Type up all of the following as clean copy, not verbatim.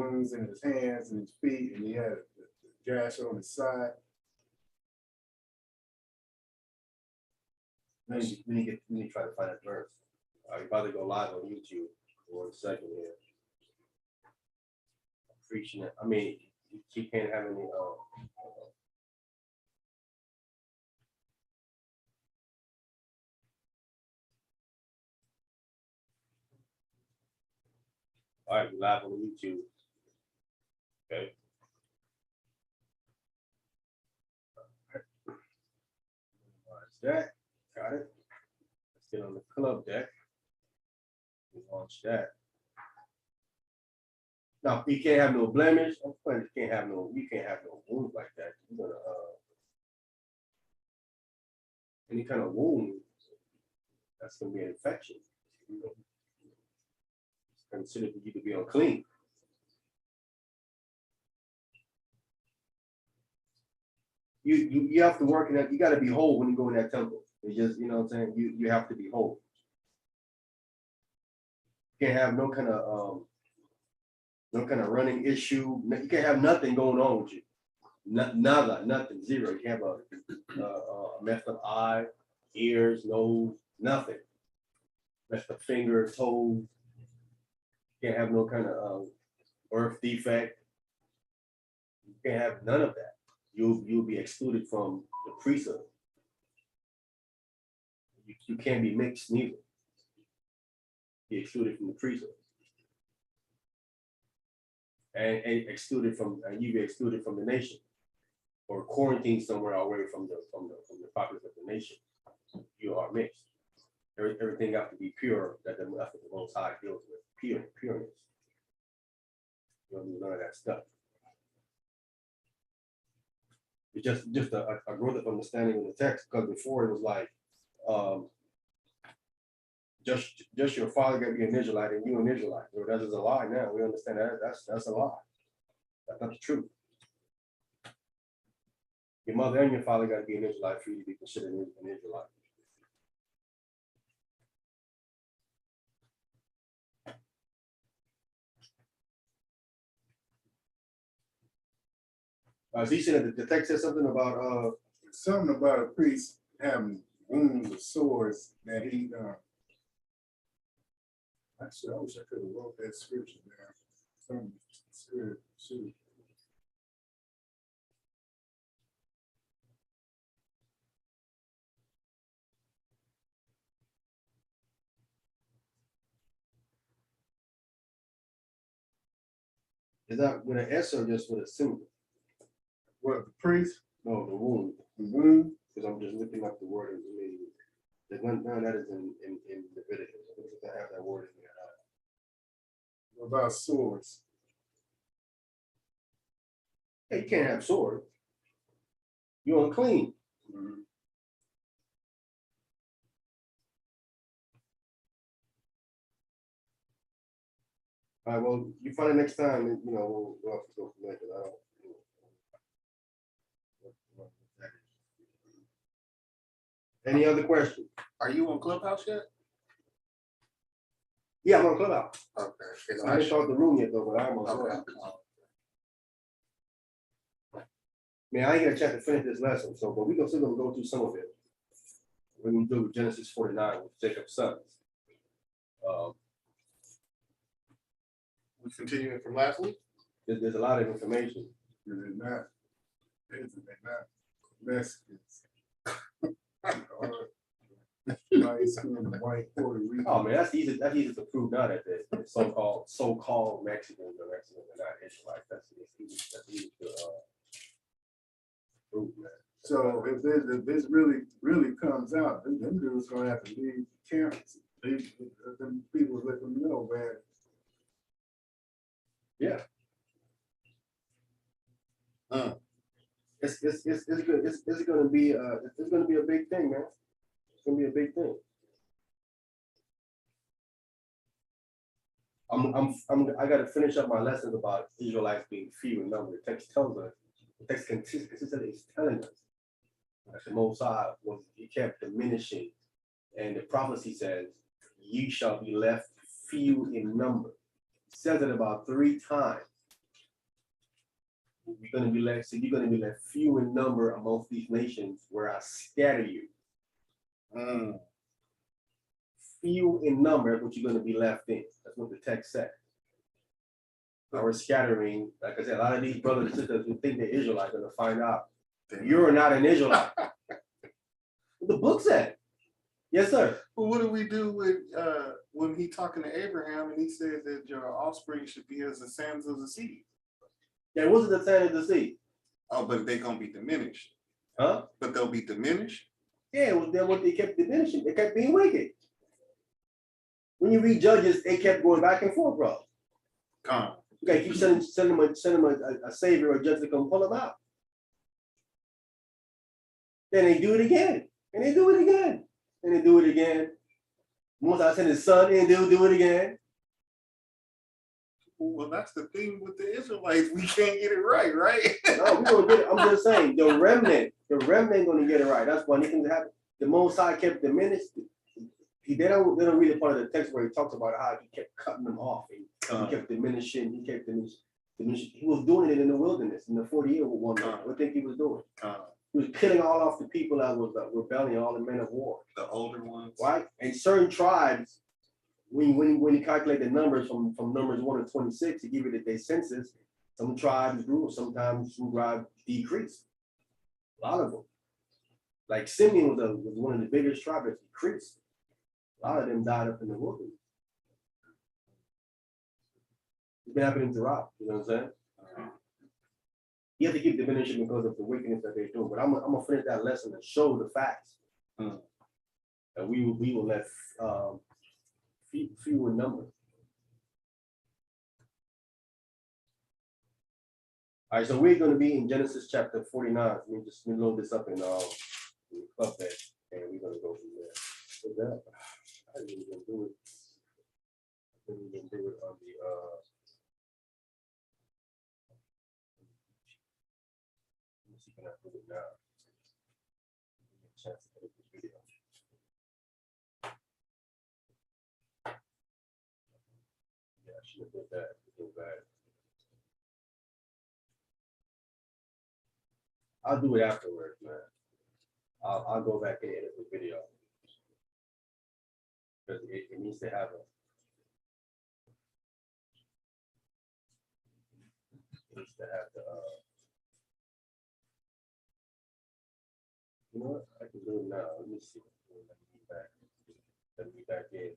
wounds in his hands and his feet, and he had a gash on his side. We need to try to find a verse. You're about to go live on YouTube for 1 second here. I'm preaching it. I mean, you can't have any. All right, we're live on YouTube. Okay. Watch that. Got it. Let's get on the club deck. We launch that. Now you can't have no blemish. I'm playing. You can't have no wound like that. You're gonna any kind of wound. That's gonna be an infection. You know, it's considered for you to be unclean. You have to work in that. You got to be whole when you go in that temple. It's just, you know what I'm saying. You have to be whole. You can't have no kind of running issue. You can't have nothing going on with you. Nothing, zero. You can't have a messed up eye, ears, nose, nothing. Messed up finger, toes. You can't have no kind of birth defect. You can't have none of that. You'll be excluded from the priesthood. You can't be mixed neither. Be excluded from the priesthood. And excluded from, you be excluded from the nation, or quarantined somewhere away from the populace of the nation. You are mixed. Everything has to be pure. That's what the Most High deals with. Pureness. You don't need none of that stuff. It's just a growth of understanding in the text, because before it was like, just your father got to be an Israelite and you an Israelite. Well, that is a lie now. We understand that that's a lie. That's not the truth. Your mother and your father got to be an Israelite for you to be considered an Israelite. So you said that the text says something about a priest having wounds or sores that he actually, I wish I could have wrote that scripture down. Some scripture. is that with an S or just with a symbol? What, the priest? No, the wound. The wound? Because I'm just looking up the word immediately. There's none that is in Leviticus. I think I have that word in there. What about sores? Hey, you can't have sword. You're unclean. Mm-hmm. All right, well, you find it next time, and we'll have to go from there, 'cause I don't. Any other questions? Are you on Clubhouse yet? Yeah, I'm on Clubhouse. Okay. I didn't start the room yet though, but I'm on Okay. Clubhouse. Man, I ain't got a chance to finish this lesson, but we're still gonna go through some of it. We're gonna do Genesis 49 with Jacob's sons. We continuing from last week? There's a lot of information. They're not Mexicans. Nice and white Puerto Rican. Oh man, that's easy to prove now that the so-called Mexicans are not Israelites. That's easy to prove, man. So if this really comes out, them dudes gonna have to leave campus. Them people let them know, man. Yeah. It's good. It's gonna be a big thing, man. It's gonna be a big thing. I gotta finish up my lessons about Israelites being few in number. The text tells us, the text consistently is telling us that the Most High he kept diminishing, and the prophecy says, "Ye shall be left few in number." It says it about 3 times. you're gonna be left, so you're gonna be left few in number amongst these nations where I scatter you. Mm. Few in number, but you're gonna be left in. That's what the text said. Our scattering, like I said, a lot of these brothers and sisters who think they're Israelites are gonna find out you're not an Israelite. The book said. Yes, sir. Well, what do we do with when he talking to Abraham and he said that your offspring should be as the sands of the sea? That wasn't the sign of the sea. Oh, but they're gonna be diminished. Huh? But they'll be diminished. Yeah, it was that what they kept diminishing. They kept being wicked. When you read Judges, they kept going back and forth, bro. Come. You gotta keep sending them a savior or judge to come pull them out. Then they do it again. And they do it again. And they do it again. Once I send his son in, they'll do it again. Well, that's the thing with the Israelites. We can't get it right, right? No, we gonna get it. I'm just saying, the remnant gonna get it right. That's why anything that happened. The Most High kept diminished. They don't read a part of the text where he talks about how he kept cutting them off. He kept diminishing. He kept diminishing. He was doing it in the wilderness in the 40 year one. What do you think he was doing? He was killing all off the people that was rebelling, all the men of war. The older ones, right? And certain tribes, when you calculate the numbers from numbers 1 to 26, to give it their census, some tribes grew, sometimes some tribes decreased. A lot of them. Like Simeon was one of the biggest tribes that decreased. A lot of them died up in the wilderness. It's been happening throughout, you know what I'm saying? You have to keep diminishing because of the wickedness that they're doing. But I'm gonna finish that lesson and show the facts. That we will let few in number. All right, so we're going to be in Genesis chapter 49. Let me load this up in up there, and we're going to go from there. With that, I didn't even do it. I didn't even do it on the let me see, can I do it now? Give me a chance to edit the video. Yeah, I should have did that. Go back. I'll do it afterwards, man. I'll go back and edit the video because it needs to have the you know what? I can do it now. Let me see. Let me back in.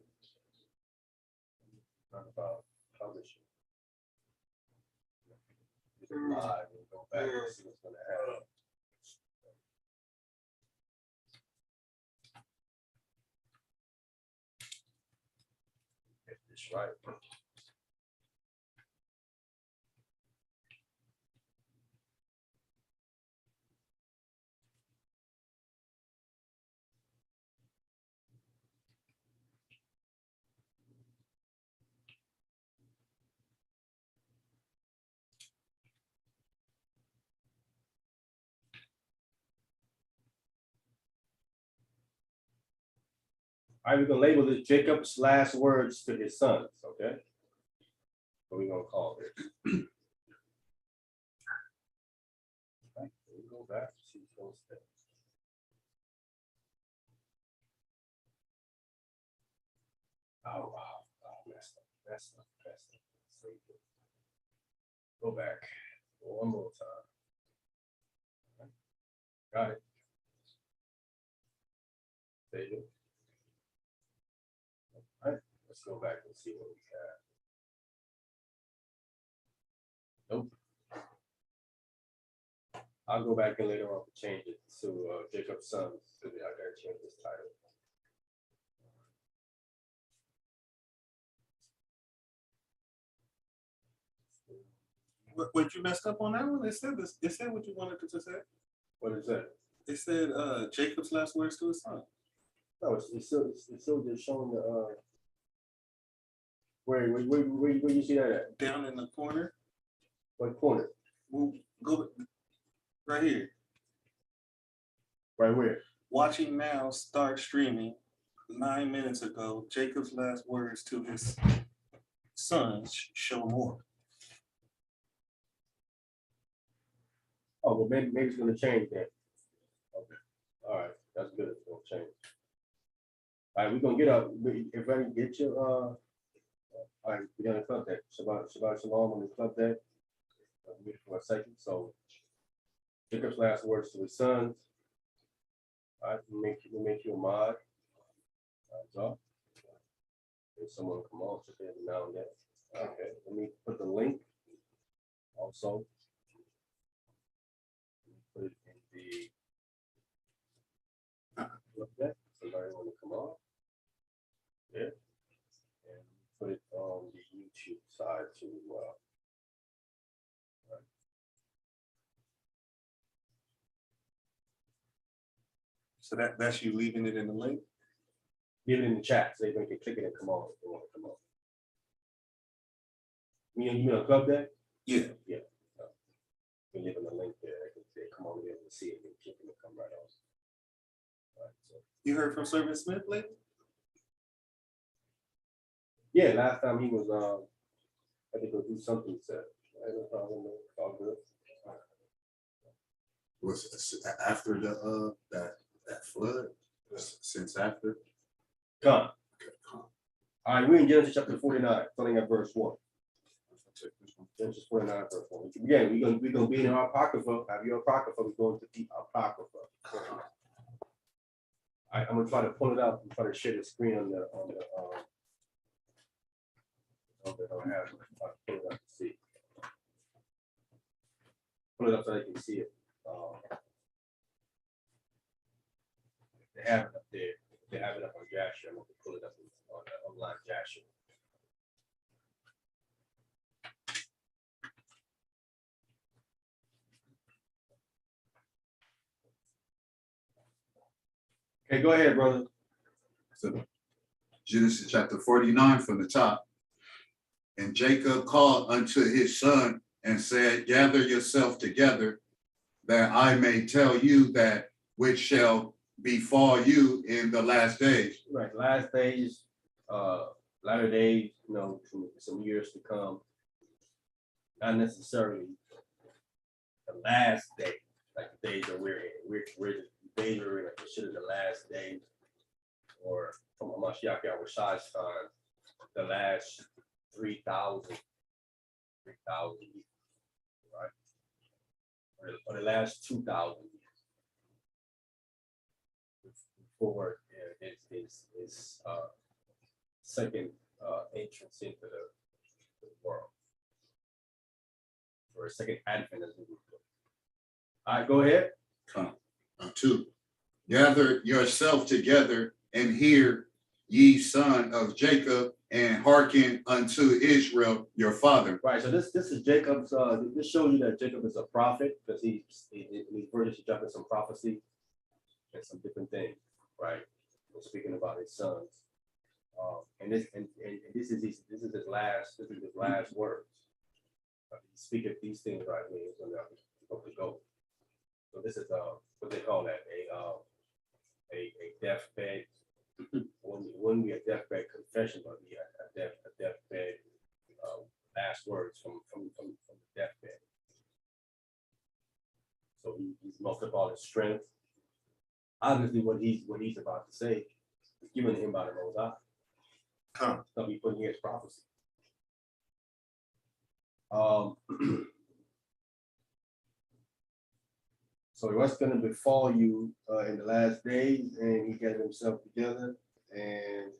Talk about publishing. Live and go back and see what's gonna happen. Get this right. All right, we're gonna label this Jacob's last words to his sons, okay? What we gonna call this? Okay, we go back to see those things. Oh, wow, messed up. Save it. Go back one more time. Got it. Save it. All right, let's go back and see what we have. Nope. I'll go back and later on change it to Jacob's sons because I gotta change this title. what you messed up on that one? It said this. It said what you wanted it to say. What is that? It said Jacob's last words to his son. No, it's still just showing the where you see that at? Down in the corner. What corner? We'll go right here. Right where? Watching now, start streaming. 9 minutes ago, Jacob's last words to his sons show more. well, maybe it's gonna change then. Okay, all right, that's good, it's gonna change. All right, we're gonna get up, if I can get your, all right, we're gonna club that, Shabbat Shalom on the club that. Wait for a second, so Jacob's last words to his sons. All right, we'll make you a mod. All right, so. If someone come on, just every now and then. Okay, let me put the link also. Put it in the look that somebody want to come on. Yeah. And put it on the YouTube side too as well. Right. So that's you leaving it in the link? Leave it in the chat so they can click it and come on if they want to come on. You mean a club day? Yeah. Yeah. We leave them a link there. They come on there and see it and click it and come right on. All right, so. You heard from Servant Smith lately? Yeah, last time he was I think go do something, he said. I don't know, all good. Was it after the that flood? Since after? Come. Okay, calm. All right, we're in Genesis chapter 49, starting at verse 1. I'll take this one. Genesis 49, verse 1. Again, we're gonna be in our apocrypha. Have your apocrypha, we're going to the apocrypha. I'm gonna try to pull it up and try to share the screen on the I have pull it up to see. Pull it up so I can see it. They have it up there. They have it up on Jasher. I'm gonna pull it up on the online Jasher. Okay, go ahead, brother. So Genesis chapter 49 from the top. And Jacob called unto his son and said, gather yourself together, that I may tell you that which shall befall you in the last days. Right, last days, latter days, you know, some years to come. Not necessarily the last day, like the days that we're in. We're the days we're in, like considered the last days, or from Mashiach Yahushai's time, the last 3,000, right? Or the last 2,000 years. Before his second entrance into the world, or a second advent as we would put it. All right, go ahead. Come. 2. Gather yourself together and hear, ye son of Jacob, and hearken unto Israel your father. Right. So this is Jacob's. This shows you that Jacob is a prophet because in these verses he's dropping some prophecy and some different things. Right. We're speaking about his sons. And this is his last words. He's speaking these things right when he's going to go. So this is what they call that, a deathbed. When we a deathbed confession, but we a deathbed last words from the deathbed. So he's multiplied all his strength. Obviously, what he's about to say is given to him by the Most High. Come. He'll be putting his prophecy. So what's going to befall you in the last days, and he got himself together, and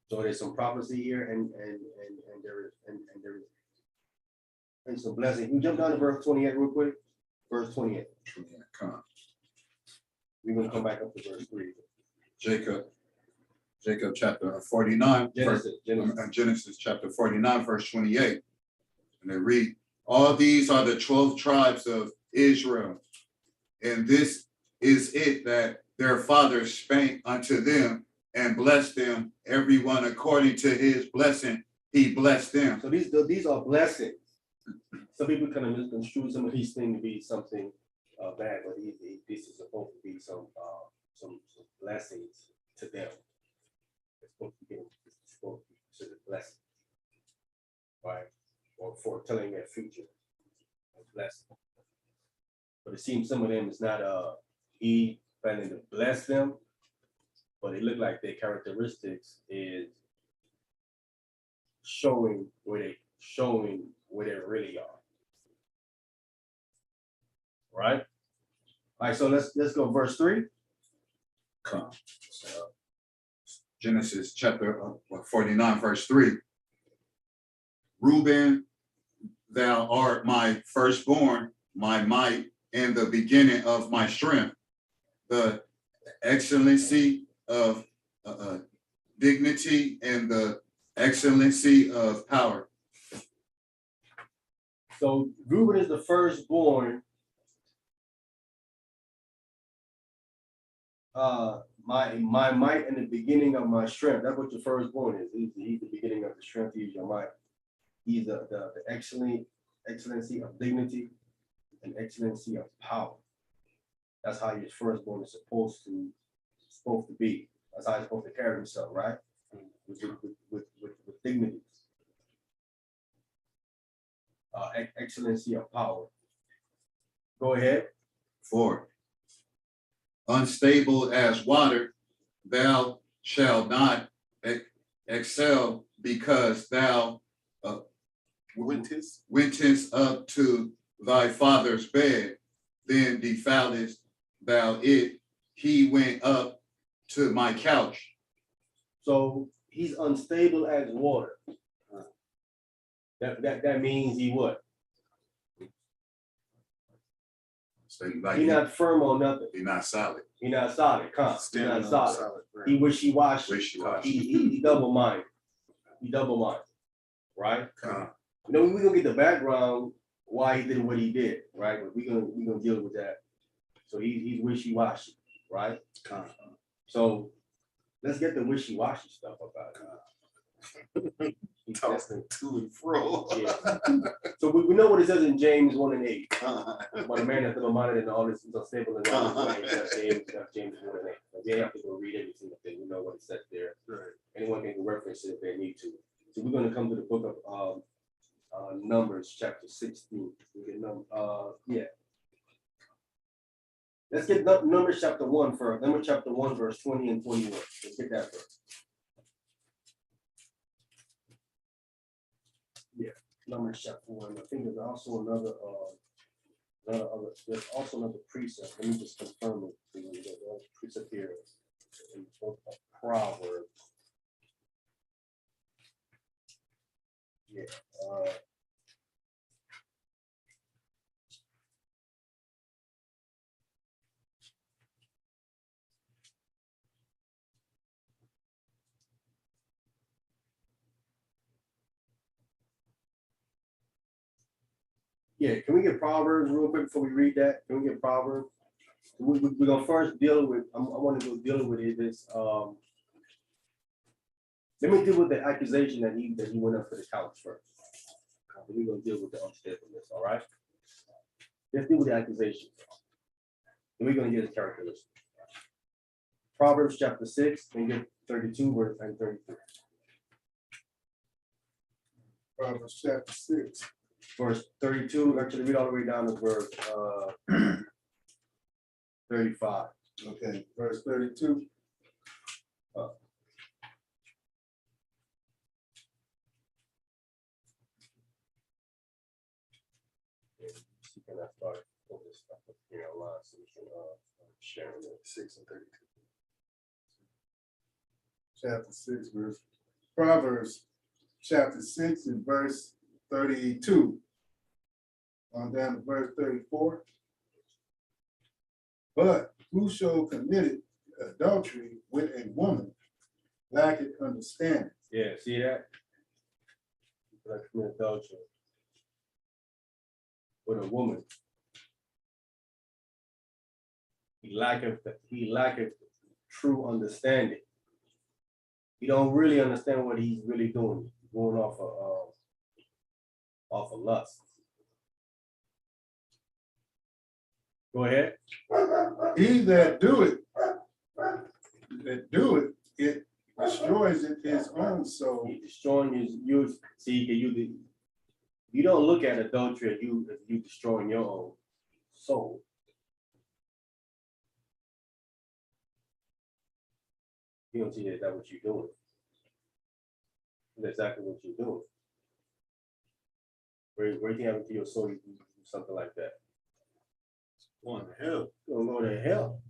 so there's some prophecy here, and there is some blessing. You jump down to verse 28 real quick. Verse 28. Come. We're going to come back up to verse 3. Jacob chapter 49, Genesis. chapter 49, verse 28. And they read, all these are the 12 tribes of Israel. And this is it that their fathers spake unto them and blessed them, everyone according to his blessing, he blessed them. So these are blessings. Some people kind of misconstrue some of these things to be something bad, but this is supposed to be some blessings to them. It's supposed to be supposed to be considered blessing. Right? Or foretelling their future. A blessing. But it seems some of them is not Eve planning to bless them, but it looked like their characteristics is showing where they really are. Right? All right, so let's go verse 3. Come. Genesis chapter 49, verse 3. Reuben, thou art my firstborn, my might, and the beginning of my strength, the excellency of dignity and the excellency of power. So Reuben is the firstborn. My might and the beginning of my strength. That's what your firstborn is. He's the beginning of the strength. He's your might. He's the excellency of dignity and excellency of power. That's how your firstborn is supposed to be. That's how he's supposed to carry himself, right? With dignity. Excellency of power. Go ahead. 4. Unstable as water, thou shalt not excel, because thou wentest up to thy father's bed, then defilest thou it. He went up to my couch. So he's unstable as water. That means he what? So like He's not firm on nothing. he's not solid. He's not solid. He's not solid. He wishy-washy. Wishy-washy. He double-minded. He double-minded. Right? Come. You know, we're gonna get the background why he did what he did, right? But we're gonna deal with that. So he's wishy-washy, right? Come. So let's get the wishy-washy stuff about it. Tossing to and fro. Yeah. So we know what it says in James 1:8. When a man has little minded and all this is unstable and all this way, that's James 1:8. But they have to go read every single thing. We know what it says there. Right. Anyone can reference it if they need to. So we're going to come to the book of Numbers, chapter 16. We get Let's get Numbers chapter 1 first. Numbers chapter 1, verse 20 and 21. Let's get that first. Yeah, Numbers chapter 1. I think there's also another there's also another precept. Let me just confirm it. There's a precept here in the book of Proverbs. Yeah. Yeah, can we get Proverbs real quick before we read that? Can we get Proverbs? We're gonna first deal with. I want to go deal with it. Let me deal with the accusation that he went up to the couch first. We're gonna deal with the unstableness. All right. Let's deal with the accusation. And we're gonna get his characteristics. Proverbs chapter 6, and get 32 verse and 33. Proverbs chapter 6. Verse 32, actually read all the way down to verse 35. Okay, verse 32. Can I start all this stuff up here online so we can share it? 6 and 32. Chapter 6, verse Proverbs chapter 6 and verse 32. On down to verse 34. But whoso committed adultery with a woman lacketh understanding. Yeah, see that? Like commit adultery with a woman. He lacketh true understanding. He don't really understand what he's really doing. He's going off of lust. Go ahead. He that do it destroys his own soul. He destroying you see, you don't look at adultery as you destroying your own soul. You don't see that what you're doing. That's exactly what you're doing. Where you think happened to your soul, you do something like that. Going to hell. You're gonna go to hell.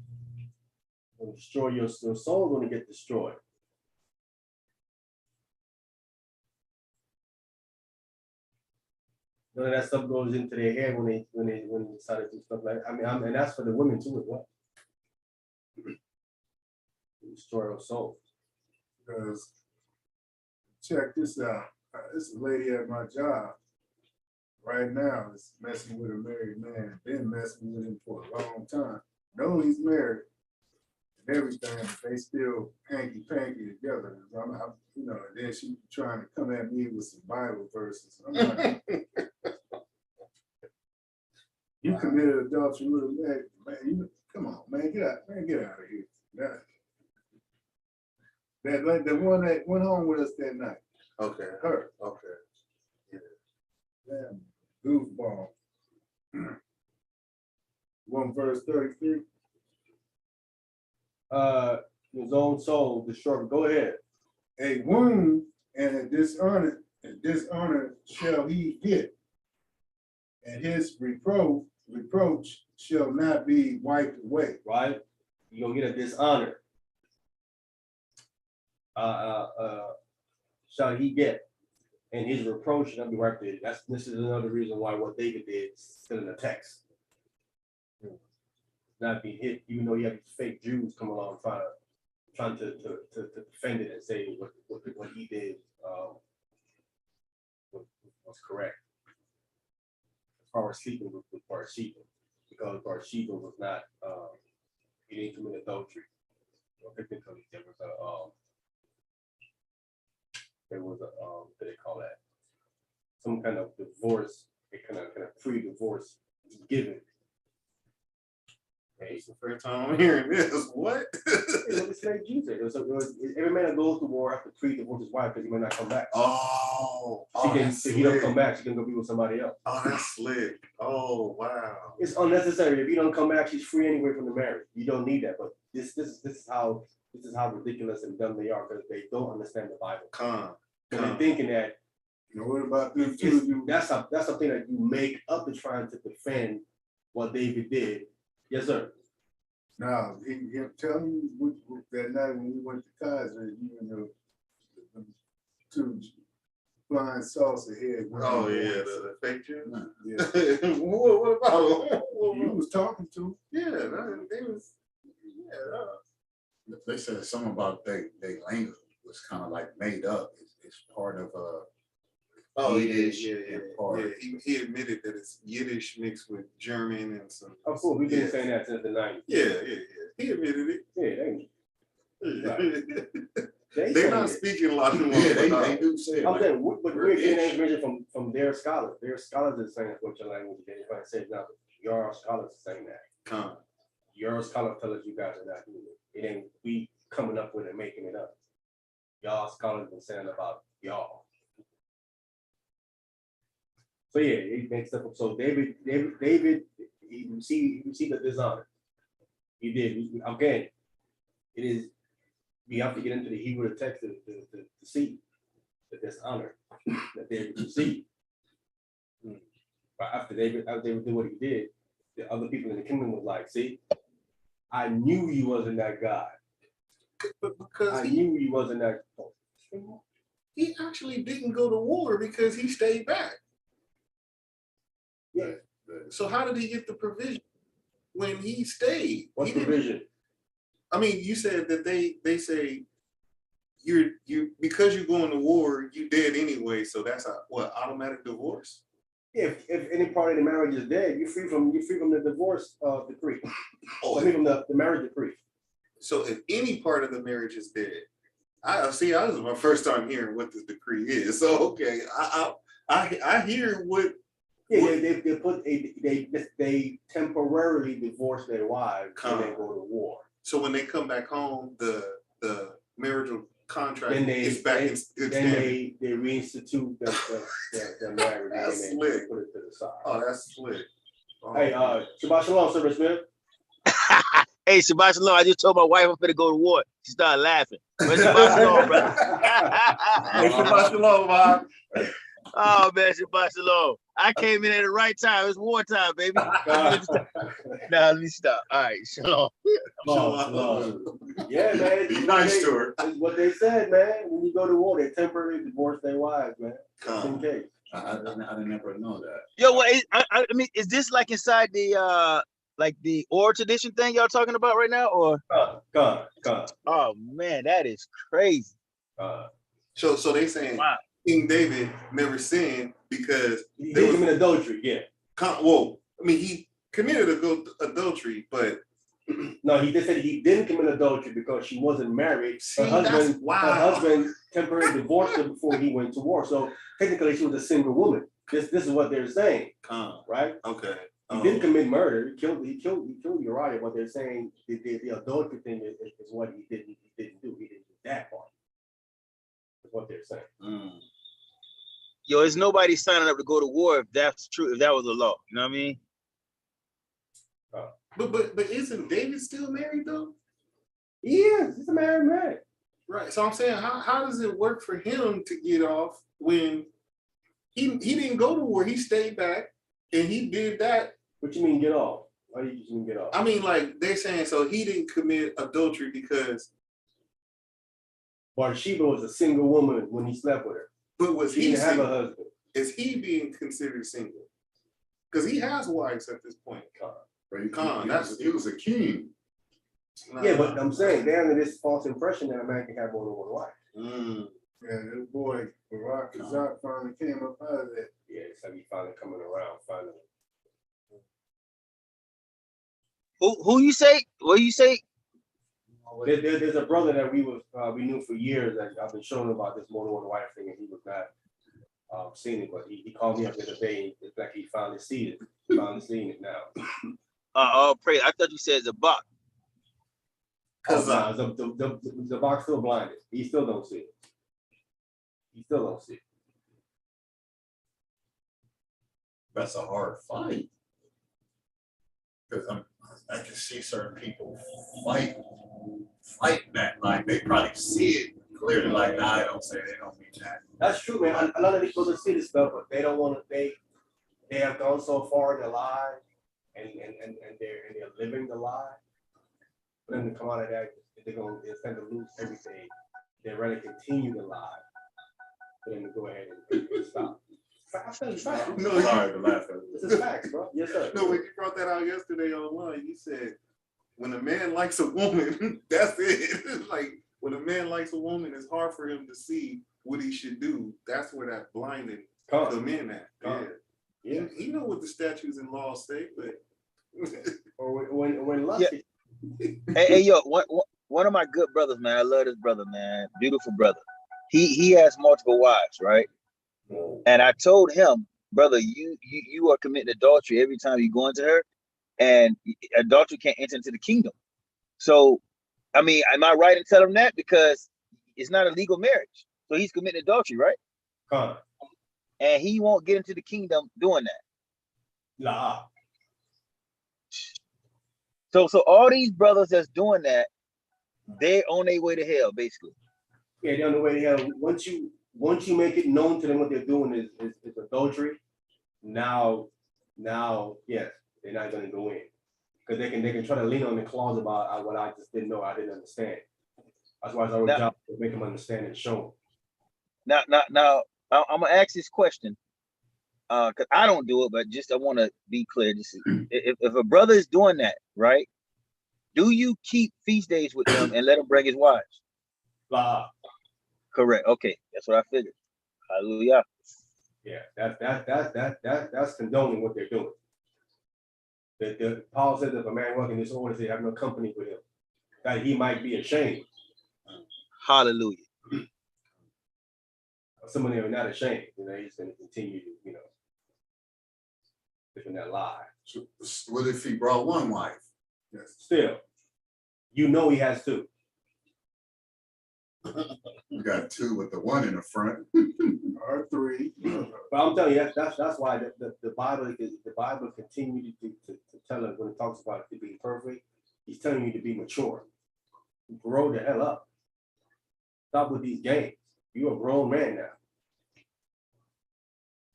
Gonna destroy your soul, gonna get destroyed. None of that stuff goes into their head when they decide to do stuff like that. And that's for the women too as well. Destroy your soul. Because check this out. This is a lady at my job right now is messing with a married man. Been messing with him for a long time. Know he's married and everything. But they still hanky panky together. You know, and then she trying to come at me with some Bible verses. I'm like, you committed adultery with a man. You, come on, man, get out of here. The one that went home with us that night. Okay. Her. Okay. Damn, goofball. 1 verse 33. His own soul destroyed. Go ahead. A wound and a dishonor shall he get, and his reproach shall not be wiped away. Right? You're gonna get a dishonor. Shall he get? And his reproach should not be wiped away. This is another reason why what David did is still in the text. Not be hit, even though you have these fake Jews come along trying to defend it and say what he did was correct. As far as sleeping with Bathsheba, because Bathsheba was not he didn't commit adultery. Technically, there was a what do they call that? Some kind of divorce, a kind of pre-divorce given. Okay. It's the first time I'm hearing this. What? It's like Jesus. It was every man that goes to war after pre-divorce his wife because he may not come back. Oh, If he don't come back, she can go be with somebody else. Oh, that's slick. Oh, wow. It's unnecessary. If you don't come back, she's free anyway from the marriage. You don't need that. But this is how ridiculous and dumb they are because they don't understand the Bible. So they're thinking that You know, what about them two? that's something that you make up to trying to defend what David did. Yes, sir. Now, he tell me that night when we went to Kaiser, you know, the two flying saucer heads. Oh, yeah, the fake Jews. Yeah. What about them? You was talking to. Yeah, they was, yeah. They said something about they language was kind of like made up. It's part of Oh, Yiddish yeah. and part. He admitted that it's Yiddish mixed with German and some. Of course, we've been saying that since the 90s. Yeah. He admitted it. Yeah, They're not speaking a lot of Yeah, they do say I'm it. saying, but we're getting information from their scholars. Their scholars are saying what your language is. They're say now, your scholars are saying that. Your scholars tell us you guys are not doing it. It ain't we coming up with it, making it up. Y'all scholars been saying about y'all. So yeah, it makes stuff up. So David, he received the dishonor. He did. Again, it is. We have to get into the Hebrew text to see the dishonor that David received. But after David did what he did, the other people in the kingdom was like, "See, I knew he wasn't that God. But because I knew he wasn't that." he actually didn't go to war because he stayed back. Yeah. So how did he get the provision when he stayed? What He didn't- provision? I mean, you said that they say you because you're going to war, you dead anyway. So that's automatic divorce? If any part of the marriage is dead, you're free from the divorce decree. Oh, Free from the marriage decree. so if any part of the marriage is dead, I see. This is my first time hearing what this decree is. So okay, I hear what. Yeah, they temporarily divorce their wives and they go to war. So when they come back home, the marital contract Then they- is back in good Then standing. they reinstitute the marriage That's and slick. they put it to the side. Oh, that's slick. Oh, Hey, Shabbat Shalom, Sir Smith. Hey, Shabbat Shalom. I just told my wife I'm finna go to war. She started laughing. But Shabbat Shalom, brother. Hey, Shabbat Shalom, Bob. Oh man, Shabbat Shalom. I came in at the right time. It's wartime, baby. Now let me stop. All right, Shalom. Shalom. Yeah, man. Be nice to her. It's what they said, man. When you go to war, they temporarily divorce their wives, man. Just in case. I didn't never know that. Yo, what? I mean, is this like inside the like the oral tradition thing y'all talking about right now, or? Come. Oh man, that is crazy. So they saying Wow. King David never sinned because He there did was commit adultery, yeah. well, I mean, he committed adultery, but No, he just said he didn't commit adultery because she wasn't married. See, Her that's- husband, wow. her husband temporarily divorced her before he went to war. So technically, she was a single woman. This is what they're saying, right? okay. He didn't commit murder. He killed Uriah. But they're saying the adultery thing is what he didn't do. He didn't do that part. That's what they're saying. Yo, is nobody signing up to go to war if that's true, if that was the law. You know what I mean? But isn't David still married though? He is. He's a married man. Right. So I'm saying, how does it work for him to get off when he didn't go to war? He stayed back and he did that. What you mean get off? Why do you just mean get off? I mean, like they're saying, so he didn't commit adultery because. Bathsheba was a single woman when he slept with her. But was She he didn't have a single? husband. Is he being considered single? Because he has wives at this point. But he was a king. Yeah, but I'm saying they're under this false impression that a man can have more than one wife. Yeah, this boy, Barack Azak finally came up out of that. Yeah, it's like he finally coming around, finally. Who you say? What you say? There's a brother that we knew for years that I've been showing him about this more than one wife thing, and he was not seeing it, but he called me up the other day. It's like he finally seen it. Finally seeing it now. Oh, pray. I thought you said Zabak. Oh, no, the box still blinded. He still don't see it. He still don't see it. That's a hard fight. Because I can see certain people fighting that, like they probably see it clearly, like, nah, I don't say they don't mean that. That's true, man. A lot of these people see this stuff, but they don't want to. They have gone so far in their lives, and they're living the lie. For them to come out of that, they're going to instead of lose everything, they're ready to continue the lie. For them to go ahead and stop. Facts. No, Sorry to laugh at This it. is facts, bro. Yes, sir. No, when you brought that out yesterday online, you said when a man likes a woman, that's it. Like when a man likes a woman, it's hard for him to see what he should do. That's where that blinding come in at. Yeah. He know what the statutes and laws say, but Or when lust. Yeah. Hey, yo, one of my good brothers, man. I love this brother, man. Beautiful brother. He has multiple wives, right? And I told him, brother, you are committing adultery every time you go into her, and adultery can't enter into the kingdom. So, I mean, am I right in telling him that? Because it's not a legal marriage. So he's committing adultery, right? And he won't get into the kingdom doing that. Nah. So all these brothers that's doing that, they're on their way to hell, basically. Yeah, they're on the way to hell. Once you make it known to them what they're doing is adultery, now, yes, they're not gonna go in. Because they can try to lean on the clause about what I just didn't know, I didn't understand. That's why it's our job to make them understand and show them. Now, I'm gonna ask this question, because I don't do it, but just I want to be clear. If a brother is doing that, right? Do you keep feast days with them and let him bring his wives? Blah. Correct. Okay, that's what I figured. Hallelujah. Yeah, that's condoning what they're doing. Paul says if a man walking this order, they have no company with him, that he might be ashamed. Hallelujah. Some of them are not ashamed. He's going to continue to, live in that lie. So, what if he brought one wife? Still, he has two. got two with the one in the front. or three. But I'm telling you, that's why the Bible continues to tell us when it talks about to be perfect, he's telling you to be mature. Grow the hell up. Stop with these games. You're a grown man now.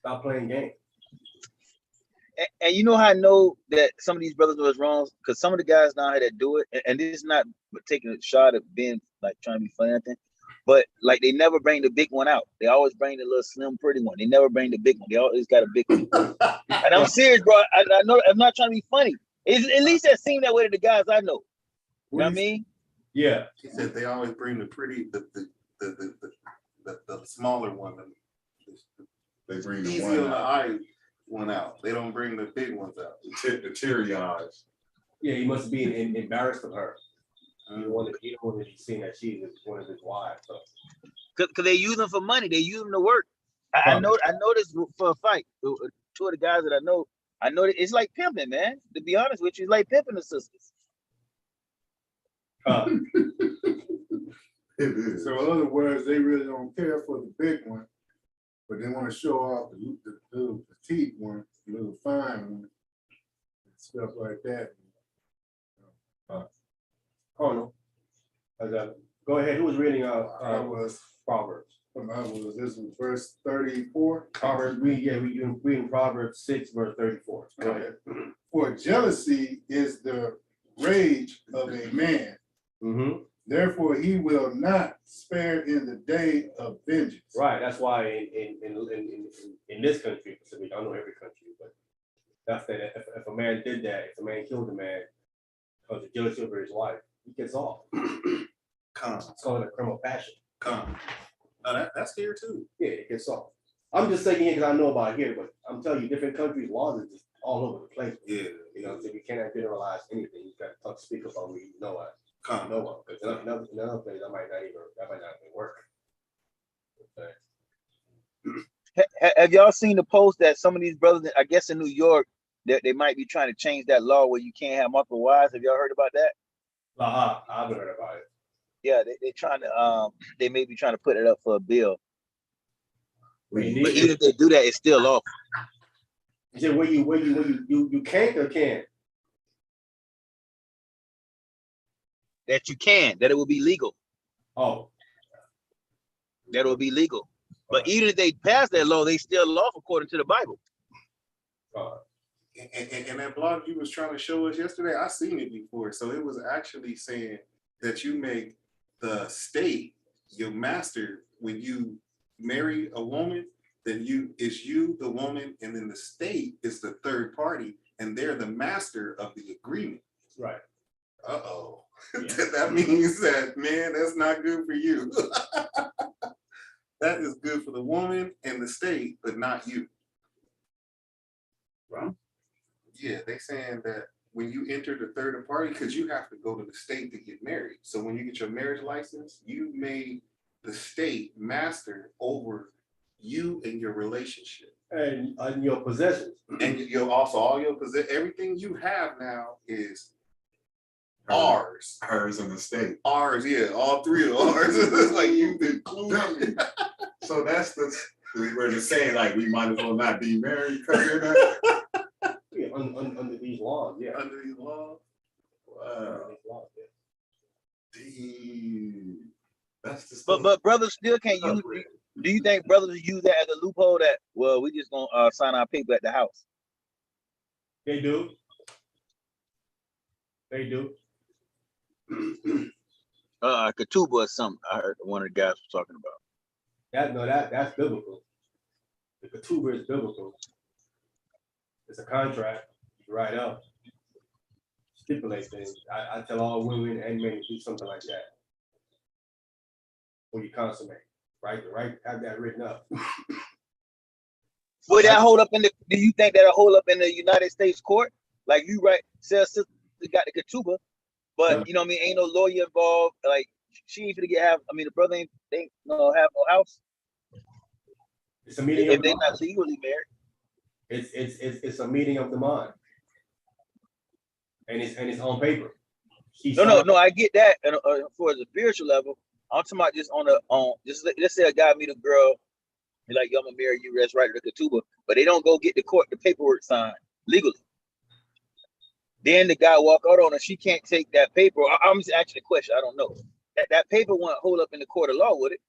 Stop playing games. And you know how I know that some of these brothers was wrong? Because some of the guys now that do it, and this is not taking a shot at being like trying to be funny or anything, but like they never bring the big one out. They always bring the little slim pretty one. They never bring the big one. They always got a big one. And I'm serious, bro. I know I'm not trying to be funny. It's, at least that seemed that way to the guys I know. You know what I mean? Yeah. He said they always bring the pretty, the smaller one, They the bring the easy one on the out, eye one out. They don't bring the big ones out. the teary eyes. Yeah, he must be embarrassed of her. You don't want to be seen that she is one of his wives. So. Because they use them for money. They use them to work. I know this for a fight. Two of the guys that I know that it's like pimping, man. To be honest with you, it's like pimping the sisters. It is. So in other words, they really don't care for the big one, but they want to show off the little petite one, the little fine one, and stuff like that. Oh no. Go ahead. Who was reading I was, Proverbs? this was verse 34. Proverbs, reading Proverbs 6, verse 34. Go ahead. For jealousy is the rage of a man. Mm-hmm. Therefore, he will not spare in the day of vengeance. Right. That's why in this country, I don't know every country, but that's that. If a man did that, if a man killed a man because of jealousy over his wife, he gets off. Come, It's called a criminal passion. come. No, that's here too. Yeah, it gets off. I'm just saying it because I know about here, but I'm telling you, different countries' laws are just all over the place. Yeah, You know, so you cannot generalize anything. You got to speak about what you know. come. No one, because another place that might not even work. Okay. Have y'all seen the post that some of these brothers, I guess in New York, that they might be trying to change that law where you can't have multiple wives? Have y'all heard about that? I haven't heard about it. Yeah, they're trying to they may be trying to put it up for a bill. But But even if they do that, it's still lawful. You said where you can't or can't? That you can, that it will be legal. Oh. That it will be legal. But even if they pass that law, they still lawful according to the Bible. And that blog you was trying to show us yesterday, I seen it before. So it was actually saying that you make the state your master when you marry a woman, then it's you, the woman, and then the state is the third party, and they're the master of the agreement. Right. Uh-oh. Yeah. That means that, man, that's not good for you. That is good for the woman and the state, but not you. Right. Yeah, they saying that when you enter the third party, because you have to go to the state to get married. So when you get your marriage license, you made the state master over you and your relationship. And your possessions. And you're also all your everything you have now is ours. Hers in the state. Ours, yeah, all three of ours. It's like you've included. So that's where they're saying like we might as well not be married because you're not. Yeah, under these laws, yeah. Under these laws. Wow. Under these laws, yeah. Damn. That's the But brothers still can't use. Do you think brothers use that as a loophole that, well, we just gonna sign our paper at the house? They do. They do. Ketubah or something. I heard one of the guys was talking about. That's biblical. The ketubah is biblical. It's a contract. You write up, stipulate things. I tell all women and men to do something like that when you consummate. Right, have that written up. Would that hold up in the? Do you think that'll hold up in the United States court? Like you right, say a sister got the ketubah, but you know what I mean, ain't no lawyer involved. Like she ain't finna the brother ain't have no house. It's a meeting if of they're the not legally married. It's a meeting of the mind, and it's on paper. No, I get that. And for the spiritual level, I'm talking about just let's say a guy meet a girl, be like, yo, I'm gonna marry you, that's right, the ketubah, but they don't go get the paperwork signed legally. Then the guy walk out on her, she can't take that paper. I'm just asking a question, I don't know. That paper won't hold up in the court of law, would it?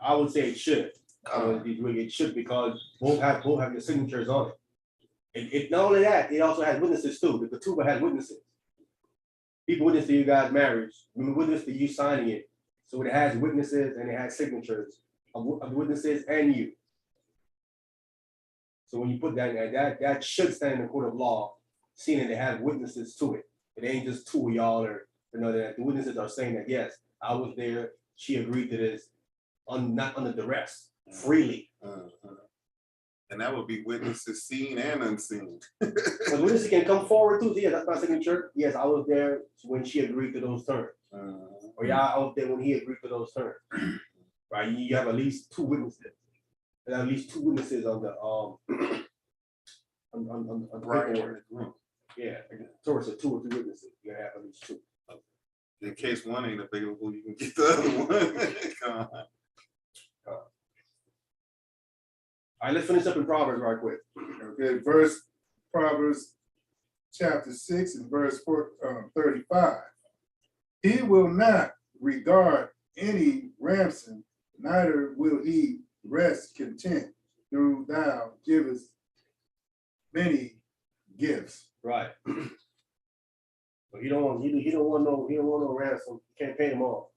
I would say it should. It should, because both have your signatures on it. It not only that, it also has witnesses too. The ketubah has witnesses. People witness to you guys' marriage. Witness to you signing it. So it has witnesses and it has signatures of witnesses and you. So when you put that should stand in the court of law, seeing that they have witnesses to it. It ain't just two of y'all, or that the witnesses are saying that yes, I was there. She agreed to this, not under duress, freely. And that would be witnesses seen and unseen. But witnesses can come forward too. Yeah, that's my signature. Yes, I was there when she agreed to those terms. Or yeah, I was there when he agreed to those terms. Right? You have at least two witnesses. And at least two witnesses on the on paperwork. Yeah, towards the 2 or 3 witnesses. You have at least 2. In case one ain't available, you can get the other one. Come on. All right, let's finish up in Proverbs right quick. Okay, Proverbs chapter 6 and verse 35. He will not regard any ransom, neither will he rest content, though thou givest many gifts. Right. But he don't want no ransom. You can't pay him off.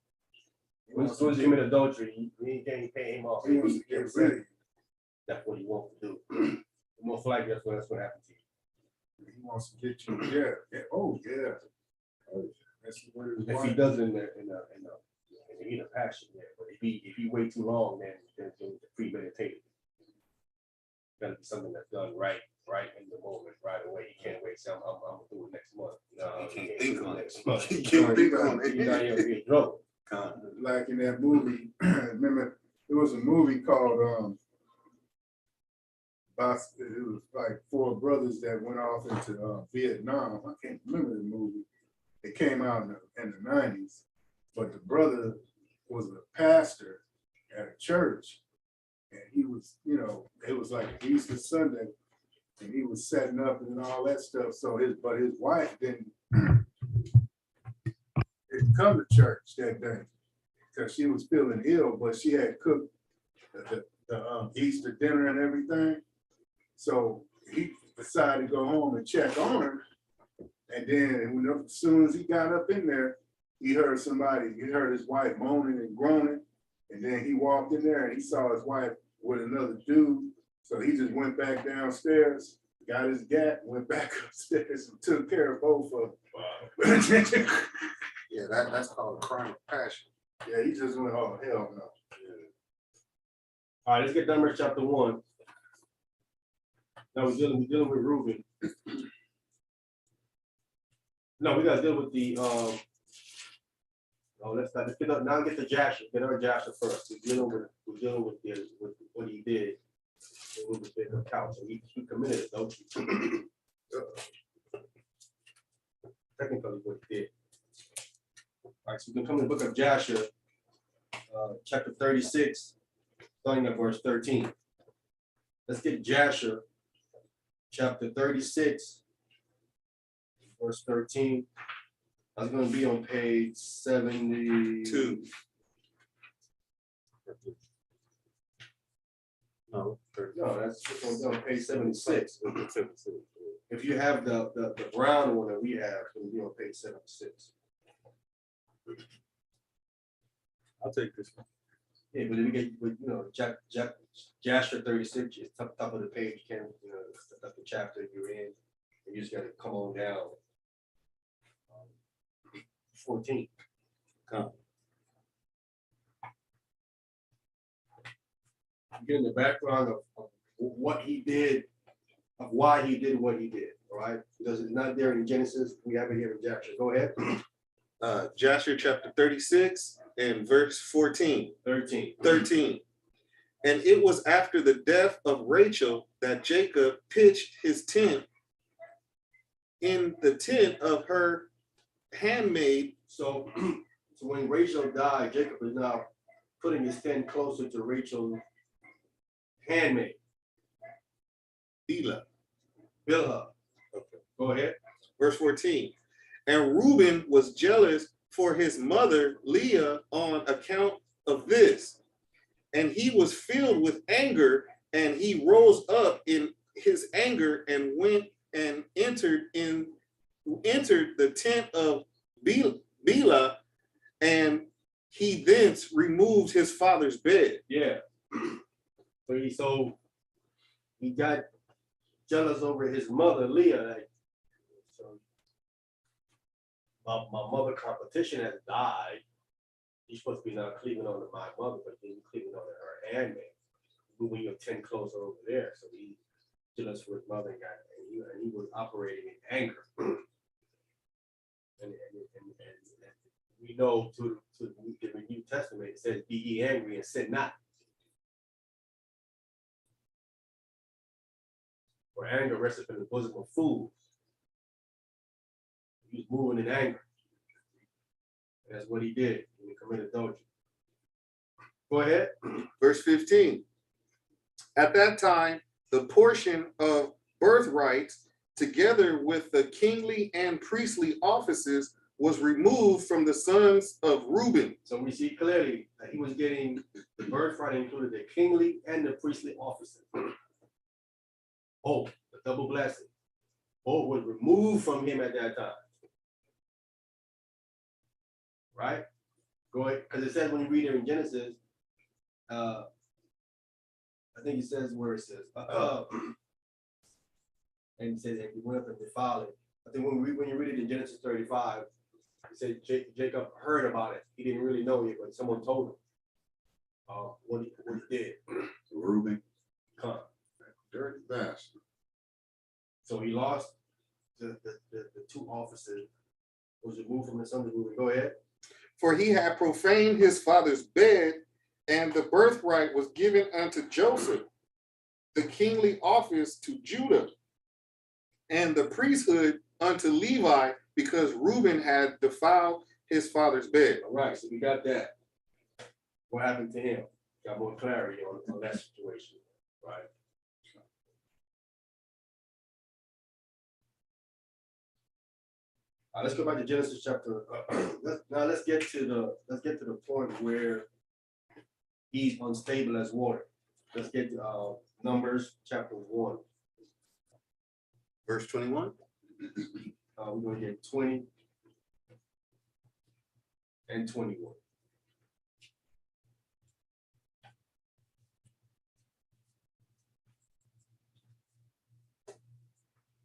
As soon as you commit adultery, you can't pay him off. He wants to get ready. That's what he wants to do. Most likely that's what happens to you. He wants to get you, yeah. Oh, yeah. That's what it is. If he does it in the heat of passion, yeah. But if he wait too long, then it's premeditated. Gotta be something that's done right in the moment, right away. You can't wait. Say, I'm gonna do it next month. No, You can't think on it. next month. You can't think on You're not even being drunk. Like in that movie, remember, there was a movie called it was like 4 brothers that went off into Vietnam. I can't remember the movie. It came out in the 90s, but the brother was a pastor at a church, and he was, it was like Easter Sunday, and he was setting up and all that stuff. So his wife didn't come to church that day because she was feeling ill, but she had cooked the Easter dinner and everything. So he decided to go home and check on her. And then as soon as he got up in there, he heard his wife moaning and groaning. And then he walked in there and he saw his wife with another dude. So he just went back downstairs, got his gat, went back upstairs and took care of both of them. Yeah, that's called a crime of passion. Yeah, he just went, oh, hell no. All right, let's get Numbers chapter 1. Now we're dealing with Reuben. No, we gotta deal with the let's get to Jasher. Get our Jasher first. We're dealing with what he did. It was a bit of couch. So he committed adultery. Technically what he did. All right, so we can come to the book of Jasher, chapter 36, starting at verse 13. Let's get Jasher, chapter 36, verse 13. That's going to be on page 72. No, that's going to be on page 76. If you have the brown one that we have, it's going to be on page 76. I'll take this one. Yeah, but if you get, Jasher 36 is top of the page. You can, that's the chapter you're in. And you just got to come on down. 14. Come. Get in the background of what he did, of why he did what he did. All right, because it's not there in Genesis. We have it here in Jasher. Go ahead. Jasher chapter 36 and verse 14. 13. And it was after the death of Rachel that Jacob pitched his tent in the tent of her handmaid. So So when Rachel died, Jacob is now putting his tent closer to Rachel's handmaid, Bilhah. Bilhah. Okay. Go ahead. Verse 14. And Reuben was jealous for his mother Leah on account of this. And he was filled with anger, and he rose up in his anger and went and entered the tent of Bilhah, and he thence removed his father's bed. Yeah. So he got jealous over his mother, Leah. Like, so my mother competition has died. You're supposed to be now cleaving on to my mother, but then you're cleaving on to her handmaid. Moving your tent closer over there. So he jealous for his mother and he was operating in anger. And we know to the New Testament, it says, be ye angry and sin not. For anger resteth in the bosom of fools. He was moving in anger. And that's what he did when he committed adultery. Go ahead. Verse 15. At that time, the portion of birthrights, together with the kingly and priestly offices, was removed from the sons of Reuben. So we see clearly that he was getting the birthright included the kingly and the priestly offices. Oh, the double blessing. Oh, was removed from him at that time. Right? Go ahead. Because it says when you read it in Genesis, I think it says where it says, and it says that he went up and defiled it. I think when you read it in Genesis 35, it said Jacob heard about it. He didn't really know it, but someone told him what he did. Reuben, Come. dirty bastard. So he lost the two officers. Was removed from the sons of Reuben. Go ahead. For he had profaned his father's bed, and the birthright was given unto Joseph, the kingly office to Judah, and the priesthood unto Levi, because Reuben had defiled his father's bed. All right, so we got that. What happened to him? Got more clarity on that situation, right? Let's go back to Genesis chapter. Let's get to the point where he's unstable as water. Let's get to Numbers chapter 1. Verse 21. We're going to get 20 and 21.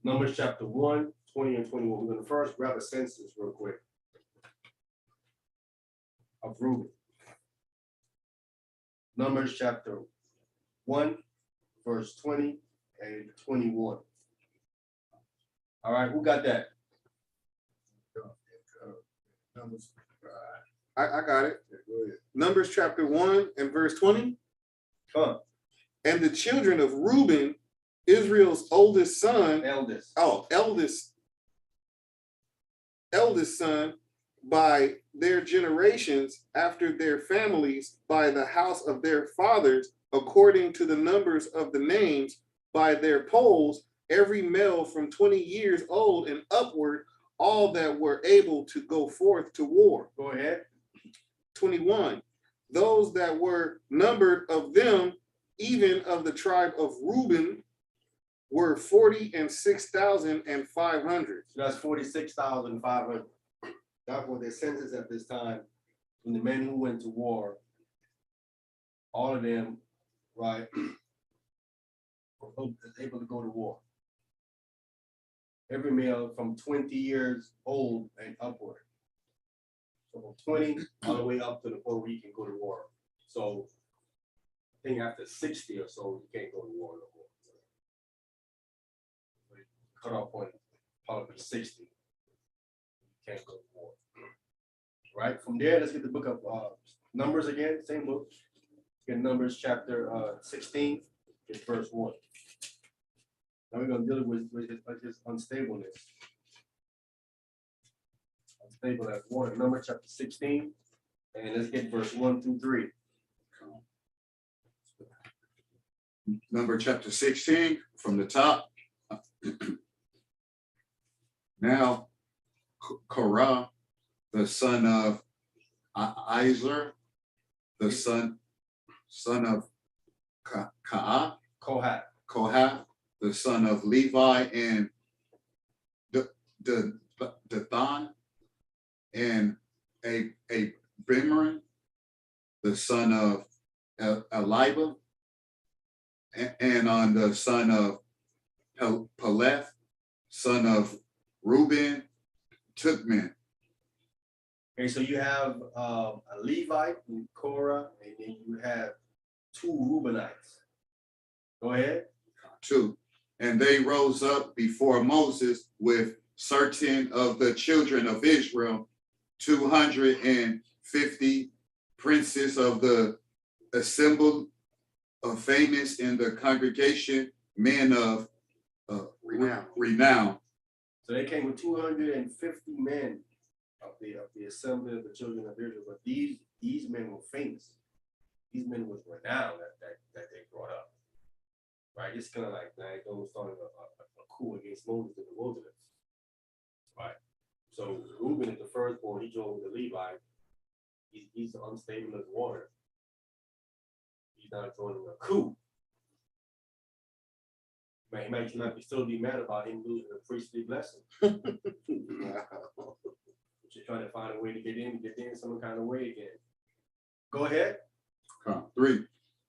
Numbers chapter 1, 20 and 21. We're going to first grab a census real quick of Reuben. Numbers chapter 1, verse 20 and 21. All right, who got that? Numbers. I got it. Yeah, go ahead. Numbers chapter 1 and verse 20. Come on, And the children of Reuben, Israel's oldest son, eldest. eldest son, by their generations, after their families, by the house of their fathers, according to the numbers of the names, by their polls, every male from 20 years old and upward, all that were able to go forth to war. Go ahead. 21. Those that were numbered of them, even of the tribe of Reuben, were 46,500. So that's 46,500. That was their census at this time. When the men who went to war, all of them, right, were able to go to war. Every male from 20 years old and upward. So from 20 all the way up to the point where you can go to war. So I think after 60 or so, you can't go to war no more. Cut off point probably 60. You can't go to war. Right? From there, let's get the book of Numbers again, same book. Get Numbers chapter 16, it's verse 1. Now we're going to deal with his unstableness. Unstable as water. Numbers chapter 16, And let's get verse 1 through 3. Number chapter 16 from the top. Now, Korah, the son of Izar, the son of Kohath, the son of Levi, and Dathan, and Abiram, the son of Eliba, and on the son of Peleth, son of Reuben, took men. Okay, so you have a Levite and Korah, and then you have 2 Reubenites. Go ahead. 2. And they rose up before Moses with certain of the children of Israel, 250 princes of the assembled, famous in the congregation, men of renown. So they came with 250 men of the assembly of the children of Israel, but these men were famous. These men was renowned that they brought up. Right? It's kind of like those started a coup against Moses in the wilderness. Right. So Reuben is the firstborn, he joined with the Levite. He's unstable as water. He's not joining a coup. Man, he might still be mad about him losing a priestly blessing. Just trying to find a way to get in some kind of way again. Go ahead. 3.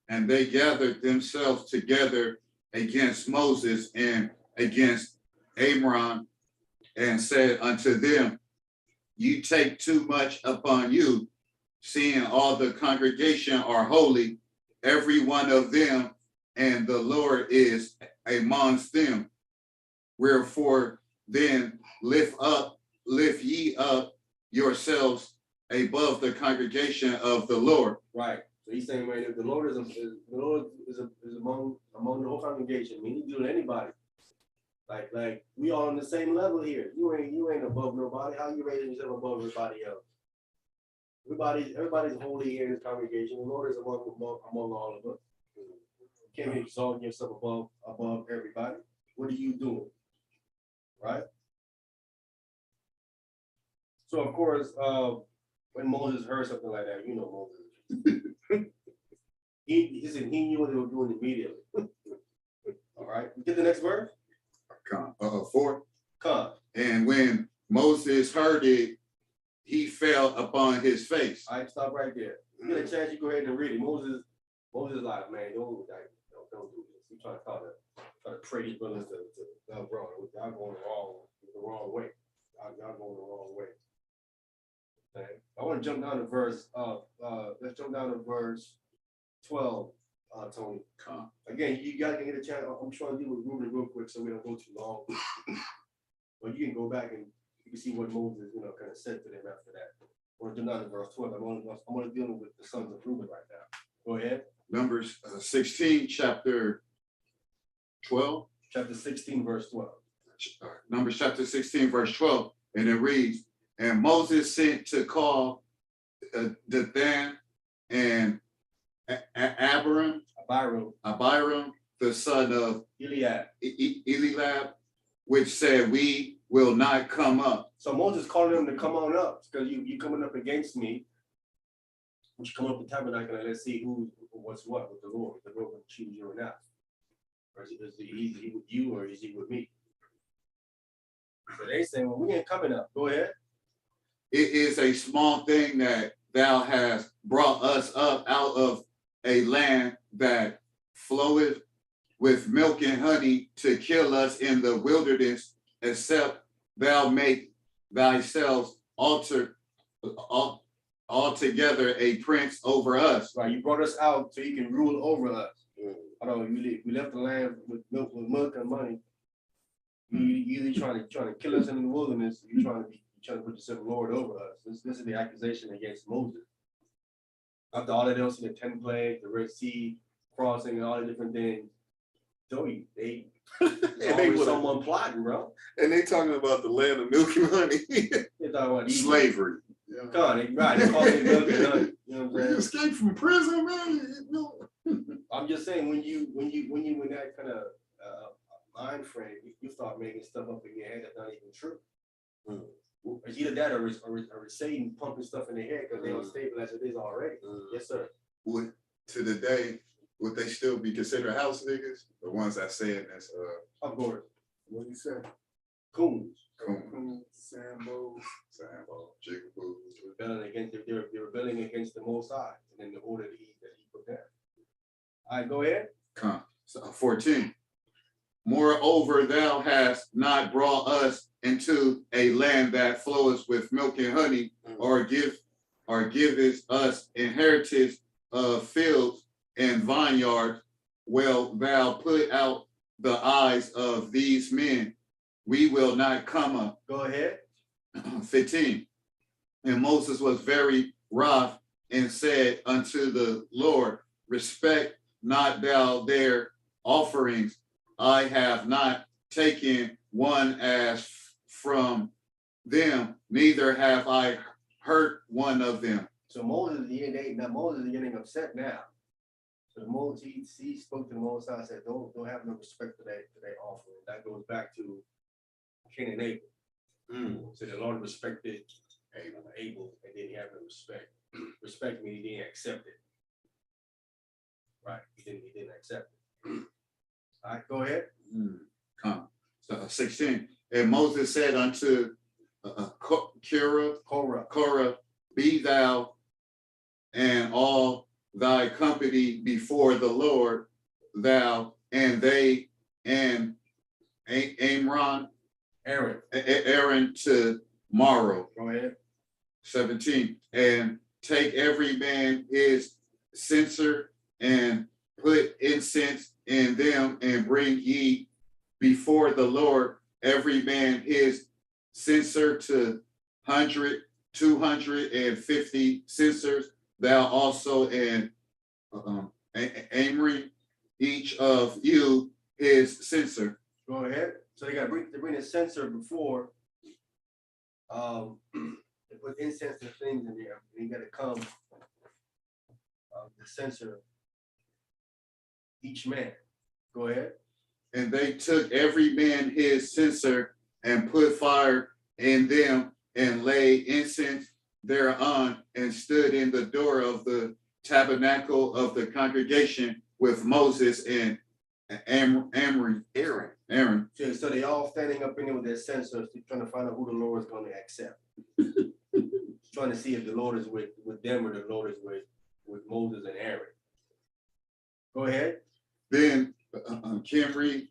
And they gathered themselves together against Moses and against Amram, and said unto them, you take too much upon you, seeing all the congregation are holy, every one of them, and the Lord is amongst them. Wherefore then lift ye up yourselves above the congregation of the Lord. Right. So he's saying, right, if the Lord is among the whole congregation, I mean, he's doing anybody. Like we all on the same level here. You ain't above nobody. How you raising yourself above everybody else? Everybody's holy here in this congregation. The Lord is among all of us. You can't be exalting yourself above everybody. What are you doing? Right? So of course, when Moses heard something like that, you know Moses. he said he knew what they were doing immediately. All right, get the next verse. 4. Come. And when Moses heard it, he fell upon his face. All right, stop right there. You get a chance, you go ahead and read it. Moses is like, man, don't do this. He's trying to pray his brothers to bro. Y'all going the wrong way. Y'all going the wrong way. Okay. I want to jump down to verse. Let's jump down to verse 12. Tony. Again, you guys can get a chance. I'm trying to deal with Reuben real quick so we don't go too long. But you can go back and you can see what Moses, kind of said to them after that. I want to jump down to verse 12. I'm only dealing with the sons of Reuben right now. Go ahead. Numbers 16, chapter 12. Chapter 16, verse 12. Numbers chapter 16, verse 12. And it reads, and Moses sent to call Dathan and Abiram, the son of Eliab, which said, we will not come up. So Moses calling them to come on up, because you coming up against me. You come up the tabernacle and let's see what's what with the Lord. The Lord will choose you or not. Or is he with you or is he with me? So they say, well, we ain't coming up. Go ahead. It is a small thing that thou hast brought us up out of a land that floweth with milk and honey to kill us in the wilderness, except thou make thyself altogether a prince over us. Right, you brought us out so you can rule over us. I know we left the land with milk and money. You either trying to kill us in the wilderness, or you're trying to put yourself Lord over us. This is the accusation against Moses. After all that else in the 10 plagues, the Red Sea crossing, and all the different things, Joey, they always someone plotting, bro. And they talking about the land of milk and honey. They're talking about Egypt. Slavery. Yeah. Con, right, they call it milk and honey, you know what We I'm saying? escaped from prison, man. No. I'm just saying, when you in that kind of mind frame, you start making stuff up in your head that's not even true. It's either that or it's Satan pumping stuff in their head because they don't stable as it is already. Yes, sir. Would, to the day, would they still be considered house niggas? The ones that said that's, Of course. What do you say? Coons. Coon, Sambo. Sambo, Jigaboo. They're rebelling against the Most High and then the order that he put down. All right, go ahead. So 14. Moreover, thou hast not brought us into a land that flows with milk and honey, or givest us inheritance of fields and vineyards. Well, thou put out the eyes of these men. We will not come up. Go ahead. 15. And Moses was very wroth and said unto the Lord, respect not thou their offerings. I have not taken one as from them, neither have I hurt one of them. So Moses is getting upset now. So Moses, he spoke to the Most High, said, don't have no respect for that offering. That goes back to Cain and Abel. So the Lord respected Abel, and then he had no respect. Respect means he didn't accept it. Right? He didn't accept it. All right, go ahead. So 16. And Moses said unto Korah, be thou and all thy company before the Lord, thou and they and Aaron tomorrow. Go ahead. 17. And take every man his censer and put incense in them, and bring ye before the Lord every man his censer to 100, 250 censers. Thou also and Amri, each of you his censer. Go ahead. So they got to bring the censer before. They put incense and things in there, and you got to come. The censer. Each man. Go ahead. And they took every man his censer and put fire in them and laid incense thereon, and stood in the door of the tabernacle of the congregation with Moses and Aaron. So they all standing up in there with their censers, trying to find out who the Lord is going to accept. Trying to see if the Lord is with them or the Lord is with Moses and Aaron. Go ahead. Then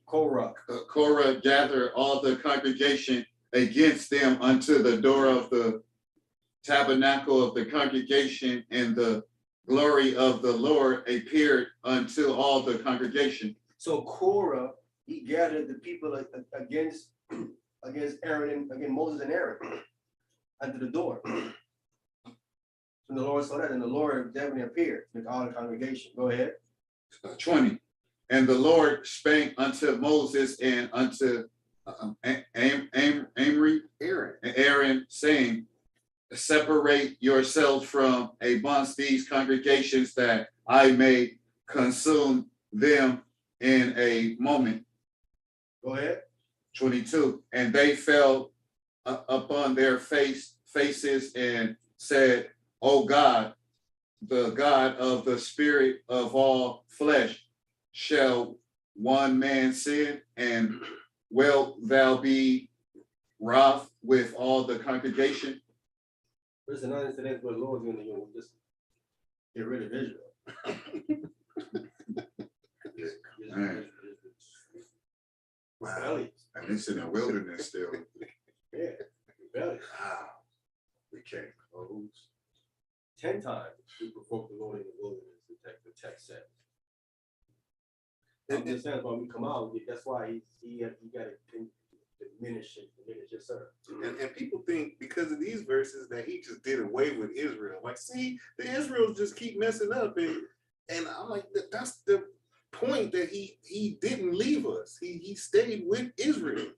Korah gathered all the congregation against them unto the door of the tabernacle of the congregation, and the glory of the Lord appeared unto all the congregation. So Korah, he gathered the people against Aaron and against Moses and Aaron under the door. And the Lord saw that, and the Lord definitely appeared with all the congregation. Go ahead. 20. And the Lord spake unto Moses and unto Aaron, saying, separate yourselves from amongst these congregations, that I may consume them in a moment. Go ahead. 22. And they fell upon their faces and said, O God, the God of the spirit of all flesh, shall one man sin, and wilt thou be wroth with all the congregation? Listen, I understand what the Lord's going to do. Just get rid of Israel. Man. Rebellious. And it's in the wilderness still. Yeah, rebellious. Wow. We can't close. 10 times we provoked the Lord in the wilderness, the text says. I'm just saying, when we come out, that's why he got to diminish it. Yes, sir. And people think because of these verses that he just did away with Israel. Like, see, the Israels just keep messing up, and I'm like, that's the point, that he didn't leave us. He stayed with Israel.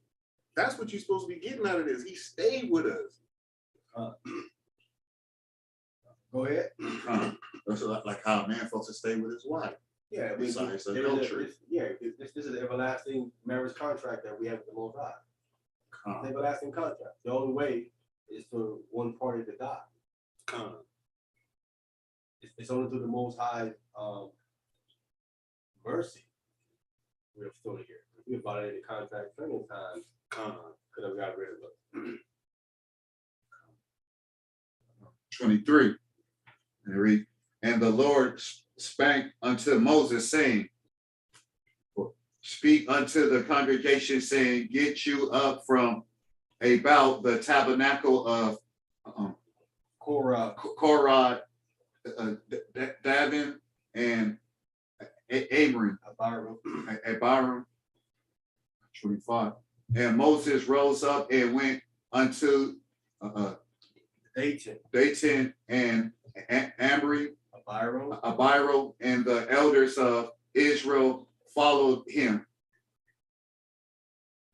That's what you're supposed to be getting out of this. He stayed with us. Go ahead. That's like how a man supposed to stay with his wife. Yeah, I mean, Besides there is adultery. this is an everlasting marriage contract that we have with the Most High. It's an everlasting contract. The only way is for one party to die. It's only through the Most High mercy we're still here. If we violated the contract plenty of times, could have got rid of it. 23. And read, and the Lord spake unto Moses, saying, speak unto the congregation, saying, get you up from about the tabernacle of Korah, Korah, Davin, and Amory, Abiram. 25. And Moses rose up and went unto Dathan and Amory, Abiram, and the elders of Israel followed him.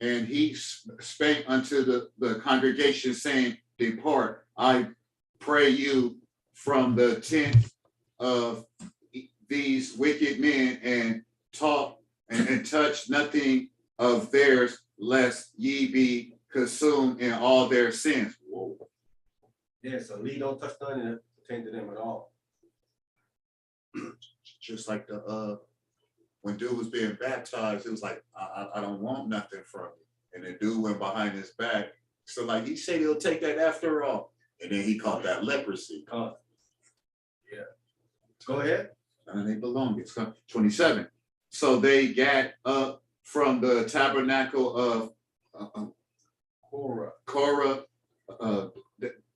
And he spake unto the congregation, saying, depart, I pray you, from the tent of these wicked men, and talk and touch nothing of theirs, lest ye be consumed in all their sins. Whoa. Yeah, so Lee don't touch none and pertain to them at all. Just like when dude was being baptized, it was like, I don't want nothing from you. And the dude went behind his back. So like, he said he'll take that after all. And then he caught that leprosy. Yeah. Go ahead. And they belong. It's 27. So they got up from the tabernacle of Korah,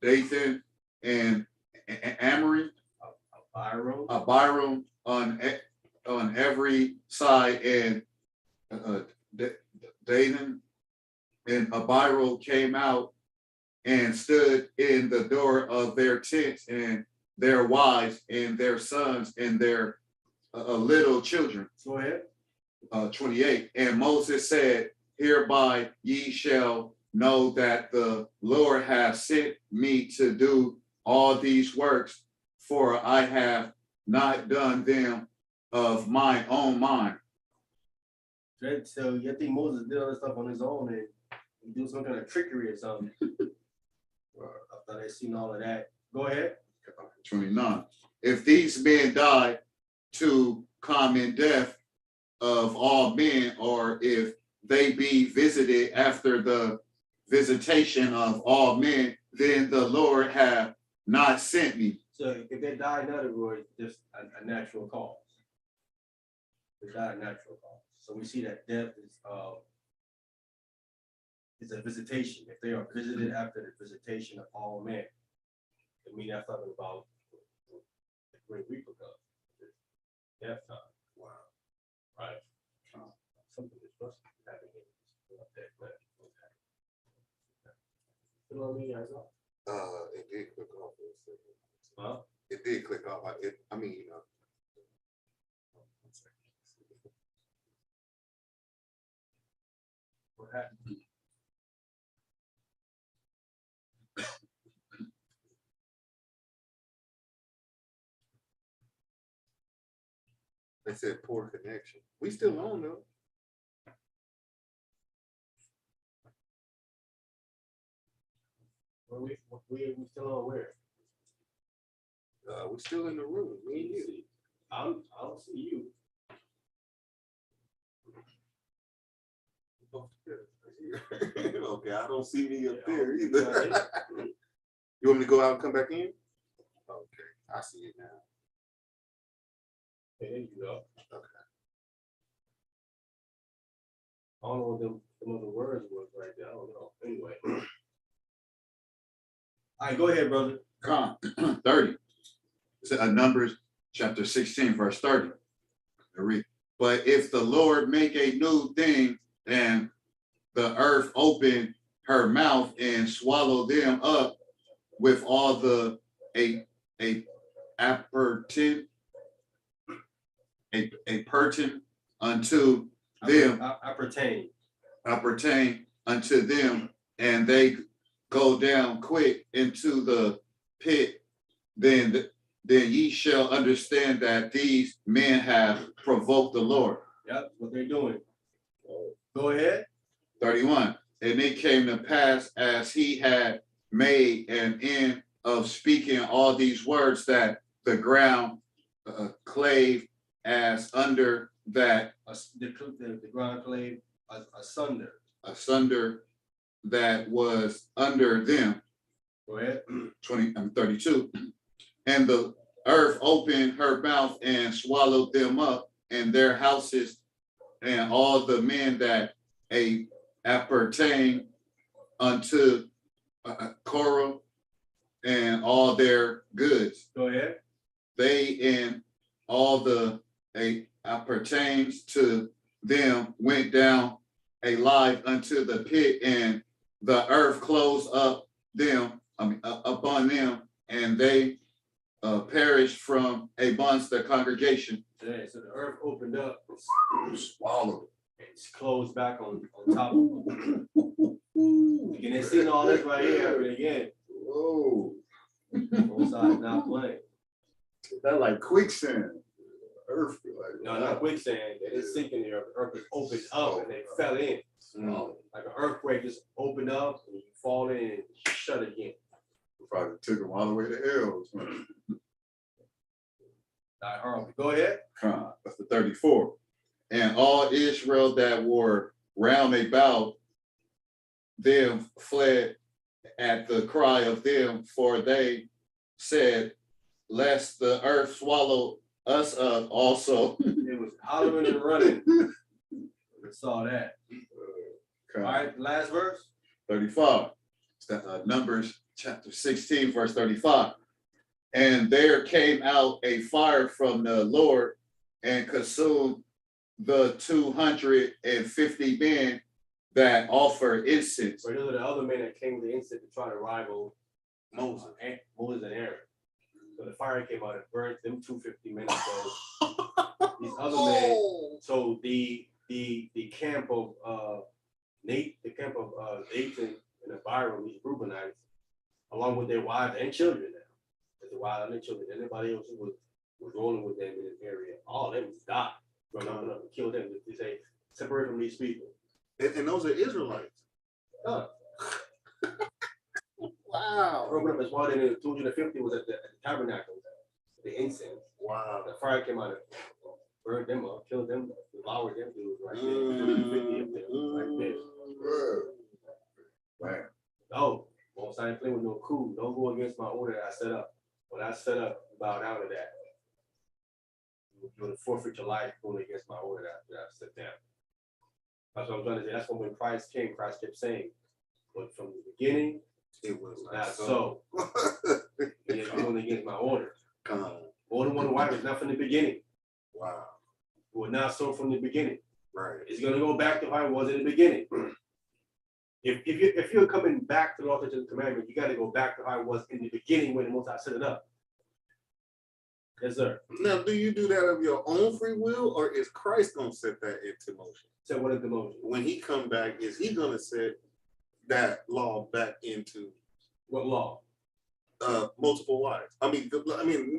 Dathan, and Amory, Abiram on every side, and Dathan and Abiram came out and stood in the door of their tents, and their wives and their sons and their little children. Go ahead. 28. And Moses said, hereby ye shall know that the Lord hath sent me to do all these works, for I have not done them of my own mind. So you think Moses did all this stuff on his own and do some kind of trickery or something? After they seen all of that. Go ahead. 29. If these men die to common death of all men, or if they be visited after the visitation of all men, then the Lord have not sent me. So if they die, in other words, just a natural cause. They die a natural cause. So we see that death is a visitation. If they are visited after the visitation of all men, I mean that's talking about the great reaper comes. Death time. Wow. Right. Something is supposed to be happening. You know what I mean, guys? It did click off for a second. Huh? It did click off. I mean, you know. One second. What happened? They said poor connection. We still on though. We still on where? We still in the room. Me and you. I don't see you. Okay, I don't see me up Yeah, there I either. don't see You want me to go out and come back in? Okay, I see it now. There you go. Okay. I don't know what them other words was right there. I don't know. Anyway. All right, go ahead, brother. 30. It's Numbers chapter 16, verse 30. I read, but if the Lord make a new thing, and the earth open her mouth and swallow them up with all the appertain unto them, appertain unto them, and they go down quick into the pit, then ye shall understand that these men have provoked the Lord. Yep, what they're doing. Go ahead. 31. And it came to pass as he had made an end of speaking all these words that the ground clave as under that The ground clave asunder. asunder that was under them. Go ahead. 32. And the earth opened her mouth and swallowed them up and their houses and all the men that appertain unto Korah and all their goods. Go ahead. They and all the appertains to them went down alive unto the pit, and the earth closed up them upon them, and they perished from amongst the congregation. Yeah, so the earth opened up, Swallowed. it's closed back on top of them. You can see all this right here, but again, Whoa, both sides not playing. that like quicksand. Earth, like. No, not quicksand, they didn't sink in the earth, the earth was opened up and they fell in. Like an earthquake just opened up and you fall in and shut again. Probably took them all the way to hell. Not horrible. Go ahead. That's the 34. And all Israel that were round about them fled at the cry of them, for they said, lest the earth swallow us up also. It was hollering and running. We saw that. All right, last verse. 35. It's that, Numbers chapter 16, verse 35. And there came out a fire from the Lord and consumed the 250 men that offer incense. So those are the other men that came with the incense to try to rival Moses and Aaron. So the fire came out and burned them 250 men. So these other men. So the camp of Dathan and Abiram, these Reubenites, along with their wives and children now. The wives and their children, anybody else who was rolling with them in this area, all of them died. Run up and kill them. They say, separate from these people. And those are Israelites. Wow. Broken up as well, then 250 was at the tabernacle, the incense. Wow. The fire came out and burned them up, killed them, devoured them dudes right there. 250 of them right there. Man. No, won't sign play with no coup. Don't go against my order that I set up. When I set up, bow down to that. You're going to forfeit your life going against my order that I set down. That's what I'm trying to say. That's when Christ came, Christ kept saying, but from the beginning, It was not so. You're going against my order. More than one wife is not from the beginning. Wow. It was not so from the beginning. Right. It's going to go back to how it was in the beginning. If you're coming back to the author to the commandment, you got to go back to how it was in the beginning when the Most High set it up. Yes, sir. Now, do you do that of your own free will, or is Christ gonna set that into motion? So what is the motion? When he come back, is he gonna set that law back into What law? multiple wives? I mean,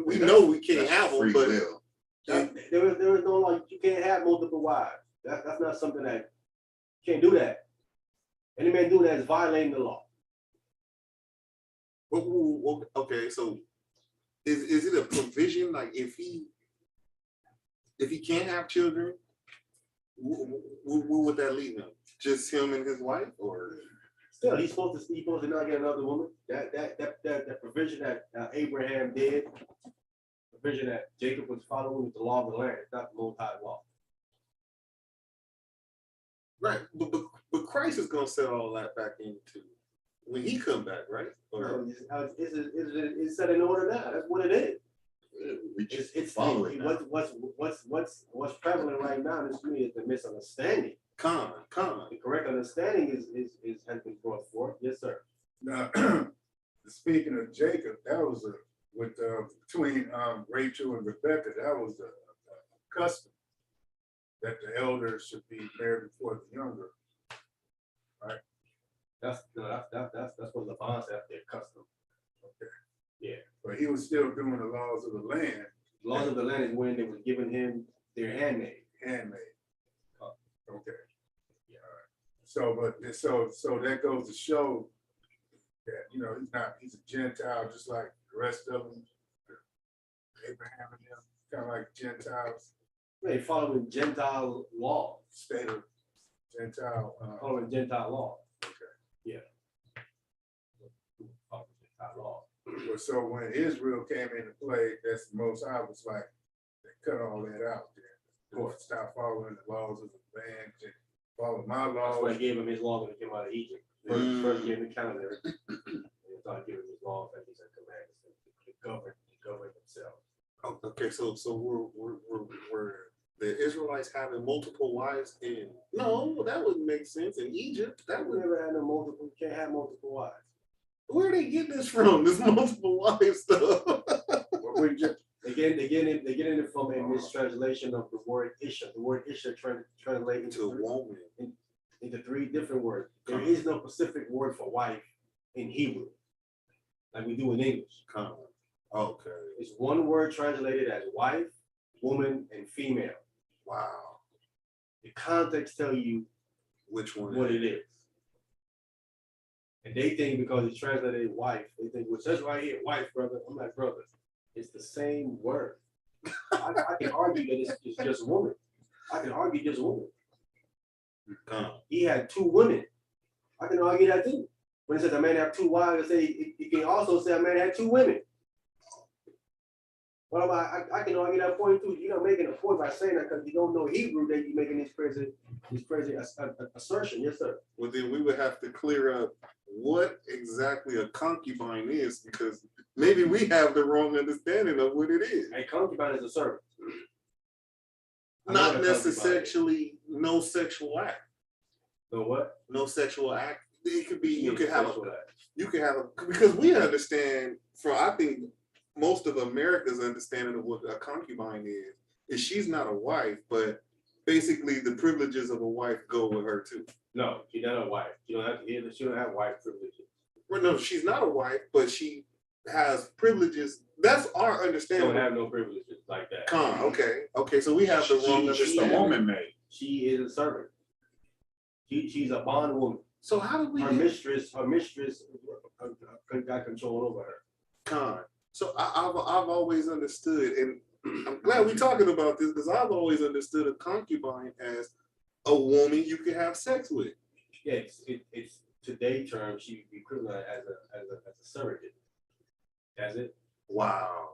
we know we can't have them, Free but will. There is no law. You can't have multiple wives. That's not something that you can't do that. Any man doing that is violating the law. okay, so is it a provision, like if he can't have children, where would that leave him? Just him and his wife, or Still, he's supposed to not get another woman. That provision that Abraham did, provision that Jacob was following with the law of the land. It's not the Most High law. right? But Christ is gonna set all that back into when he come back, right? Or It's set in order now. That's what it is. We just It's follow it now. what's prevalent right now in this community is the misunderstanding. con. The correct understanding is has been brought forth. Yes, sir. Now, speaking of Jacob, that was between Rachel and Rebecca, that was a custom that the elders should be married before the younger. That's what Laban said. Their custom. Yeah. But he was still doing the laws of the land, Laws of the land is when they was giving him their handmaid. handmade. Oh. Okay. Yeah. So that goes to show that, you know, he's a Gentile, just like the rest of them. Abraham and them, kind of like Gentiles, They following Gentile law, state of Gentile. following Gentile law. Okay. Yeah. Following Gentile law. Well, so when Israel came into play, that's the Most High was like, they cut all that out there. Of course. Stop following the laws of the land, and follow my That's why laws. he gave him his law when he came out of Egypt. First gave him the calendar. And he started giving him his laws and his commandments to govern themselves. Oh, okay, so we're the Israelites having multiple wives in, no, that wouldn't make sense. In Egypt, that We would, never had no multiple, you can't have multiple wives. where are they getting this from? This multiple wives stuff. Well, we just, They get it from a mistranslation of the word Isha. The word Isha translated To a woman. into three different words. There is no specific word for wife in Hebrew, like we do in English. Come on. Okay. It's one word translated as wife, woman, and female. Wow. The context tell you Which one? what it is. And they think because it's translated wife, they think, well, it says right here, wife, brother. I'm like, brother, it's the same word. I can argue that it's just woman. I can argue just woman. Come on. He had two women. I can argue that too. When it says a man have two wives, it can also say a man had two women. Well, I can argue that point too. You're not making a point by saying that because you don't know Hebrew that you're making this crazy assertion. Yes, sir. Well, then we would have to clear up what exactly a concubine is, because maybe we have the wrong understanding of what it is. A concubine is a servant. I know Not what a concubine is. necessarily no sexual act. So what? No sexual act. It could be, you mean could have sexual act? because we understand from, I think most of America's understanding of what a concubine is she's not a wife, but basically the privileges of a wife go with her too. No, she's not a wife. She don't have wife privileges. Well, no, she's not a wife, but she has privileges. That's our She understanding. don't have no privileges like that. Okay, so we have the wrong Just a understanding. woman made. She is a servant. She's a bondwoman. So how do we Her mistress got control over her. con? So I've always understood, and I'm glad we're talking about this because I've always understood a concubine as a woman you can have sex with. Yeah, it's today's term. She would be equivalent as a surrogate. That's it. Wow.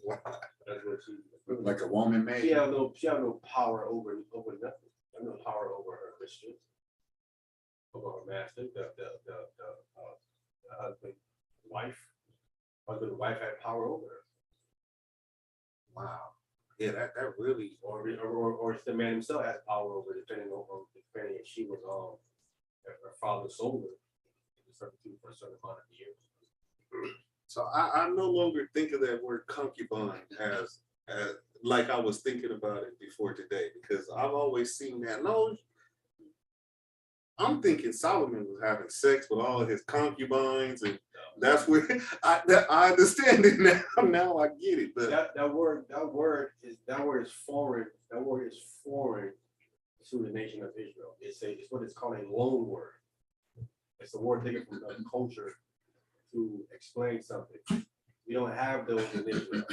Wow. That's what she. Like a woman made. She have no power over nothing. She have no power over her mistress, over her master, the husband, wife. Husband and wife had power over her. Wow. Yeah, that really. Or it's the man himself has power over, depending if she was if her father sold her to servitude for a certain amount of years. So I no longer think of that word concubine as like I was thinking about it before today, because I've always seen that. No, I'm thinking Solomon was having sex with all of his concubines, and that's where I understand it now. Now I get it. But That word is foreign. That word is foreign to the nation of Israel. It's what it's called a loan word. It's a word taken from another culture to explain something. We don't have those in Israel.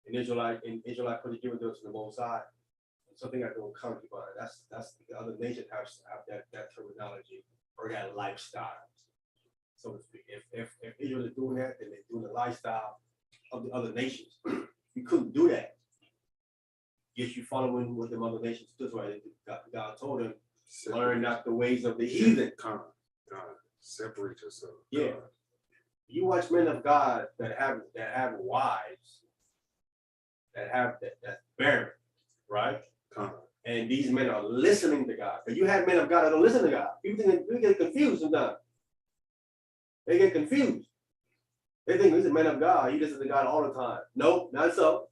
In Israelite put it given to us in the Most High. Something like the concubine. That's the other nations have that terminology or that lifestyle, so to speak. If Israel is doing that, then they're doing the lifestyle of the other nations. You couldn't do that. Yes, you following what the other nations do. That's why God told them, learn not the ways of the heathen. God, separate yourself. Yeah. You watch men of God that have wives that's barren, right? God. And these men are listening to God. But you have men of God that don't listen to God. People think we get confused sometimes. They get confused. They think he's a man of God. He listens to God all the time. Nope, not so.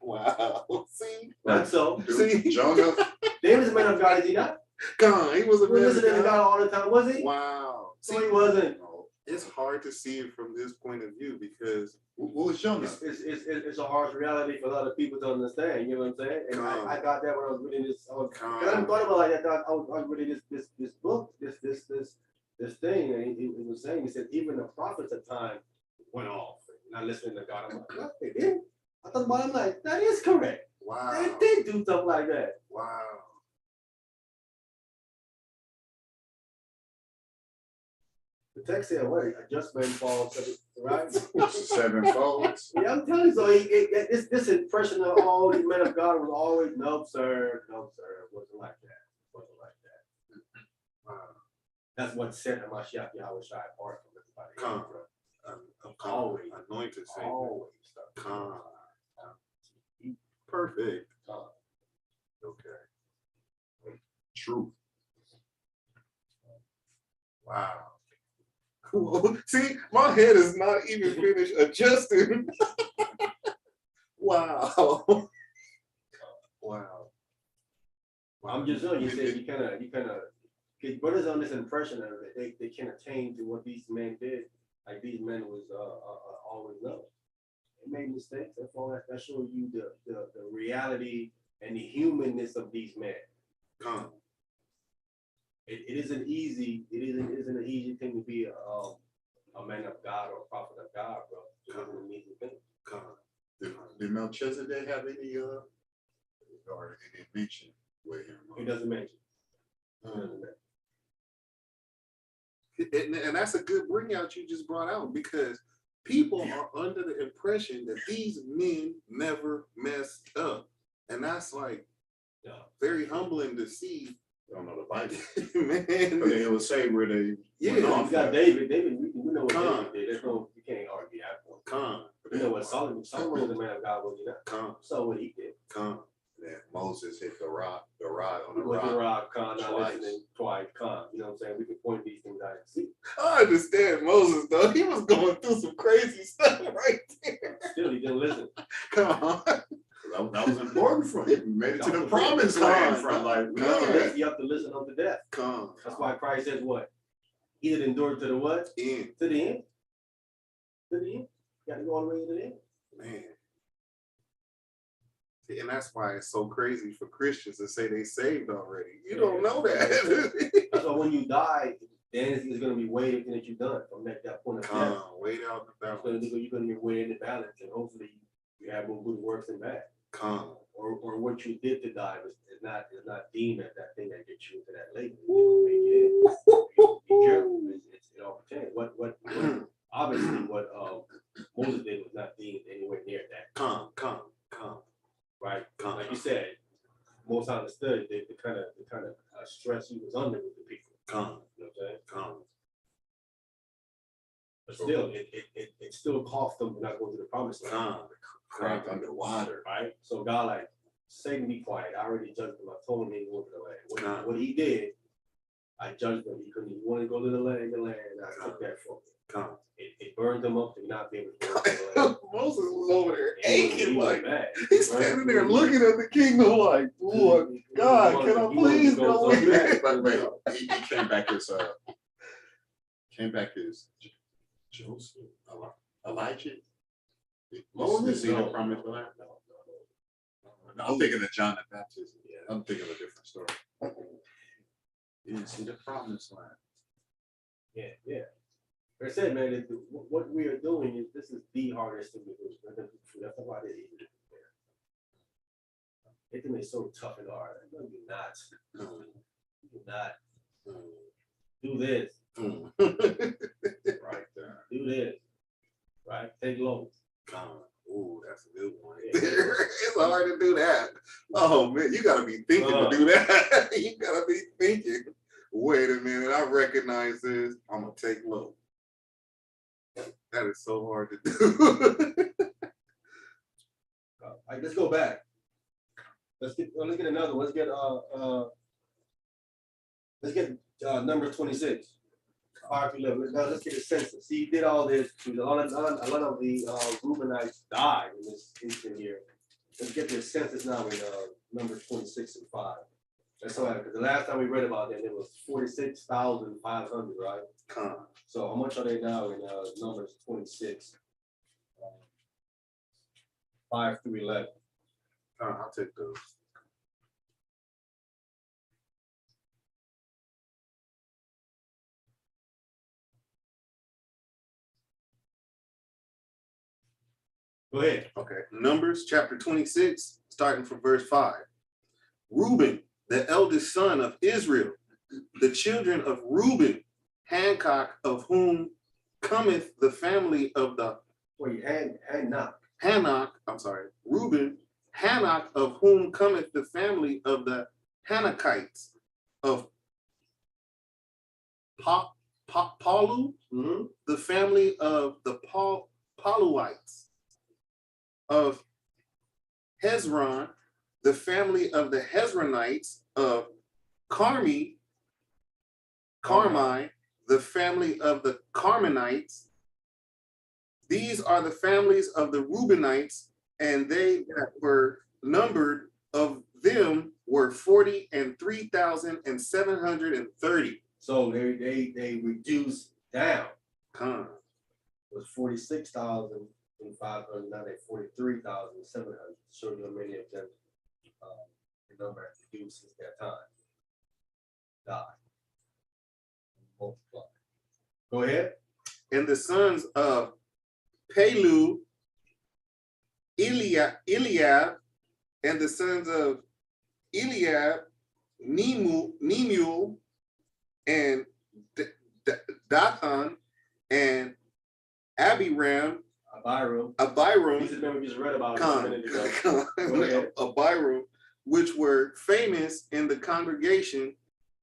Wow. See? Not so. See? Jonah. David was a man of God, is he not? God, he was a He was man of listening to God God. all the time, was he? Wow. So he wasn't. No. it's hard to see it from this point of view because What was Jonah? It's a harsh reality for a lot of people to understand. You know what I'm saying? And I got that when I was reading this. Cause I hadn't thought about it like that. I was reading this book, this thing, and he was saying, he said even the prophets at times went off, not listening to God. I'm like, what, they did? I thought about it, I'm like, that is correct. wow, They did do stuff like that. wow. The text said, what, a just man falls, right? Sevenfold. Yeah, I'm telling you, so this impression of all these men of God was always, no, sir, it wasn't like that. It wasn't like that. That's what set Hamashiach Yahweh Shai apart from everybody. Come, Always. anointed Savior. Always. Come. Perfect. Come. Okay. Truth. Wow. See, my head is not even finished adjusting. Wow. Wow. I'm just saying, you said you kind of get brothers on this impression of it. They can attain to what these men did. Like these men was always know. They made mistakes. That's all. That shows you the reality and the humanness of these men. Come. It isn't easy. It isn't an easy thing to be a man of God or a prophet of God, bro. It isn't an easy thing. Come. Did Melchizedek have any or any mention with him? He doesn't mention. And that's a good bring out you just brought out because people are under the impression that these men never messed up. And that's like very humbling to see. Don't know the Bible. Man. But it will say where they Yeah, went You off got at. David. We know what Come. David did. There's no, you can't argue that point. Come. You know what Solomon was a man of God, was he not? Come. So what he did. Come. That Moses hit the rod on the With the rock. rock, con, not Twice. listening, twice, con. You know what I'm saying? We can point these things out and see. I understand Moses though. He was going through some crazy stuff right there. Still, he didn't listen. Come on. That was important for him. He made it to the That was promised important. land from like, Yeah. You have to listen unto death. Come. That's why Christ says what? He that endured to the what? In. To the end. To the end. You got to go all the way to the end. Man. And that's why it's so crazy for Christians to say they saved already. You don't know that. That's why when you die, then it's going to be weighed everything that you've done from that point of death. Come. Wait out the You're balance. going to be weighed in the balance, and hopefully you have more good works than bad. Come. Or what you did to die is not deemed as that thing that gets you into that label. Be careful. It all pertains. What obviously what Moses did was not deemed anywhere near that. Come. Right? Come. Like you said, most understood the kind of stress he was under with the people. Come. You know what I'm saying? Come. But still, it still cost them to not go to the promised land. Come. cracked underwater. Right? So God like, Satan, be quiet. I already judged him. I told him he went to the land. Come. What he did, I judged him. He couldn't. He wanted to go to the land. I took that from him. Come. It burned him up to not be able to go to the land. Moses was over there He aching was like mad. he's standing there looking at the kingdom like, Lord God, can I please go with it? But wait, he came back as Joseph, Elijah. Moses, Is he the no. promised land? No. I'm thinking of John the Baptist. Yeah. I'm thinking of a different story. He didn't see the promised land. Yeah. Like I said, man, what we are doing is this is the hardest thing to do. That's why they even do it. It can be so tough and hard. No, you're not. You're not. Do this. Right. Do this. Right. Take loans. Come. Ooh, that's a good one. Yeah. It's hard to do that. Oh man, you gotta be thinking to do that. You gotta be thinking. Wait a minute, I recognize this. I'm gonna take low. That is so hard to do. All right, let's go back. Let's get another one. Let's get number 26. 5 to 11. Now let's get a census. See, he did all this. A lot of the Reubenites died in this instant here. Let's get the census now in numbers 26 and 5. That's all right, because the last time we read about that, it was 46,500, right? Con. So how much are they now in numbers 26? 5 through 11. I'll take those. Go ahead. Okay, Numbers chapter 26, starting from verse 5. Reuben, the eldest son of Israel, the children of Reuben, Hancock, of whom cometh the family of the Wait, hand knock. Hanok, I'm sorry, Reuben, Hanok, of whom cometh the family of the Hanakites, of Palu, Mm-hmm. the family of the Paluites, of Hezron, the family of the Hezronites, of Carmi, the family of the Carmenites. These are the families of the Reubenites, and they that were numbered of them were 43,730. So they reduced down. Con. It was 46,500, now they 43,700. Show you how many of them the number has reduced since that time. Die. Multiply. Go ahead. And the sons of Pelu, Eliab, and the sons of Eliab, Nemuel, and Dathan, and Abiram, Abiram. These are the men we just read about a minute ago. Go ahead. Abiram, which were famous in the congregation,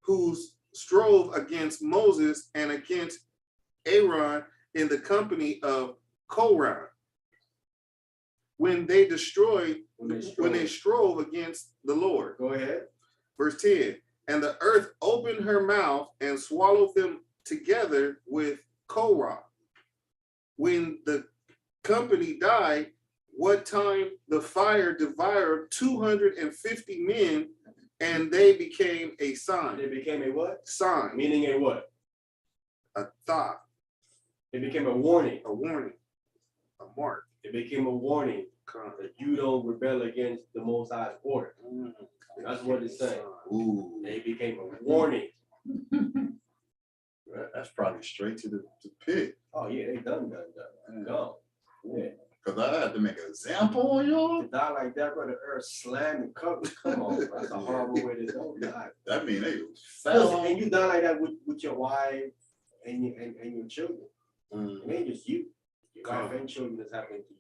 who strove against Moses and against Aaron in the company of Korah, when they strove against the Lord. Go ahead. Verse 10, and the earth opened her mouth and swallowed them together with Korah. When the company died, what time the fire devoured 250 men, and they became a sign. They became a what? Sign. Meaning a what? A thought. It became a warning. A warning. A mark. It became a warning that you don't rebel against the Most High's order. That's what it's saying. Ooh, They became a warning. that's probably straight to the pit. Oh yeah, they done. Gone. Yeah. Cause I had to make an example on y'all. To die like that, brother, earth slam and cover. Come on, bro. That's a horrible way to die. That mean they Listen, and you die like that with your wife and your children. It ain't just you. Your wife and children that's happening to you.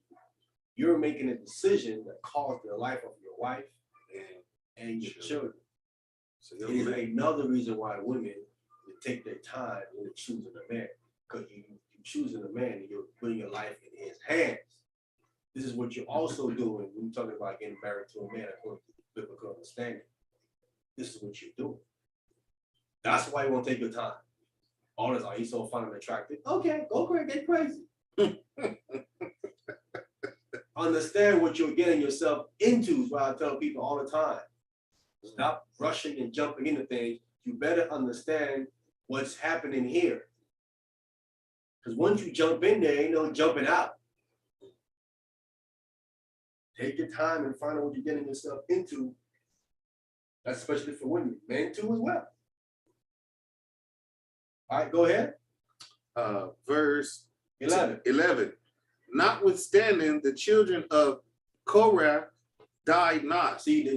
You're making a decision that caused the life of your wife and your children. So it is another reason why women take their time when choosing a man. Because you choosing a man and you're putting your life in his hands. This is what you're also doing when you're talking about getting married to a man according to biblical understanding. This is what you're doing. That's why you won't take your time. All this, he's so fun and attractive. Okay, go crazy, get crazy. Understand what you're getting yourself into is what I tell people all the time. Stop rushing and jumping into things. You better understand what's happening here. Because once you jump in there, ain't no jumping out. Take your time and find out what you're getting yourself into. That's especially for women. Men too as well. All right, go ahead. Verse 11. Notwithstanding, the children of Korah died not. See, the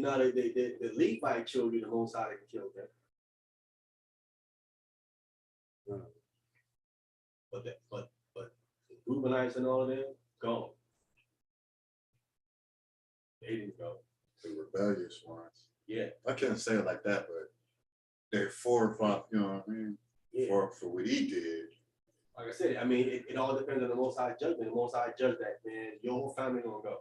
Levite children, the Most High killed them. But the Reubenites and all of them, gone. They didn't go. The rebellious ones. Yeah. I can't say it like that, but they're 4 or 5, you know what I mean? Yeah. For what he did. Like I said, I mean, it all depends on the Most High judgment. The Most High judged that, man, your whole family gonna go.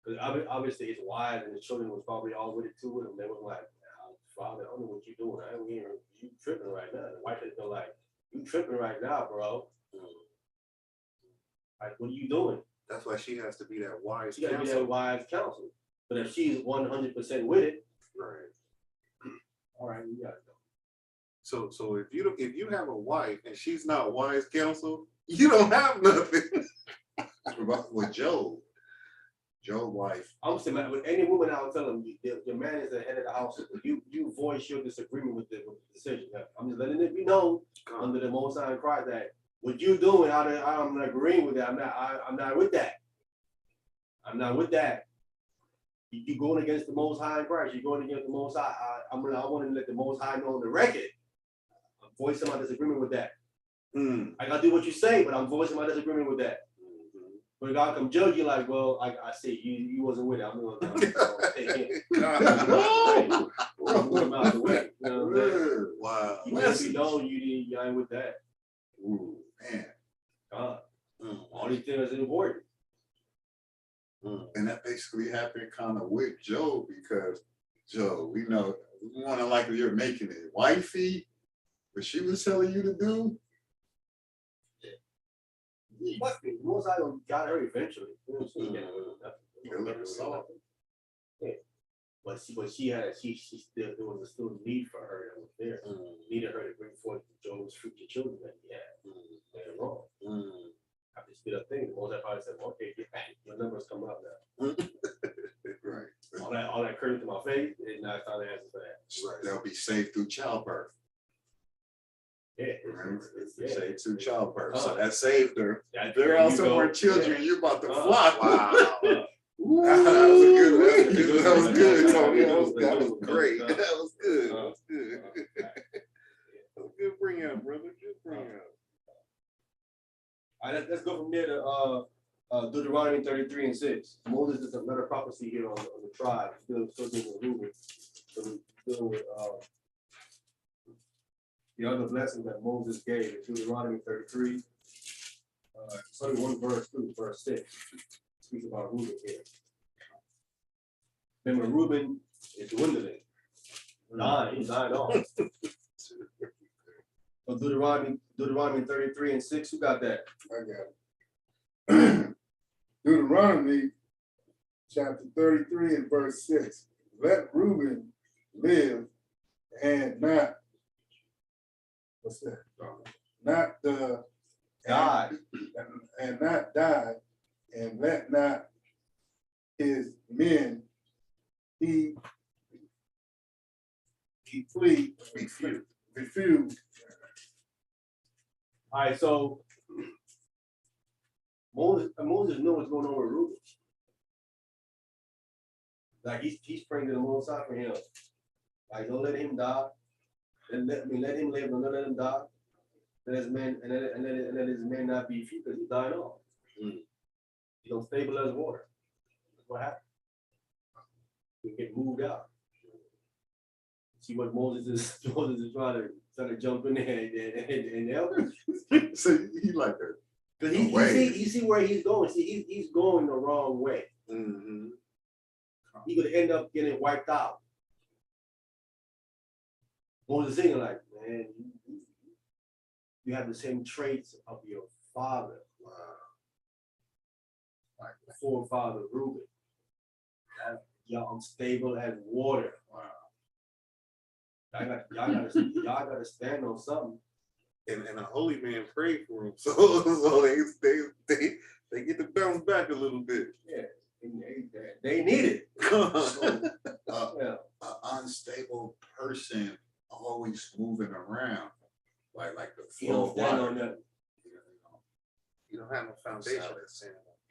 Because obviously his wife and the children was probably all with it too with him. They were like, Father, I don't know what you're doing. I ain't hearing you tripping right now. The wife is like, you tripping right now, bro. Like, what are you doing? That's why she has to be that wise She gotta be counsel. that wise counsel. But if she's 100% with it, Right. All right, we got it. So if you have a wife and she's not wise counsel, you don't have nothing. With Job wife, I'm saying, man, with any woman, I'll tell them, your man is the head of the house. You voice your disagreement with the decision. I'm just letting it be known under the Most High in Christ that what you doing, I'm not agreeing with that. I'm not with that. I'm not with that. You going against the Most High in Christ. You're going against the Most High. I want to let the Most High know on the record. I'm voicing my disagreement with that. I gotta do what you say, but I'm voicing my disagreement with that. When God come judge you, like, well, I see you wasn't with it. I'm gonna take him. Move him out the way. You know what I'm saying? Wow. You let me know you ain't with that. ooh, man. God. All these things is important. And that basically happened kind of with Joe, because Joe, we know, we want to like you're making it wifey, what she was telling you to do. What? Most I got her eventually. Yeah. But she had she still there was still a need for her that was there. Needed her to bring forth Job's future children that he had. They're wrong. After this bit of thing, the most I probably said, okay, get back. Your numbers come up now. Right. All that curtain to my face, and I found the answer for that. Right. They'll be saved through childbirth. Yeah, Right? yeah. Saved through childbirth. So that saved her. That- There there are you some go. more children. Yeah. You about to flock. Wow. Ooh, That was a good. That was good, Yeah. Tony. That was great. That was good. That was good. That was good bring out, brother. Good bring out. All right, let's go from there to Deuteronomy 33 and 6. Moses is another prophecy here on the tribe, still dealing with Reuben. So dealing with the other blessing that Moses gave in Deuteronomy 33. Starting one verse 2, verse 6. Speaks about Reuben here. Remember, Reuben is dwindling. He's dying off. So Deuteronomy 33 and 6, who got that? I got it. Deuteronomy chapter 33 and verse 6. Let Reuben live and not, what's that? Not the Die. and not die, and let not his men he refuse. All right, so Moses knew what's going on with Reuben. Like he's praying to the Most High for him. Like, don't let him die. And let him live, don't let him die. Let his men and let his men not be few because he's dying off. He don't stable as water. That's what happened. He get moved out. See what Moses is trying to jump in there and help. So he like her. Because way. you see where he's going. See, he's going the wrong way. He's gonna end up getting wiped out. Moses thinking like, man, you have the same traits of your father. Wow. Like the forefather Reuben. Y'all unstable as water. Wow. Y'all gotta stand on something. And a holy man prayed for him, so they get to bounce back a little bit. Yeah, and they need it. So, Yeah. an unstable person always moving around, like the He flow don't of stand water. on nothing. You don't have no foundation.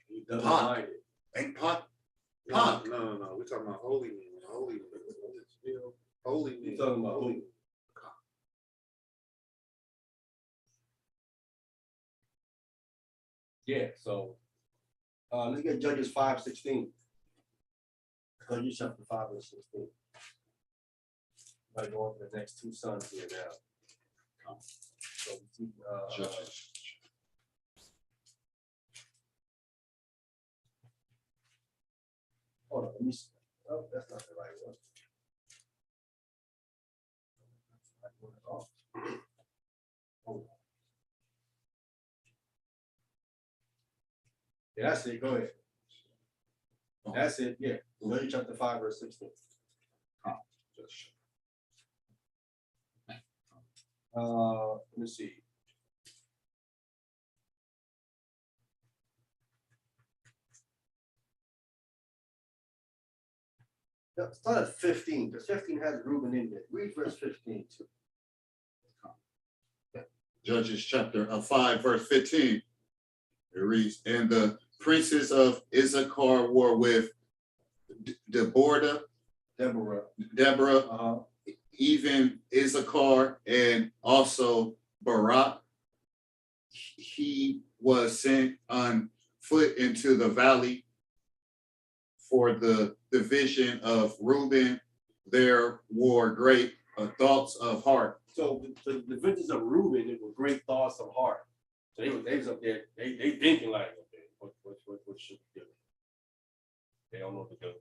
He doesn't Pop. mind it. Ain't Pop. No, we're talking about holy men. Holy men. Holy men. You talking about who? Yeah, so let's get Judges 5:16. Judges chapter 5 verse 16. Might go on to the next two sons here now. So we see, Judges. hold on, let me see. Oh, that's not the right one. Hold on. Yeah, that's it. Go ahead. That's it. Yeah. Judges chapter 5 verse 16. Let me see. Let's start at 15, because 15 has Reuben in it. Read verse 15 too. Judges chapter 5, verse 15. It reads, and the princes of Issachar were with Deborah, Deborah. even Issachar, and also Barak. He was sent on foot into the valley for the division of Reuben. There were great thoughts of heart. So the vintage of Reuben, it was great thoughts of heart. So they was up there, they thinking like, okay, what should we do? They don't know what to do.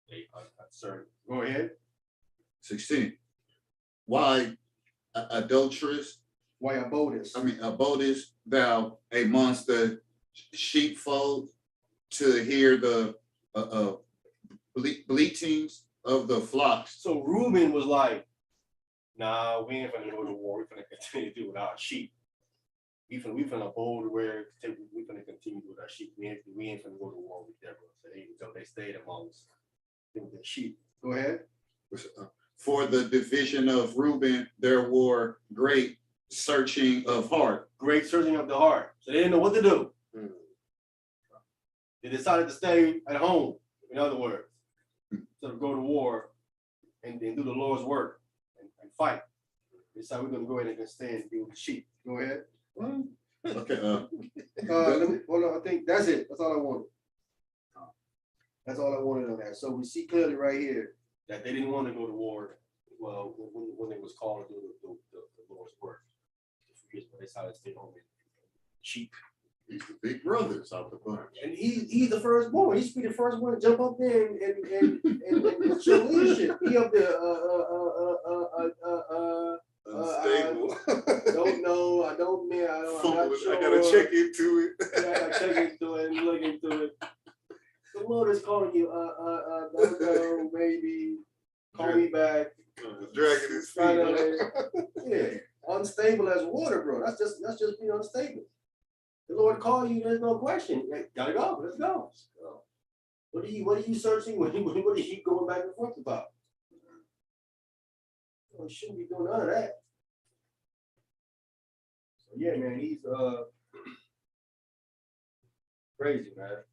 They uncertain. Go ahead. 16. Why adulteress? Why abodest? Abodest thou amongst the sheepfold to hear the bleatings of the flocks. So Reuben was like, nah, we ain't finna go to war. We're finna continue to do with our sheep. We finna bold where we finna continue with our sheep. We ain't finna go to war with Deborah. So they stayed amongst the sheep. Go ahead. For the division of Reuben, there were great searching of heart. Great searching of the heart. So they didn't know what to do. They decided to stay at home, in other words, instead of go to war and do the Lord's work and fight. They decided we're going to go ahead and stay and deal with the sheep. Go ahead. Okay. Let me hold on. I think that's it. That's all I wanted. That's all I wanted on that. So we see clearly right here that they didn't want to go to war. Well, when it was called to do the Lord's work, they decided to stay home and sheep. He's the big brothers out the bunch. And he's the firstborn. He should be the first one to jump up there and show leadership. He up there. Unstable. Don't know. I don't mean. I'm not sure. I gotta check into it. Yeah, I gotta check into it and look into it. The Lord is calling you. Don't know. Maybe call me back. Dragging his feet. Yeah, unstable as water, bro. That's just being unstable. The Lord called you, there's no question. Hey, gotta go, let's go. What are you searching? What are you going back and forth about? You shouldn't be doing none of that. So yeah, man, he's crazy, man.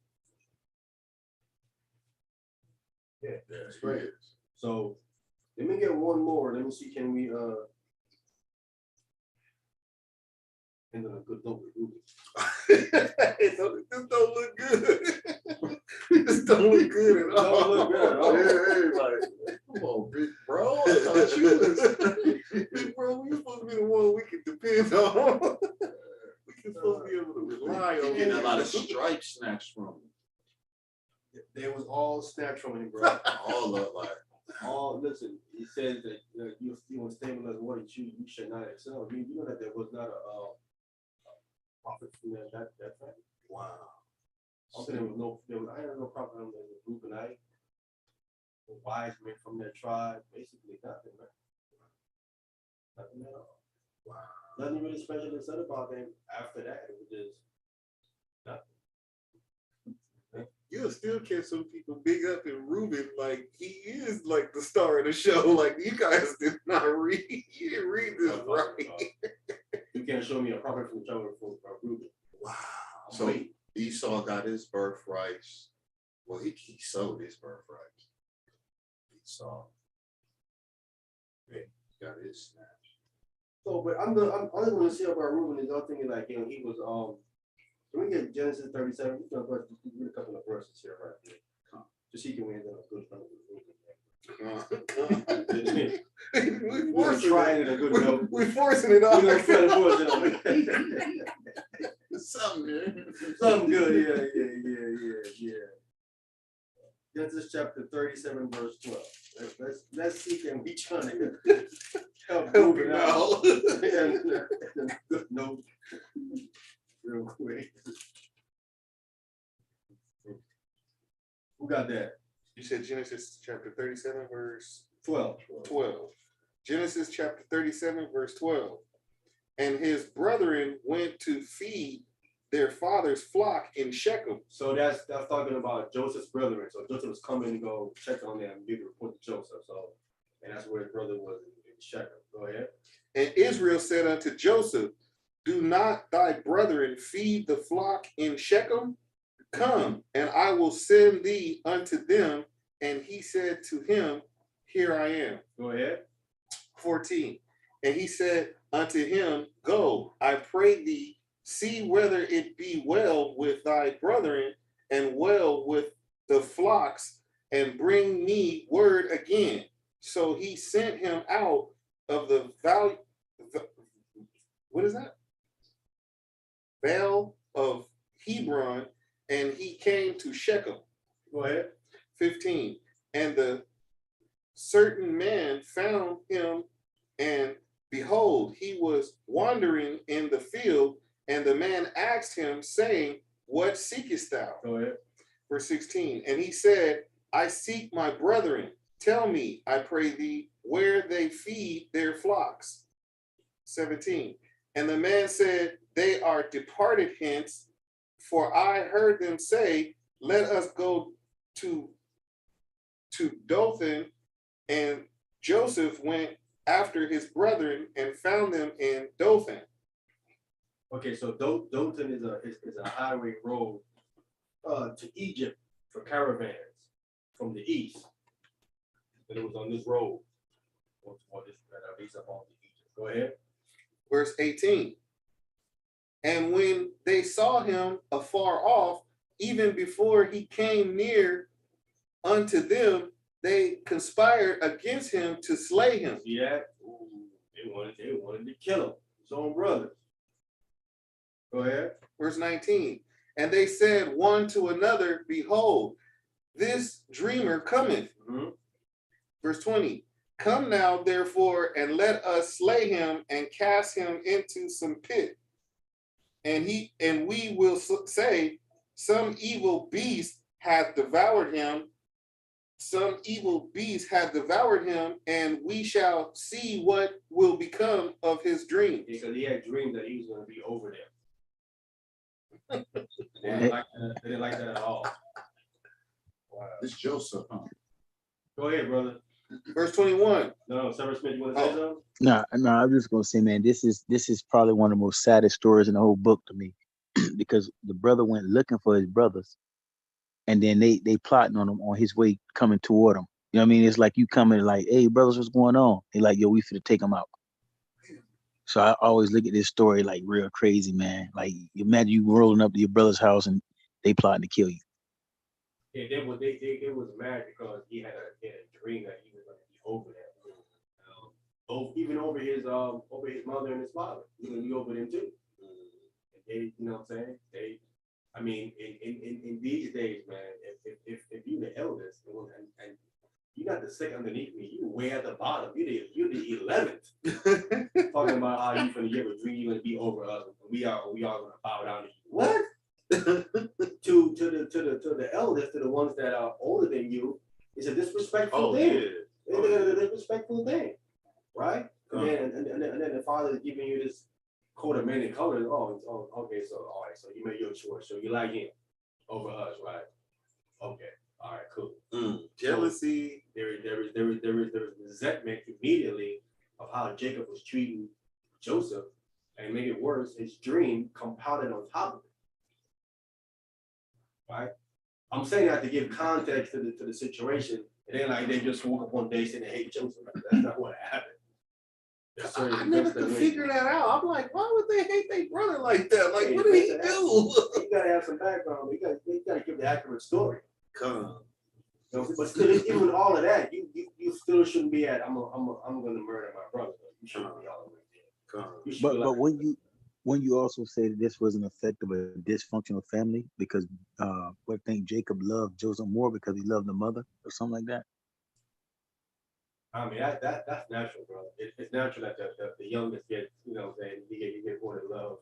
Yeah, that's great. So let me get one more. Let me see, can we end on a good note with Ruben? This don't look good. This don't look good at all. Don't look good at all. Yeah, like, come on, big bro. I thought you was big bro. We supposed to be the one we can depend on. We can supposed to be able to rely on. Getting a lot of stripes snatched from him. They was all snatched from him, bro. All up like. All listen. He says that you're unstable as water. You should not excel. You know that there was not a prophet from that family. Wow. Also, I had no prophet from the Reubenite, the wise men from that tribe. Basically, nothing, man. Nothing at all. Wow. Nothing really special is said about them after that. It was just nothing. You'll still catch some people big up in Reuben, like he is like the star of the show. Like you guys did not read, you didn't read this right. You can't show me a prophet from the tribe of Reuben. Wow. So Esau got his birthrights. Well, he sold his birthrights. Esau. Yeah, got his snatch. So, but I'm only going to say about Reuben is I'm thinking like he was Can we get Genesis 37? We're going to read a couple of verses here right here. Just so you can win a good note. We're trying it a good note. We're forcing it off. We're trying to force it on. Something good. Something good, yeah. Genesis chapter 37, verse 12. Let's see, can we trying to help Reuben out? Good note. Real quick. Who got that? You said Genesis chapter 37, verse 12. 12. Genesis chapter 37, verse 12. And his brethren went to feed their father's flock in Shechem. So that's talking about Joseph's brethren. So Joseph was coming to go check on them and give a report to Joseph. So, and that's where his brother was in Shechem. Go ahead. And Israel said unto Joseph, do not thy brethren feed the flock in Shechem? Come, and I will send thee unto them. And he said to him, here I am. Go ahead. 14. And he said unto him, go, I pray thee, see whether it be well with thy brethren and well with the flocks, and bring me word again. So he sent him out of the valley. What is that? Vale of Hebron, and he came to Shechem. Go ahead. 15. And the certain man found him, and behold, he was wandering in the field, and the man asked him, saying, what seekest thou? Go ahead. Verse 16. And he said, I seek my brethren. Tell me, I pray thee, where they feed their flocks. 17. And the man said, they are departed hence, for I heard them say, let us go to Dothan. And Joseph went after his brethren and found them in Dothan. Okay, so Dothan is a highway road to Egypt for caravans from the east. And it was on this road. Go ahead. Verse 18. And when they saw him afar off, even before he came near unto them, they conspired against him to slay him. See that? Ooh, they wanted to kill him, his own brothers. Go ahead. Verse 19. And they said one to another, behold, this dreamer cometh. Mm-hmm. Verse 20. Come now, therefore, and let us slay him and cast him into some pit. And we will say, some evil beast hath devoured him. Some evil beast hath devoured him, and we shall see what will become of his dreams. Because he had dreams that he was going to be over them. They didn't like that at all. Wow. It's Joseph, huh? Go ahead, brother. Verse 21. No, Severus Smith, you want to say something? No, I'm just gonna say, man, this is probably one of the most saddest stories in the whole book to me, because the brother went looking for his brothers, and then they plotting on him on his way coming toward him. You know what I mean? It's like you coming like, hey, brothers, what's going on? They like, yo, we finna take him out. So I always look at this story like real crazy, man. Like, imagine you rolling up to your brother's house and they plotting to kill you. Yeah, they was mad because he had a dream that he was going to be over them. Even over his mother and his father. He was going to be over them too. And they, you know what I'm saying? I mean, in these days, man, if you're the eldest and you're not the second underneath me, you're way at the bottom. You're the 11th. Talking about how you finna give a dream, you're gonna be over us. We all gonna bow down to you. What? to the eldest, to the ones that are older than you, is a disrespectful thing. It's a disrespectful thing, right? And then the father is giving you this coat of many colors. Oh, okay, so all right, so you made your choice. So you like him over us, right? Okay, all right, cool. Jealousy. There is resentment immediately of how Jacob was treating Joseph, and make it worse, his dream compounded on top of it. Right? I'm saying that to give context to the situation. It ain't like they just woke up one day saying they hate Joseph. That's not what happened. I never could figure that out. I'm like, why would they hate their brother like that? Like, what did he do? You gotta have some background. You gotta give the accurate story. Come. But still, even with all of that, you still shouldn't be at. I'm gonna murder my brother. You shouldn't be all the way there. But when you also say that this was an effect of a dysfunctional family, because I think Jacob loved Joseph more because he loved the mother or something like that. I mean, that's natural, bro. It's natural that the youngest gets, you know what I'm saying, you get more love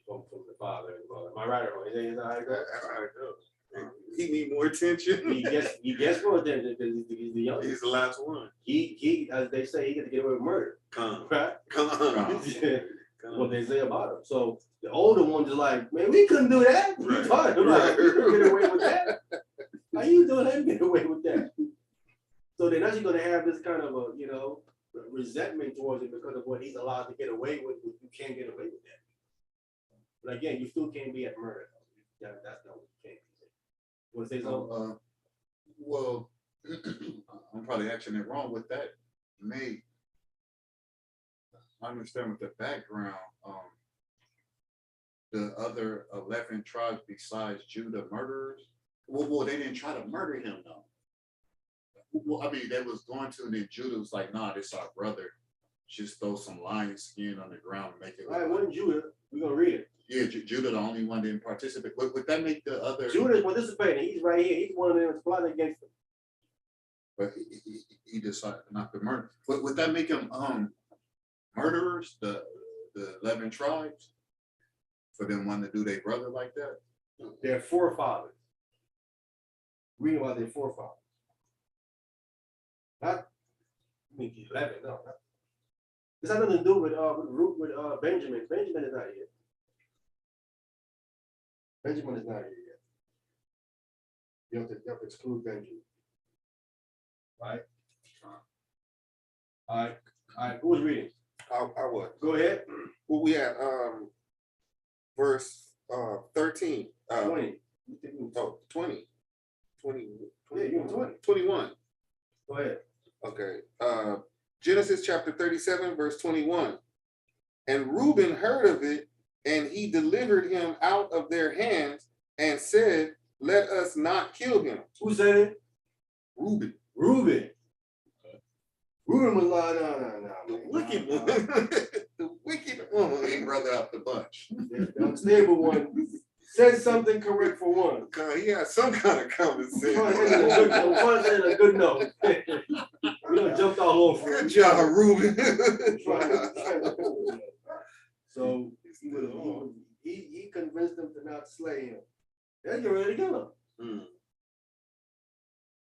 from the father and mother. Am I right or wrong? Is that how it goes? He need more attention. He gets more than he's the youngest. He's the last one. He, as they say, he got to get away with murder, Come, right? come on. What they say about him. So the older ones are like, man, we couldn't do that. Right. Right. Like, you can get away with that. How you doing that? Get away with that. So they're actually going to have this kind of a, resentment towards him because of what he's allowed to get away with. You can't get away with that. But again, you still can't be at murder. That's not what you can't be. You want to say something? Well, I'm probably actually wrong with that. I understand with the background, the other 11 tribes besides Judah murderers. Well, they didn't try to murder him though. Well, I mean, they was going to, and then Judah was like, "Nah, this our brother. Just throw some lion skin on the ground and make it." All right, one Judah, we're gonna read it. Yeah, Judah, the only one didn't participate. Would that make the other? Judah's participating. He's right here. He's one of them that's plotting against him. But he decided not to murder. Would that make him murderers? The 11 tribes for them wanting to do their brother like that? Their forefathers. Reading about their forefathers. Not 11, no. This has nothing to do with Benjamin. Benjamin is not here. Benjamin is not here yet. You have to exclude Benjamin. Right? All right. Who was reading? I was. Go ahead. Well, we had verse 13. 20. Oh, 20. 20. Yeah, you 20. 21. Go ahead. Okay. Genesis chapter 37, verse 21. And Reuben heard of it, and he delivered him out of their hands and said, "Let us not kill him." Who said it? Reuben. Reuben. Reuben was like, no. The wicked one. The wicked one. Big brother out the bunch. The unstable one said something correct for one. He had some kind of common sense. I'm trying to say it a good note. We done jumped all over. Good job, Reuben. So he convinced them to not slay him. They're getting ready to kill him.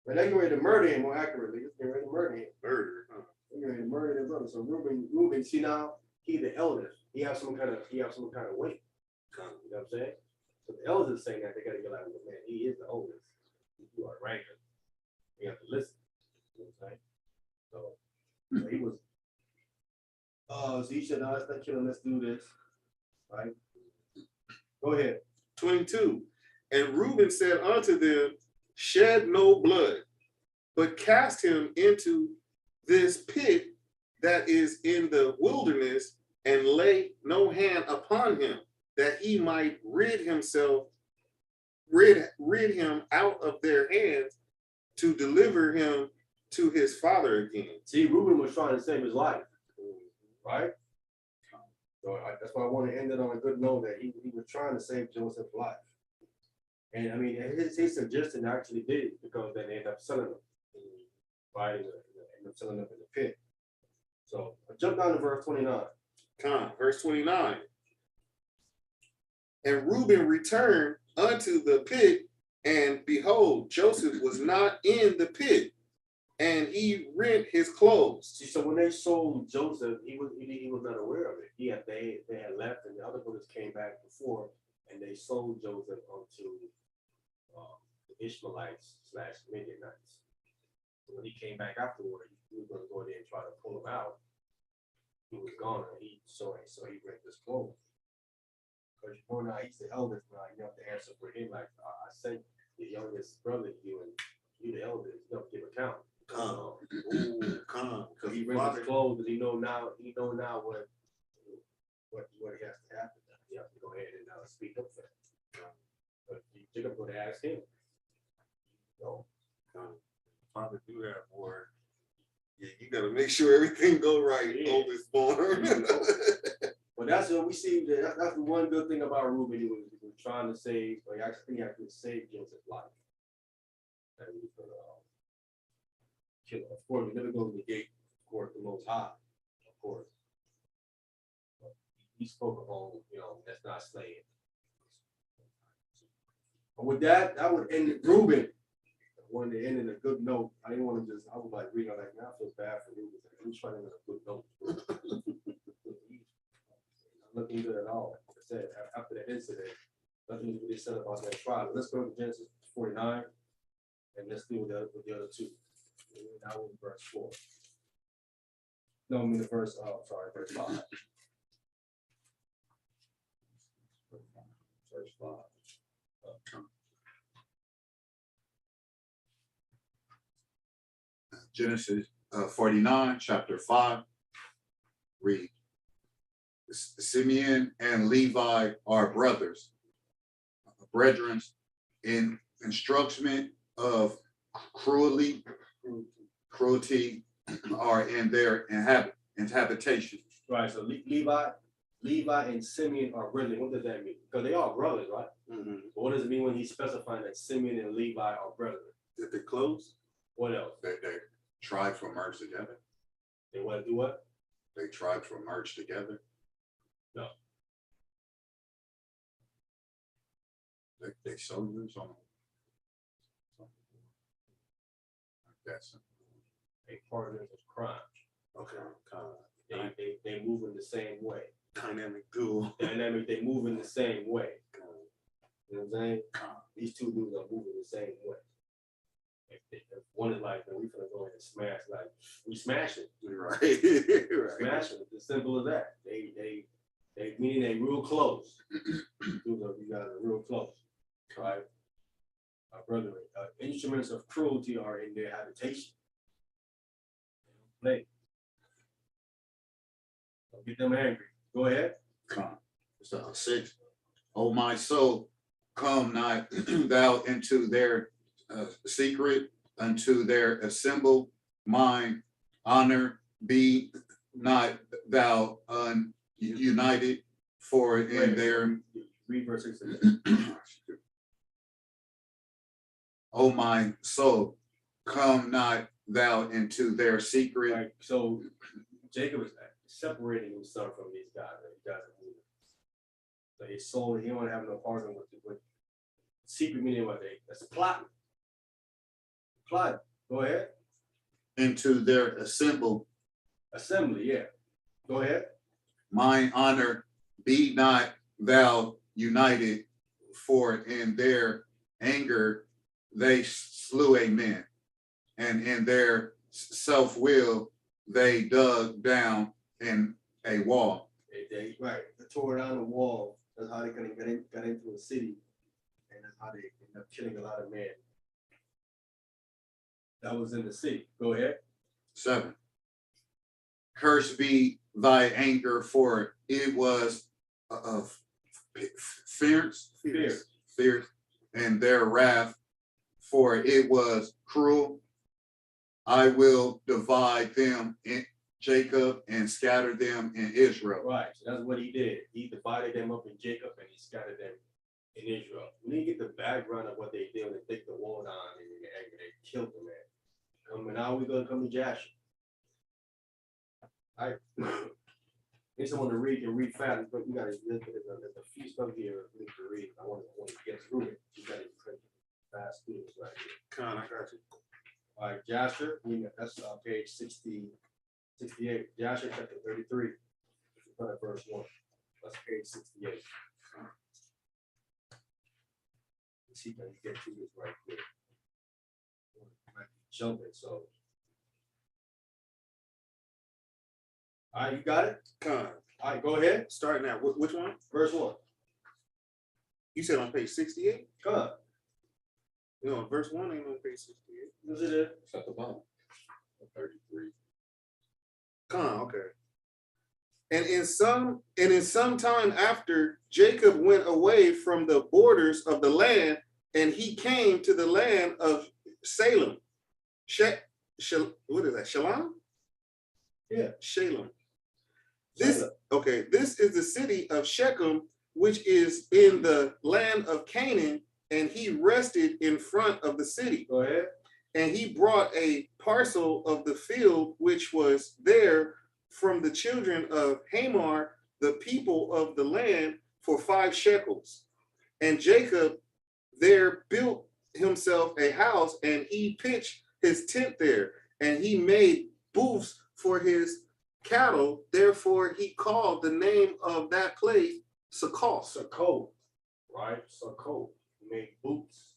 But they're getting ready to murder him more accurately. They're getting ready to murder him. Murder. Huh? They're getting ready to murder their brother. So Reuben, see now, he the eldest. He has some kind of weight. You know what I'm saying? So the elders saying that they gotta get out of the man. He is the oldest. You are right. You have to listen. You know what I'm saying? So he was. So he said, "No, let's not kill him. Let's do this." Right? Go ahead. 22. And Reuben said unto them, "Shed no blood, but cast him into this pit that is in the wilderness, and lay no hand upon him, that he might rid him out of their hands, to deliver him to his father again." See, Reuben was trying to save his life. Right? So that's why I want to end it on a good note that he was trying to save Joseph's life. And I mean, his suggestion actually did, because then they ended up selling him. Right? End up selling him in the pit. So I jump down to verse 29. Verse 29. And Reuben returned unto the pit, and behold, Joseph was not in the pit, and he rent his clothes. See, so when they sold Joseph, he was not aware of it. They had left, and the other brothers came back before, and they sold Joseph onto the Ishmaelites / Midianites. So when he came back afterward, he was going to go there and try to pull him out. He was gone, and so he rent his clothes. Because you know now he's the eldest now, you have to answer for him. Like I sent the youngest brother to you, and you the eldest, you have to give account. Because he rent his clothes, and he know now what he has to happen. You have to go ahead and speak up for him. But Jacob going to ask him. No. Father do have more. Yeah, you got to make sure everything go right. Yeah. Oldest born. But that's what we see. That's the one good thing about Reuben. He was trying to save, or he actually saved Joseph's life. That he was going to kill him. Of course, we never go to the gate. Of course, the Most High. Of course. But he spoke of, let's not slay him. With that, I would end it. Ruben, I wanted to end in a good note. I didn't want to just, I was like reading, like, man, I feel bad for Ruben. He was trying to end a good note. Looking good at all. Like I said, after the incident, nothing was really said about that trial. Let's go to Genesis 49 and let's deal with the other two. Now we're in verse 4. No, I mean the verse, verse 5. Verse 5. Genesis 49, chapter 5, read. Simeon and Levi are brothers, brethren, in instruction of cruelty are in their habitation. Right, so Levi and Simeon are brethren. What does that mean? Because they are brothers, right? Mm-hmm. But what does it mean when he's specifying that Simeon and Levi are brethren? Did they close? What else? They tribes were merged together. They want to do what? They tribes were merged together. No. They soldiers on. That's They partners of crime. Okay. They move in the same way. Dynamic duo. Dynamic, they move in the same way. You know what I'm saying? These two dudes are moving the same way. If one is like, we finna go in and smash, like, we smash it. Right. Right. Smash it. It's as simple as that. They meaning they real close. You guys are real close, right? Our brethren, instruments of cruelty are in their habitation. Play. Don't get them angry. Go ahead. come. 6. O my soul, come not thou into their secret, unto their assembled mind, honor be not thou united, for in their Read verse 6. O my soul, come not thou into their secret. Right. So Jacob is separating himself from these guys. These guys are moving. So his soul, he don't have no partner with secret meaning what that's plotting. Plotting. Go ahead. Into their assembled Assembly, yeah. Go ahead. mine honor be not thou united, for in their anger they slew a man, and in their self-will they dug down in a wall. They tore down the wall. That's how they got into a city, and that's how they ended up killing a lot of men. That was in the city. Go ahead. 7. Cursed be thy anger, for it was of fierce, and their wrath, for it was cruel. I will divide them in Jacob and scatter them in Israel. Right. So that's what he did. He divided them up in Jacob and he scattered them in Israel. We need to get the background of what they did when they take the wall down and they killed the man. And now we're gonna come to Jasher. All right. Need someone to read and read fast, but we gotta there's a few stuff here we need to read. I want to get through it. You gotta fast through this right here. Con, I got you. All right, Jasher, that's page 68. Jasher chapter 33. Verse 1. That's page 68. Let's see if I can get to this right quick. Jumping, so. All right, you got it? Con. All right, go ahead. Starting at which one? Verse 1. You said on page 68? Come on. No, verse 1 ain't on page 68. Is it it? It's at the bottom. 33. Con, okay. And in some time after, Jacob went away from the borders of the land, and he came to the land of Salem. What is that? Shalom? Yeah. Shalem. This is the city of Shechem, which is in the land of Canaan, and he rested in front of the city. Go ahead. And he brought a parcel of the field which was there from the children of Hamor, the people of the land, for 5 shekels. And Jacob there built himself a house, and he pitched his tent there, and he made booths for his cattle. Therefore, he called the name of that place Succoth. Sukkot, right? Sukkot. He made boots,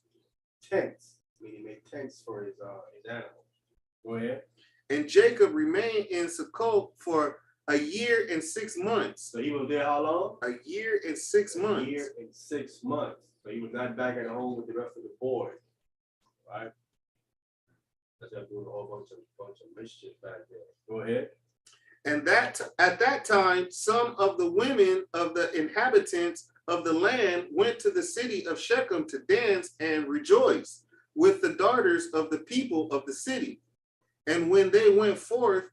tents. I mean, he made tents for his animals. Go ahead. And Jacob remained in Succoth for a year and 6 months. So he was there how long? A year and 6 months. A year and 6 months. So he was not back at home with the rest of the boys, right? Because they're doing a whole bunch of mischief back there. Go ahead. And that at that time, some of the women of the inhabitants of the land went to the city of Shechem to dance and rejoice with the daughters of the people of the city. And when they went forth,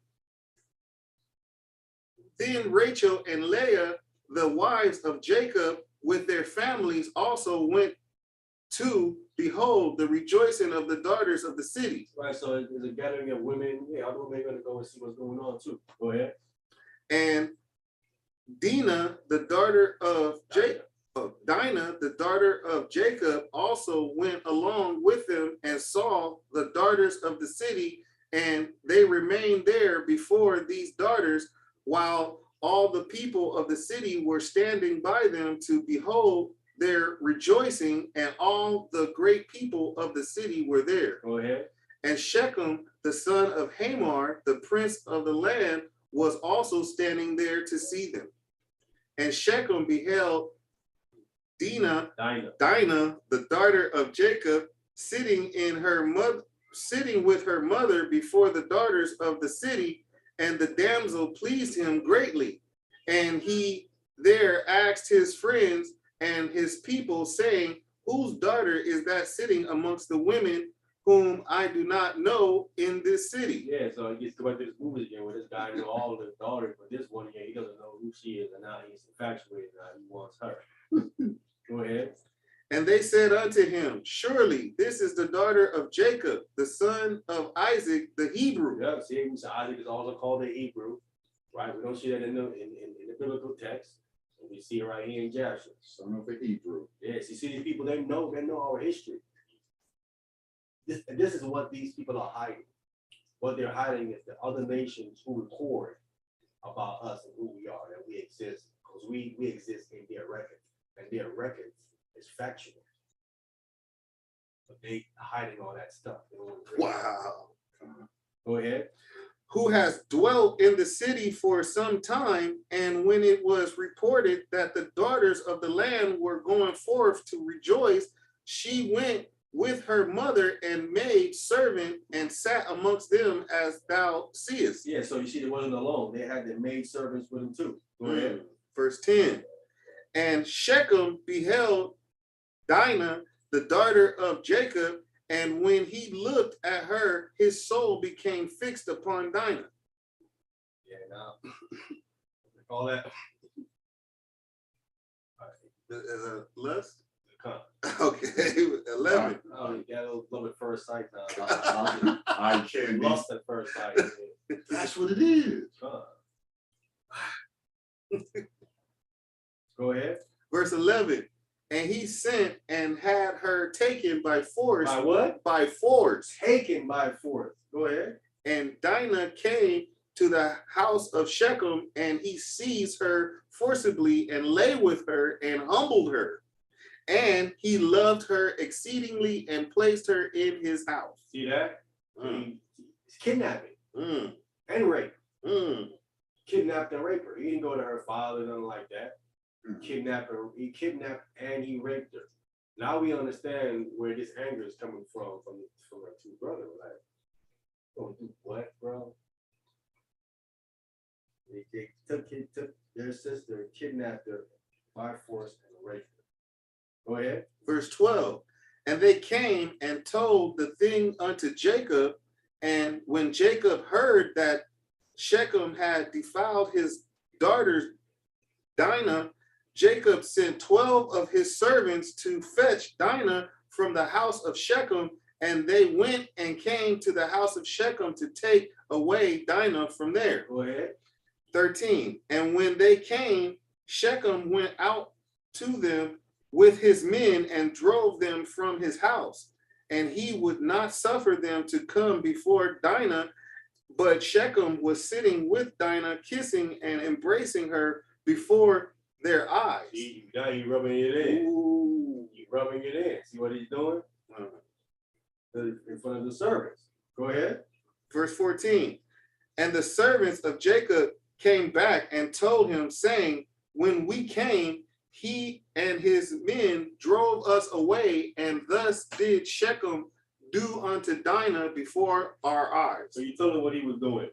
then Rachel and Leah, the wives of Jacob, with their families also went to behold the rejoicing of the daughters of the city. Right, so it's a gathering of women. Yeah, other women are going to go and see what's going on too. Go ahead. And Dinah, the daughter of Jacob, Dinah, the daughter of Jacob, also went along with them and saw the daughters of the city, and they remained there before these daughters, while all the people of the city were standing by them to behold their rejoicing, and all the great people of the city were there. Go ahead. And Shechem, the son of Hamor, the prince of the land, was also standing there to see them. And Shechem beheld Dinah, the daughter of Jacob, sitting with her mother before the daughters of the city, and the damsel pleased him greatly. And he there asked his friends and his people, saying, whose daughter is that sitting amongst the women whom I do not know in this city? Yeah, so it gets to what this movie again, where this guy knew all of his daughters, but this one, yeah, he doesn't know who she is, and now he's infatuated, now he wants her. Go ahead. And they said unto him, surely this is the daughter of Jacob, the son of Isaac, the Hebrew. Yeah, see, Isaac is also called the Hebrew, right? We don't see that in the biblical text. We see it right here in Joshua. Son of a Hebrew. Yes, you see these people, they know our history. This is what these people are hiding. What they're hiding is the other nations who record about us and who we are, that we exist, because we exist in their records, and their records is factual. But they hiding all that stuff. Wow. Go ahead. Who has dwelt in the city for some time, and when it was reported that the daughters of the land were going forth to rejoice, she went with her mother and maid servant and sat amongst them as thou seest. Yeah, so you see, they wasn't alone. They had their maid servants with them too. Go ahead. Verse 10. And Shechem beheld Dinah, the daughter of Jacob, and when he looked at her, his soul became fixed upon Dinah. Yeah, now all that. Lust? Come. Okay, 11. Oh, you got a little bit first sight now. I can't be. Lost at first sight. That's what it is. Go ahead. Verse 11. And he sent and had her taken by force. By what? By force. Taken by force. Go ahead. And Dinah came to the house of Shechem, and he seized her forcibly and lay with her and humbled her. And he loved her exceedingly and placed her in his house. See that? It's kidnapping and rape. Kidnapped and raped her. He didn't go to her father, nothing like that. Kidnapped her. He kidnapped and he raped her. Now we understand where this anger is coming from her two brothers. Like, oh, do what, bro? They took their sister, kidnapped her by force and raped her. Go ahead. Verse 12. And they came and told the thing unto Jacob. And when Jacob heard that Shechem had defiled his daughter Dinah, Jacob sent 12 of his servants to fetch Dinah from the house of Shechem. And they went and came to the house of Shechem to take away Dinah from there. Go ahead. 13. And when they came, Shechem went out to them with his men and drove them from his house. And he would not suffer them to come before Dinah, but Shechem was sitting with Dinah, kissing and embracing her before their eyes. Now he rubbing it in. Ooh. He rubbing it in. See what he's doing? In front of the servants. Go ahead. Verse 14. And the servants of Jacob came back and told him, saying, when we came, he and his men drove us away, and thus did Shechem do unto Dinah before our eyes. So you told him what he was doing.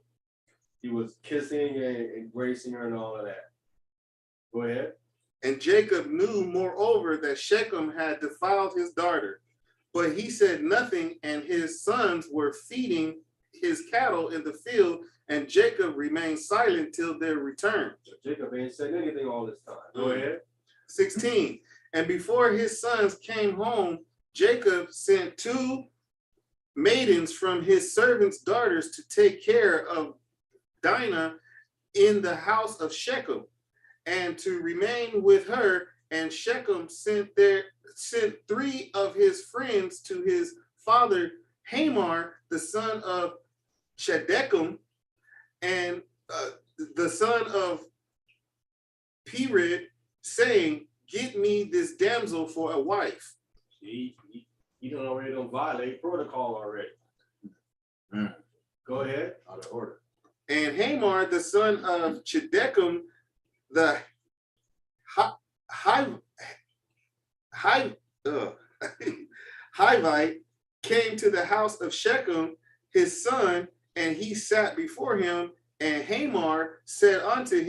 He was kissing and embracing her and all of that. Go ahead. And Jacob knew moreover that Shechem had defiled his daughter, but he said nothing, and his sons were feeding his cattle in the field, and Jacob remained silent till their return. So Jacob ain't said anything all this time. Go ahead. 16. And before his sons came home, Jacob sent 2 maidens from his servants' daughters to take care of Dinah in the house of Shechem, and to remain with her. And Shechem sent 3 of his friends to his father Hamor, the son of Shedechem, and the son of Pered, saying, get me this damsel for a wife. You don't violate protocol already. Go ahead. Out of order. And Hamor, the son of Shedechem, the Hivite, came to the house of Shechem, his son, and he sat before him. And Hamor said unto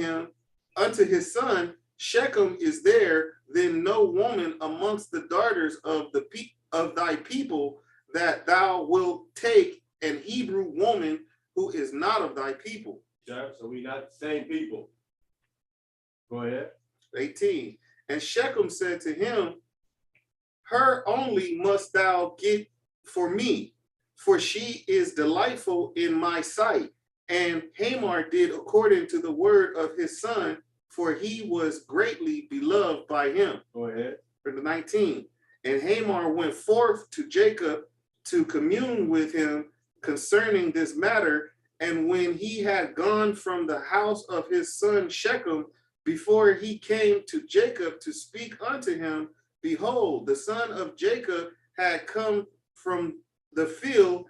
his son, Shechem is there, then no woman amongst the daughters of thy people that thou wilt take an Hebrew woman who is not of thy people. Yeah, so we not the same people. Go ahead. 18. And Shechem said to him, her only must thou get for me, for she is delightful in my sight. And Hamor did according to the word of his son, for he was greatly beloved by him. Go ahead. Verse 19. And Hamor went forth to Jacob to commune with him concerning this matter. And when he had gone from the house of his son Shechem, before he came to Jacob to speak unto him, behold, the son of Jacob had come from the field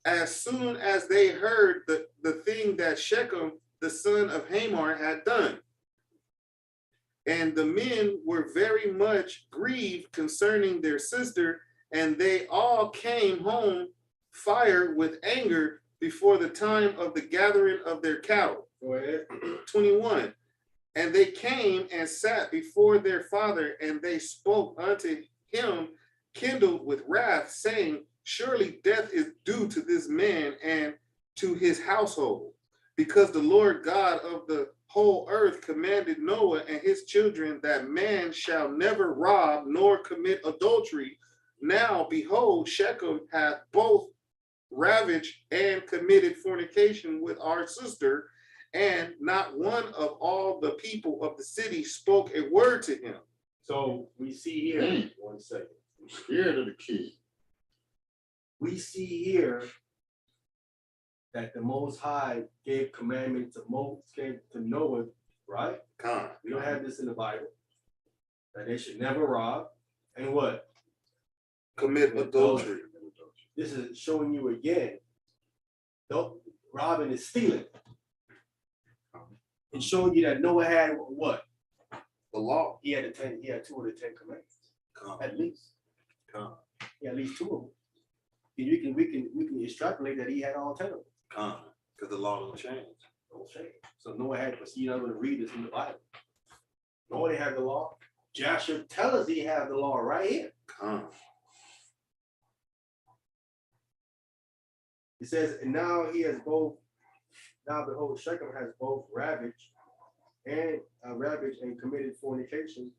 as soon as they heard the thing that Shechem, the son of Hamor, had done. And the men were very much grieved concerning their sister, and they all came home fired with anger before the time of the gathering of their cattle. Go ahead. 21. And they came and sat before their father, and they spoke unto him, kindled with wrath, saying, surely death is due to this man and to his household, because the Lord God of the whole earth commanded Noah and his children that man shall never rob nor commit adultery. Now, behold, Shechem hath both ravaged and committed fornication with our sister, and not one of all the people of the city spoke a word to him. So we see here, 1 second. I'm scared of the kid. We see here that the Most High gave commandment to Noah, right? Con. We don't have this in the Bible. That they should never rob. And what? Commit adultery. This is showing you again, robbing is stealing. And showing you that Noah had what? The law. He had 2 of the 10 commandments. Con. At least. Con. He had at least 2 of them. And we can extrapolate that he had all 10 of them. Con. Because the law don't change. Don't change. So Noah had, but you're not going to read this in the Bible. Noah didn't have the law. Joshua tells us he has the law right here. Con. It says, and now he has both, now behold, Shechem has both ravaged and committed fornication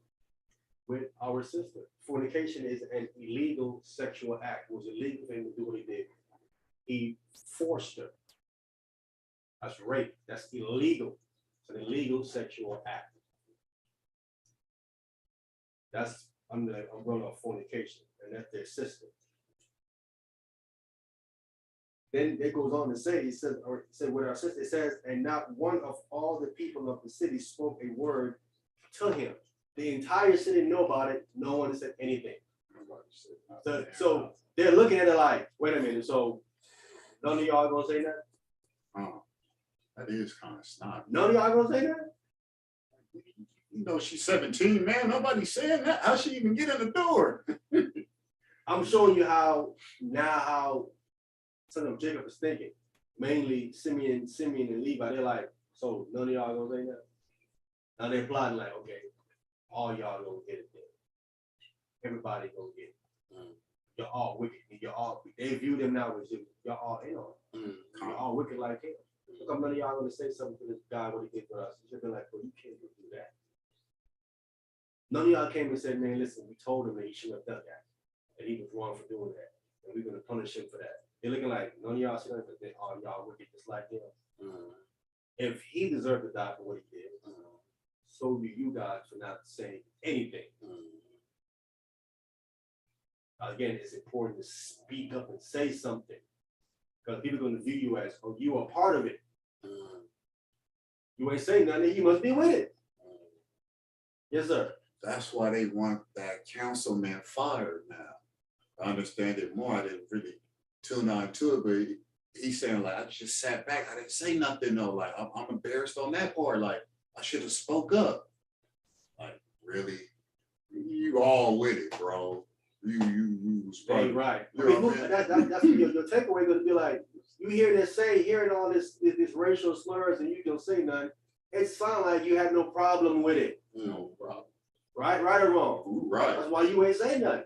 with our sister. Fornication is an illegal sexual act. It was illegal for him to do what he did. He forced her. That's rape. That's illegal. It's an illegal sexual act. That's under the umbrella of fornication, and that's their system. Then it goes on to say, he said, with our sister, it says, and not one of all the people of the city spoke a word to him. The entire city knew about it. No one said anything. So they're looking at it like, wait a minute. So none of y'all gonna say that? Oh, that is kind of snobby. None of y'all gonna say that? You know, she's 17, man. Nobody's saying that. How she even get in the door? I'm showing you how son of Jacob is thinking. Mainly Simeon and Levi. They're like, so none of y'all gonna say that? Now they're plotting like, okay, all y'all gonna get it then. Everybody gonna get it. You're all wicked. They view them now as y'all all in on it. You're all wicked like him. How come none of y'all gonna say something to this guy what he did for us? He should be like, well, you can't do that. None of y'all came and said, man, listen, we told him that he shouldn't have done that. That he was wrong for doing that. And we're gonna punish him for that. They're looking like none of y'all said that, but they all y'all wicked just like him. If he deserved to die for what he did, so do you guys for not saying anything. Again, it's important to speak up and say something, because people are going to view you as, oh, you are part of it. You ain't saying nothing, you must be with it. Yes, sir. That's why they want that councilman fired now. I understand it more. I didn't really tune on to it, but he's saying like, I just sat back. I didn't say nothing though. Like, I'm embarrassed on that part. Like, I should have spoke up. Like, really? You all with it, bro. You was Hey, right. I mean, that's your takeaway going to be like, you hearing all this racial slurs and you don't say nothing. It sounds like you have no problem with it. No problem. Right or wrong? Right. That's why you ain't saying nothing.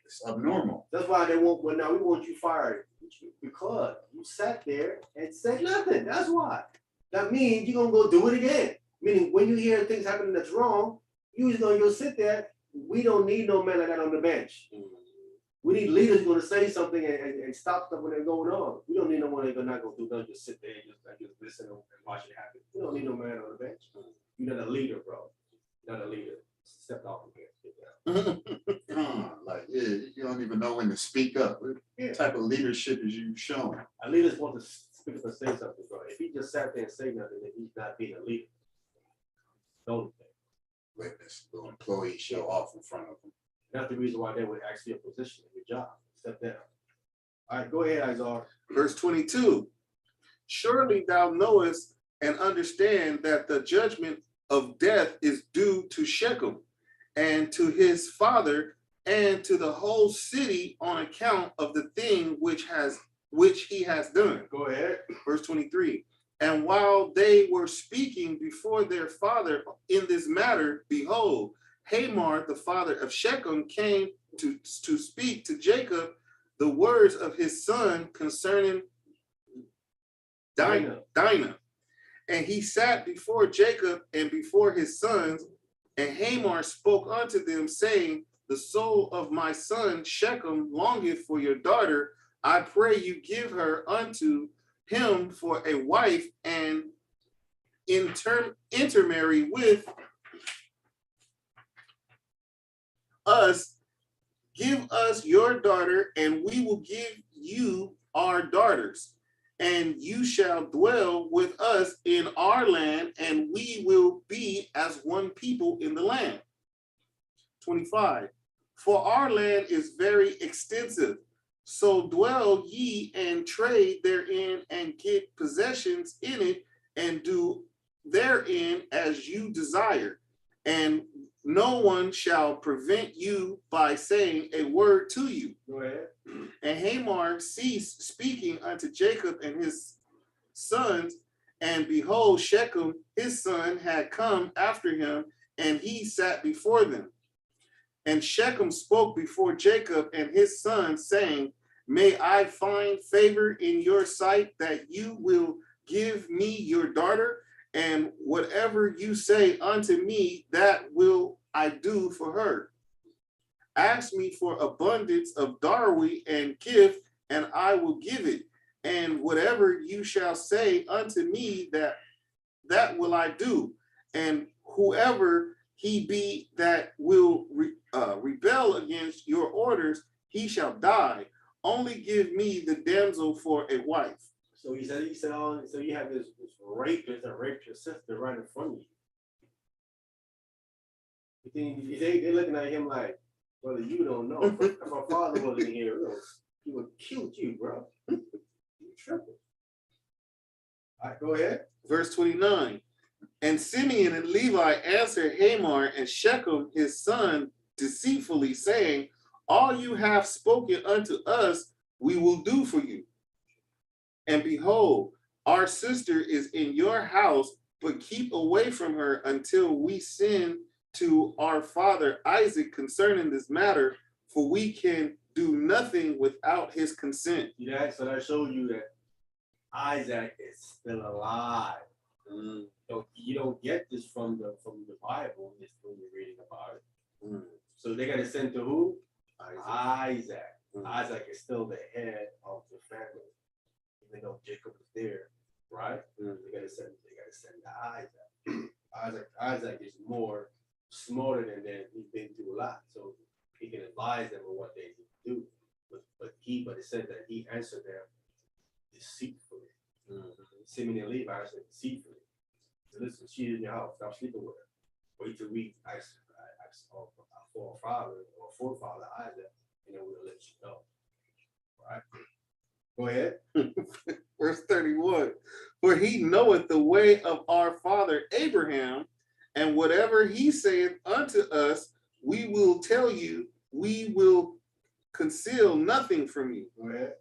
It's abnormal. That's why they won't, well, now we want you fired. Because you sat there and said nothing. That's why. That means you're going to go do it again. Meaning when you hear things happening that's wrong, you're going to go sit there. We don't need no man like that on the bench. We need leaders who are going to say something and stop stuff when they're going on. We don't need no one that's not going to do nothing, just sit there and just listen and watch it happen. We don't need no man on the bench. You're not a leader, bro. You're not a leader. Step off again. Like, yeah, you don't even know when to speak up. What type of leadership is you showing? A leader's want to speak up and say something, bro. If he just sat there and say nothing, then he's not being a leader. Don't think. Witness, the employee show off in front of them. That's the reason why they would actually a position in your job. Step down. All right, go ahead, Izar. Verse 22. Surely thou knowest and understand that the judgment of death is due to Shechem and to his father and to the whole city on account of the thing which he has done. Go ahead. Verse 23. And while they were speaking before their father in this matter, behold, Hamor, the father of Shechem, came to speak to Jacob the words of his son concerning Dinah. And he sat before Jacob and before his sons, and Hamor spoke unto them, saying, the soul of my son Shechem longeth for your daughter. I pray you give her unto him for a wife, and intermarry with us. Give us your daughter, and we will give you our daughters, and you shall dwell with us in our land, and we will be as one people in the land. 25. For our land is very extensive. So dwell ye and trade therein and get possessions in it and do therein as you desire. And no one shall prevent you by saying a word to you. Go ahead. And Hamor ceased speaking unto Jacob and his sons, and behold, Shechem, his son, had come after him, and he sat before them. And Shechem spoke before Jacob and his sons, saying, may I find favor in your sight that you will give me your daughter, and whatever you say unto me, that will I do for her. Ask me for abundance of dowry and gift, and I will give it. And whatever you shall say unto me, that will I do. And whoever he be that will rebel against your orders, he shall die. Only give me the damsel for a wife. So he said, oh, so you have this rapist that raped your sister right in front of you. They're looking at him like, brother, you don't know. If my father wasn't here, he would have killed you, bro. You tripping. All right, go ahead. Verse 29. And Simeon and Levi answered Hamor and Shechem his son deceitfully, saying, all you have spoken unto us, we will do for you. And behold, our sister is in your house, but keep away from her until we send to our father Isaac concerning this matter, for we can do nothing without his consent. Yeah, so that shows you that Isaac is still alive. You don't get this from the Bible, just when you're reading about it. So they got to send to who? Isaac. Isaac is still the head of the family, even though Jacob is there, right? They got to send to Isaac. Isaac is more smarter than them. He's been through a lot, so he can advise them on what they need to do. But it said that he answered them deceitfully. Simeon and Levi answered deceitfully. So listen, she's in your house. Stop sleeping with her. Wait till we ask our forefather or forefather Isaac, and then we'll let you know. All right. Go ahead. Verse 31. For he knoweth the way of our father Abraham, and whatever he saith unto us, we will tell you, we will conceal nothing from you. Go ahead.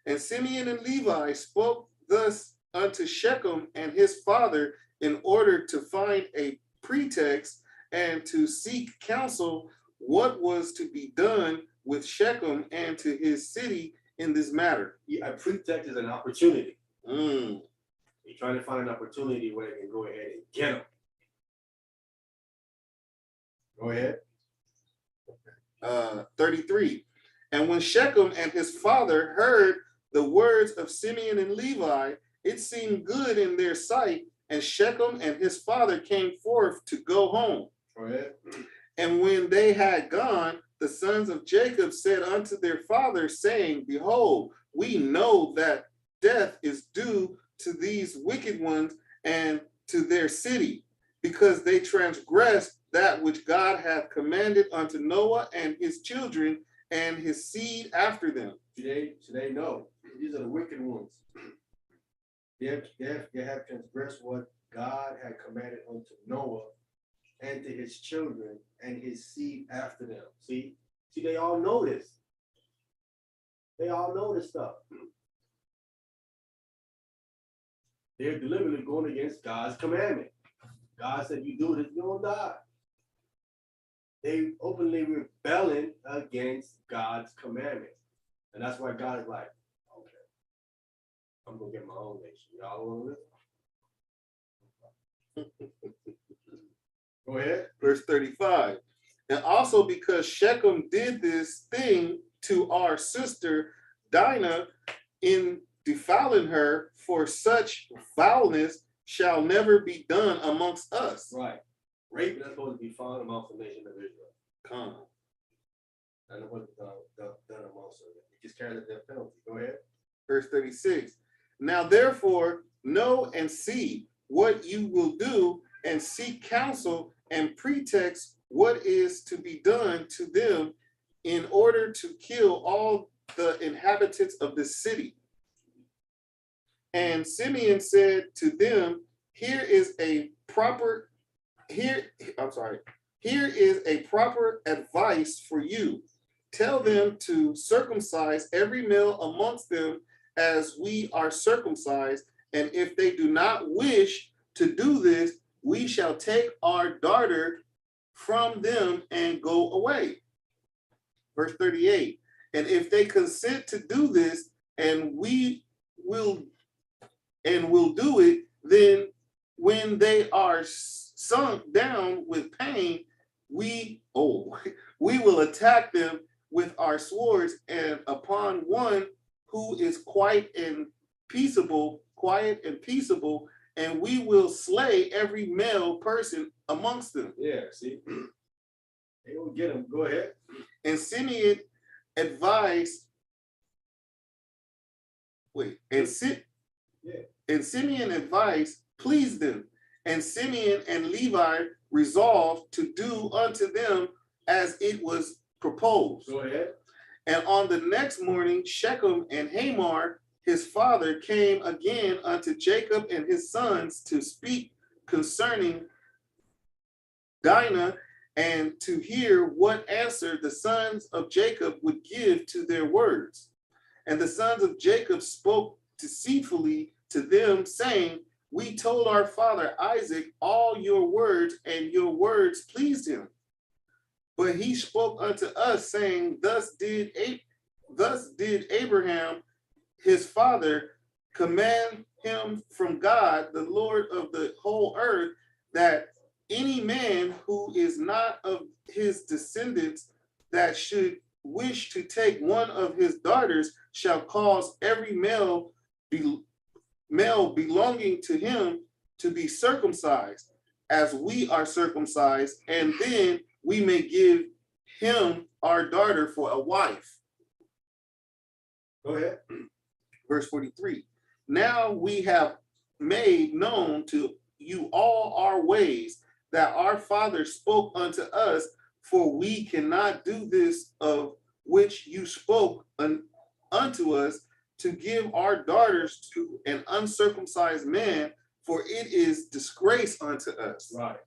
And Simeon and Levi spoke thus unto Shechem and his father in order to find a pretext and to seek counsel what was to be done with Shechem and to his city in this matter. Yeah, a pretext is an opportunity. Mm. You're trying to find an opportunity where they can go ahead and get them. Go ahead. 33. And when Shechem and his father heard the words of Simeon and Levi, it seemed good in their sight, and Shechem and his father came forth to go home. Go ahead. And when they had gone, the sons of Jacob said unto their father, saying, behold, we know that death is due to these wicked ones and to their city, because they transgressed that which God hath commanded unto Noah and his children and his seed after them. Today know these are the wicked ones. They have transgressed what God had commanded unto Noah and to his children and his seed after them. See, they all know this. They all know this stuff. They're deliberately going against God's commandment. God said, you do this, you're gonna die. They openly rebelling against God's commandment. And that's why God is like, okay, I'm gonna get my own nation. Y'all want to live? Go ahead. Verse 35. And also because Shechem did this thing to our sister Dinah in defiling her, for such foulness shall never be done amongst us. Right. Rape is not supposed to be found amongst the nation of Israel. Come. And it wasn't done amongst them. It just carried the death penalty. Go ahead. Verse 36. Now therefore know and see what you will do, and seek counsel and pretext what is to be done to them, in order to kill all the inhabitants of the city. And Simeon said to them, here is a proper advice for you. Tell them to circumcise every male amongst them as we are circumcised, and if they do not wish to do this, we shall take our daughter from them and go away. Verse 38. And if they consent to do this, and we will do it, then when they are sunk down with pain, we will attack them with our swords, and upon one who is quiet and peaceable, and we will slay every male person amongst them. Yeah, see? They will get him. Go ahead. And Simeon advised, and Simeon advised pleased them, and Simeon and Levi resolved to do unto them as it was proposed. Go ahead. And on the next morning, Shechem and Hamor, his father, came again unto Jacob and his sons to speak concerning Dinah, and to hear what answer the sons of Jacob would give to their words. And the sons of Jacob spoke deceitfully to them, saying, we told our father Isaac all your words, and your words pleased him. But he spoke unto us, saying, thus did Abraham his father command him from God, the Lord of the whole earth, that any man who is not of his descendants that should wish to take one of his daughters shall cause every male belonging to him to be circumcised, as we are circumcised, and then we may give him our daughter for a wife. Go ahead. Verse 43. Now we have made known to you all our ways, that our father spoke unto us, for we cannot do this of which you spoke unto us, to give our daughters to an uncircumcised man, for it is disgrace unto us. Right.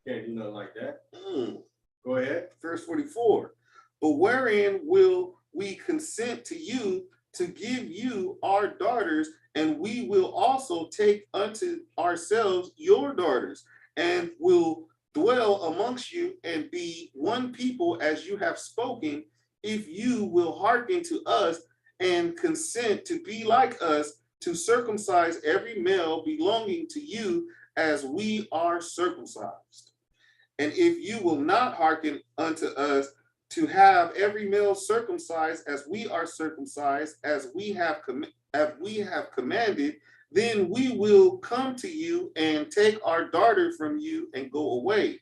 Can't do nothing like that. Mm. Go ahead. Verse 44. But wherein will we consent to you to give you our daughters, and we will also take unto ourselves your daughters, and will dwell amongst you and be one people as you have spoken, if you will hearken to us and consent to be like us, to circumcise every male belonging to you as we are circumcised. And if you will not hearken unto us to have every male circumcised as we are circumcised, as we have commanded, then we will come to you and take our daughter from you and go away.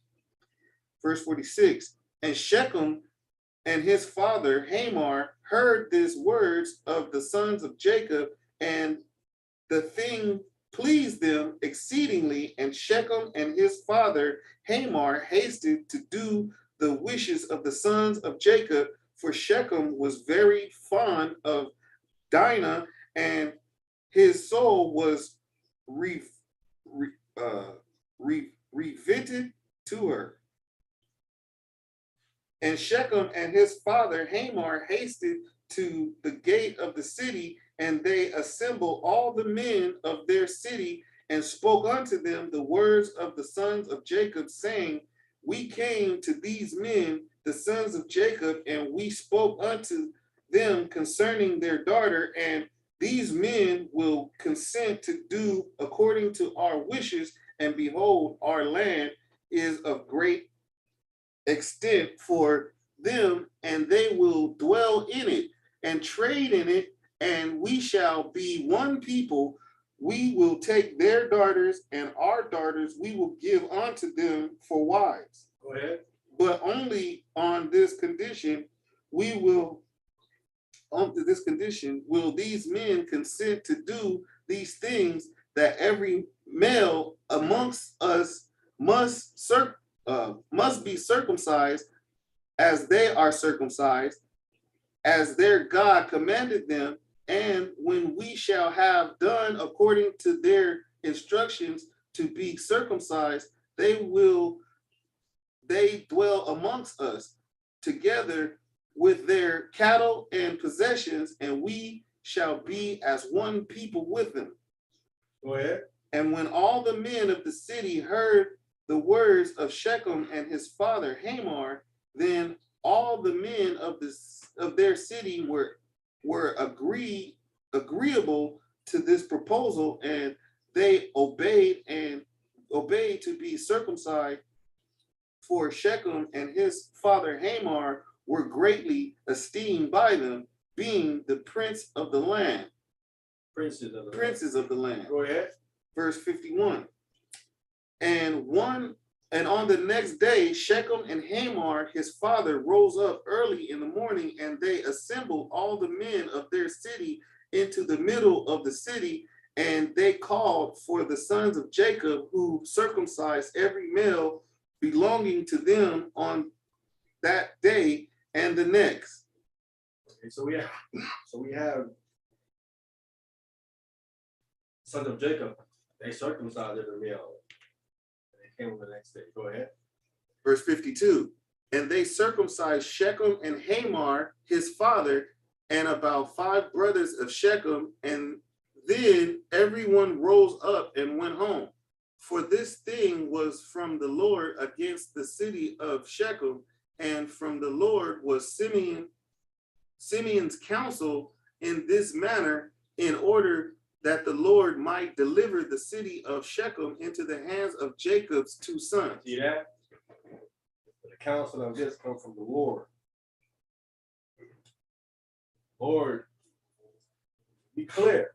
Verse 46, and Shechem and his father Hamor heard these words of the sons of Jacob, and the thing pleased them exceedingly, and Shechem and his father Hamor hasted to do the wishes of the sons of Jacob, for Shechem was very fond of Dinah, and his soul was riveted to her. And Shechem and his father Hamor hasted to the gate of the city, and they assembled all the men of their city, and spoke unto them the words of the sons of Jacob, saying, we came to these men, the sons of Jacob, and we spoke unto them concerning their daughter, and these men will consent to do according to our wishes, and behold, our land is of great extent for them, and they will dwell in it and trade in it, and we shall be one people. We will take their daughters, and our daughters we will give unto them for wives. Go ahead. But only on this condition will these men consent to do these things, that every male amongst us must be circumcised as they are circumcised, as their God commanded them. And when we shall have done according to their instructions to be circumcised, they dwell amongst us together with their cattle and possessions, and we shall be as one people with them. Go ahead. And when all the men of the city heard the words of Shechem and his father Hamor, then all the men of their city were agreeable to this proposal, and they obeyed to be circumcised. For Shechem and his father Hamor were greatly esteemed by them, being the prince of the land. Princes of the land. Princes of the land. Go ahead. verse 51. And on the next day, Shechem and Hamor, his father, rose up early in the morning, and they assembled all the men of their city into the middle of the city, and they called for the sons of Jacob, who circumcised every male belonging to them on that day and the next. Okay, so we have sons of Jacob. They circumcised every male. They came on the next day. Go ahead. Verse 52. And they circumcised Shechem and Hamor, his father, and about 5 brothers of Shechem, and then everyone rose up and went home. For this thing was from the Lord against the city of Shechem, and from the Lord was Simeon's counsel in this manner, in order that the Lord might deliver the city of Shechem into the hands of Jacob's 2 sons. See that? The counsel of this comes from the Lord. Lord, be clear.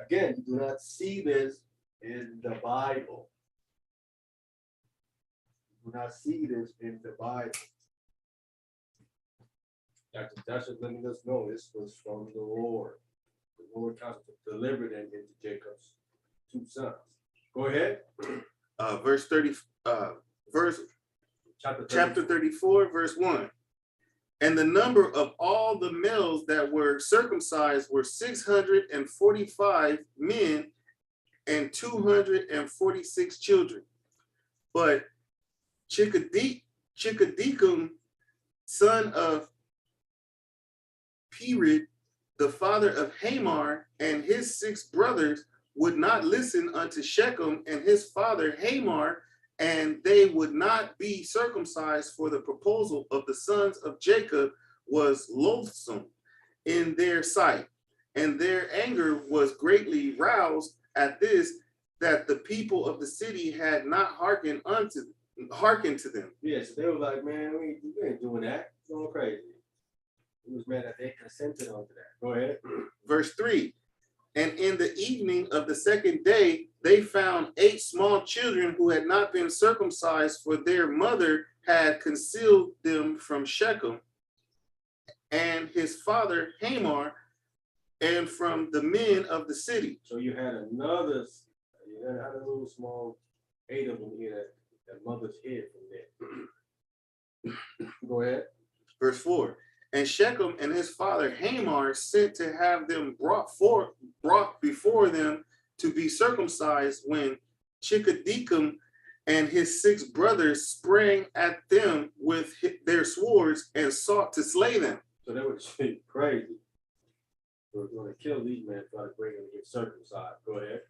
Again, you do not see this in the Bible. You do not see this in the Bible. Dr. Joshua letting us know this was from the Lord. The Lord counsel to deliver them into Jacob's 2 sons. Go ahead. Chapter 34, verse 1. And the number of all the males that were circumcised were 645 men and 246 children. But Chickadicum, son of Pered, the father of Hamor, and his 6 brothers would not listen unto Shechem and his father Hamor, and they would not be circumcised, for the proposal of the sons of Jacob was loathsome in their sight. And their anger was greatly roused at this, that the people of the city had not hearkened to them. Yes, they were like, man, we ain't doing that. It's going crazy. It was mad that they consented onto that. Go ahead. Verse 3. And in the evening of the 2nd day, they found 8 small children who had not been circumcised, for their mother had concealed them from Shechem and his father Hamor, and from the men of the city. So you had a little small 8 of them here that mother's hid from there. Go ahead. Verse 4. And Shechem and his father Hamor sent to have them brought before them to be circumcised, when Chickadicum and his 6 brothers sprang at them with their swords and sought to slay them. So they were crazy. They were going to kill these men, try to bring them to get circumcised. Go ahead.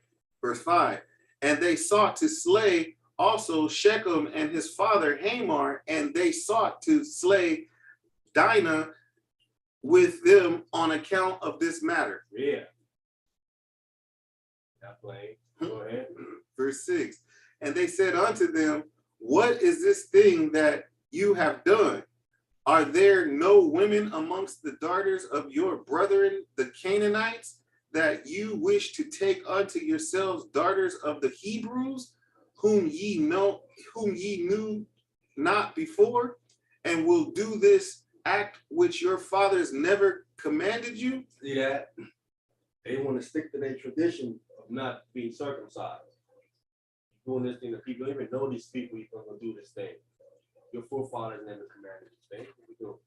Verse 5. And they sought to slay also Shechem and his father Hamor, and they sought to slay Dinah with them on account of this matter. Yeah. Not playing. Go ahead. Verse 6. And they said unto them, what is this thing that you have done? Are there no women amongst the daughters of your brethren, the Canaanites, that you wish to take unto yourselves daughters of the Hebrews, whom ye knew not before, and will do this act which your fathers never commanded you? See that? They want to stick to their tradition of not being circumcised. Doing this thing that people don't even know these people are going to do this thing. Your forefathers never commanded this thing. What we do?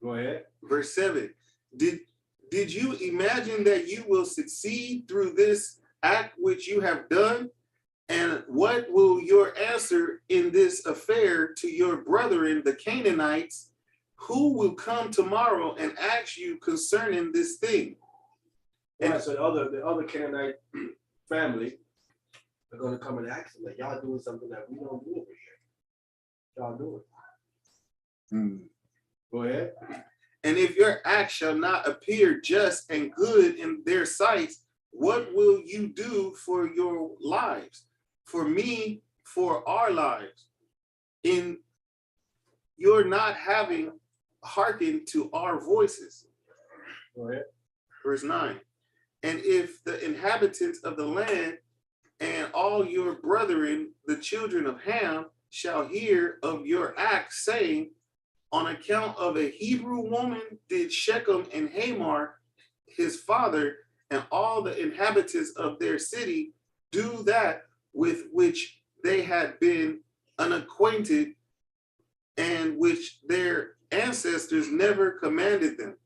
Go ahead. Verse 7. Did you imagine that you will succeed through this act which you have done? And what will your answer in this affair to your brethren, the Canaanites, who will come tomorrow and ask you concerning this thing? And so the other Canaanite family are going to come and ask them, like, y'all doing something that we don't do over here. Y'all doing. Go ahead. And if your act shall not appear just and good in their sights, what will you do for your lives? For me, for our lives, in your not having hearkened to our voices. Go ahead. Verse 9. And if the inhabitants of the land and all your brethren, the children of Ham, shall hear of your act, saying, on account of a Hebrew woman did Shechem and Hamor, his father, and all the inhabitants of their city do that with which they had been unacquainted and which their ancestors never commanded them.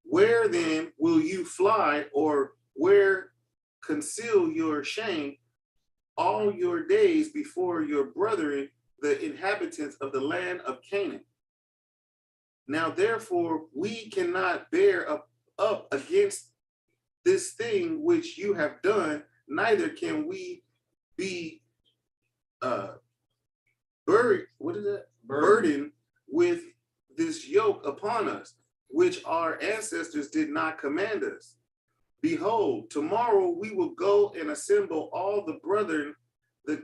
Where then will you fly, or where conceal your shame all your days before your brethren, the inhabitants of the land of Canaan? Now therefore we cannot bear up against this thing which you have done, neither can we be burdened with this yoke upon us, which our ancestors did not command us. Behold, tomorrow we will go and assemble all the brethren, the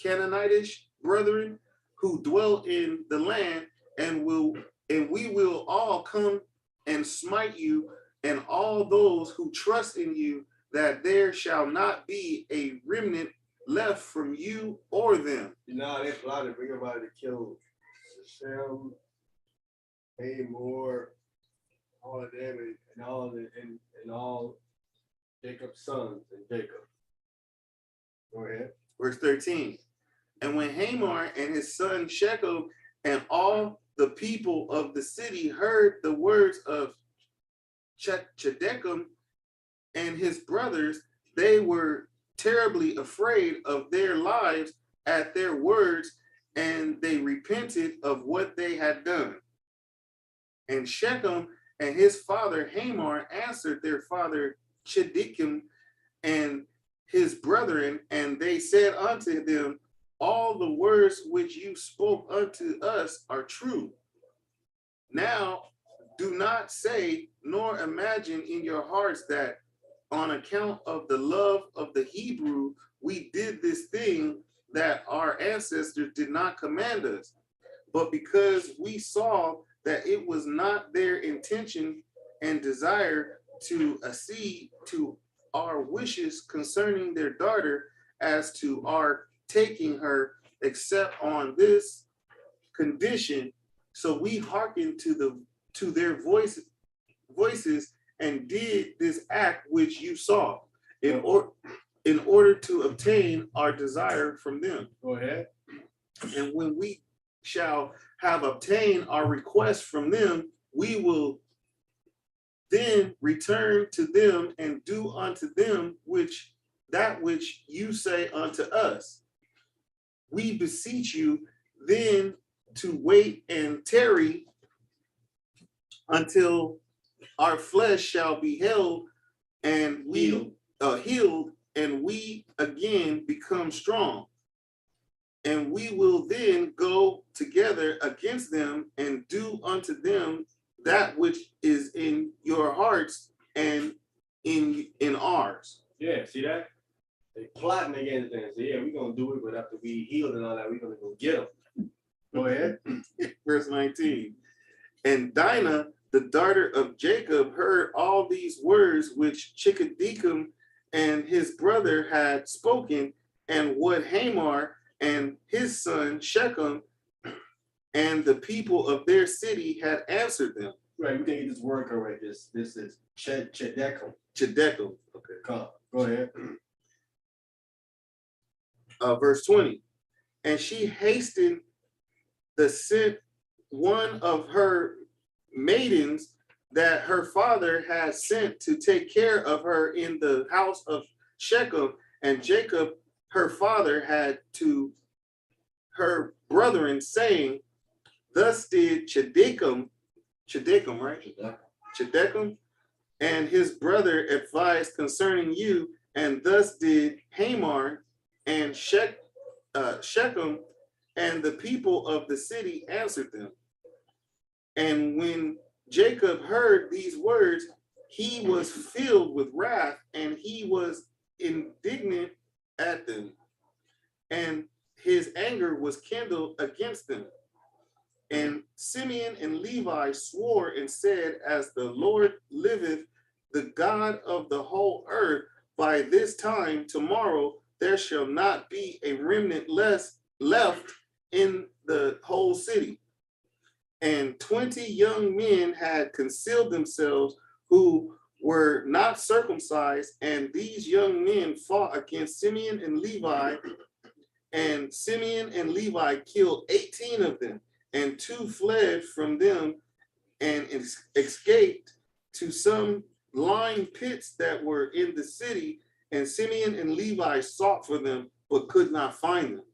Canaanitish brethren who dwell in the land, and we will all come and smite you and all those who trust in you, that there shall not be a remnant left from you or them. You know, they plotted to bring everybody to kill Shem, Hamor, all of them, and all Jacob's sons and Jacob. Go ahead. Verse 13. And when Hamor and his son Shechem and all the people of the city heard the words of Chedekam and his brothers, they were terribly afraid of their lives at their words, and they repented of what they had done. And Shechem and his father Hamor answered their father Chedekam and his brethren, and they said unto them, all the words which you spoke unto us are true. Now do not say nor imagine in your hearts that on account of the love of the Hebrew we did this thing that our ancestors did not command us, but because we saw that it was not their intention and desire to accede to our wishes concerning their daughter as to our taking her, except on this condition. So we hearkened to their voices and did this act which you saw, in order to obtain our desire from them. Go ahead. And when we shall have obtained our request from them, we will then return to them and do unto them that which you say unto us. We beseech you then to wait and tarry until our flesh shall be healed and healed, and we again become strong. And we will then go together against them and do unto them that which is in your hearts and in ours. Yeah, see that? They plotting against them. So yeah, we're gonna do it, but after we healed and all that, we're gonna go get them. Go ahead. Verse 19. And Dinah, the daughter of Jacob, heard all these words which Chedekam and his brother had spoken, and what Hamor and his son Shechem and the people of their city had answered them. Right, we can get this word correct. This is Chedekam. Chedekam. Okay. Come, go ahead. Verse 20. And she hastened the sent one of her maidens that her father had sent to take care of her in the house of Shechem, and Jacob her father had to her brethren, saying, thus did Chedekam, right? Chedekam and his brother advised concerning you, and thus did Hamor and Shechem and the people of the city answered them. And when Jacob heard these words, he was filled with wrath, and he was indignant at them, and his anger was kindled against them. And Simeon and Levi swore and said, as the Lord liveth, the God of the whole earth, by this time tomorrow there shall not be a remnant left in the whole city. And 20 young men had concealed themselves who were not circumcised, and these young men fought against Simeon and Levi, and Simeon and Levi killed 18 of them, and 2 fled from them and escaped to some lime pits that were in the city, and Simeon and Levi sought for them, but could not find them.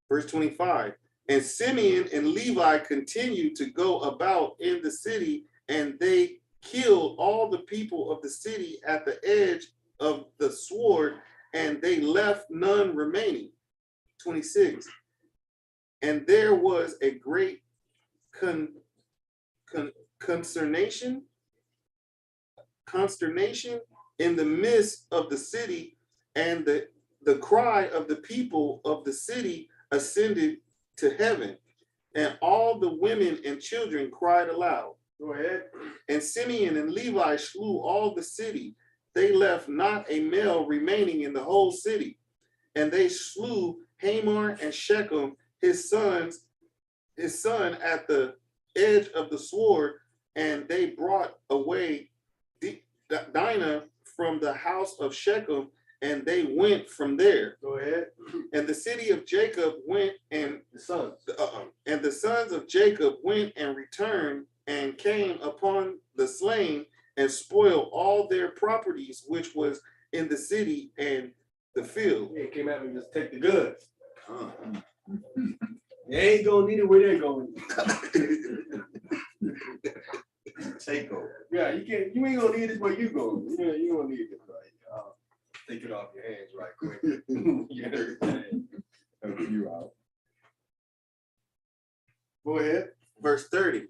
Verse 25, and Simeon and Levi continued to go about in the city, and they killed all the people of the city at the edge of the sword, and they left none remaining. 26, and there was a great consternation in the midst of the city, and the cry of the people of the city ascended to heaven, and all the women and children cried aloud. Go ahead. And Simeon and Levi slew all the city. They left not a male remaining in the whole city. And they slew Hamor and Shechem, his son at the edge of the sword, and they brought away Dinah from the house of Shechem, and they went from there. Go ahead. And the city of Jacob went, and The sons. and the sons of Jacob went and returned and came upon the slain and spoiled all their properties which was in the city and the field. They came out and just take the goods. They ain't gonna need it where they're going. Take over. Yeah, you ain't gonna need it where you going. Yeah, you gonna need it, right? Take it off your hands right quick. You understand? Help you out. Go ahead. Verse 30.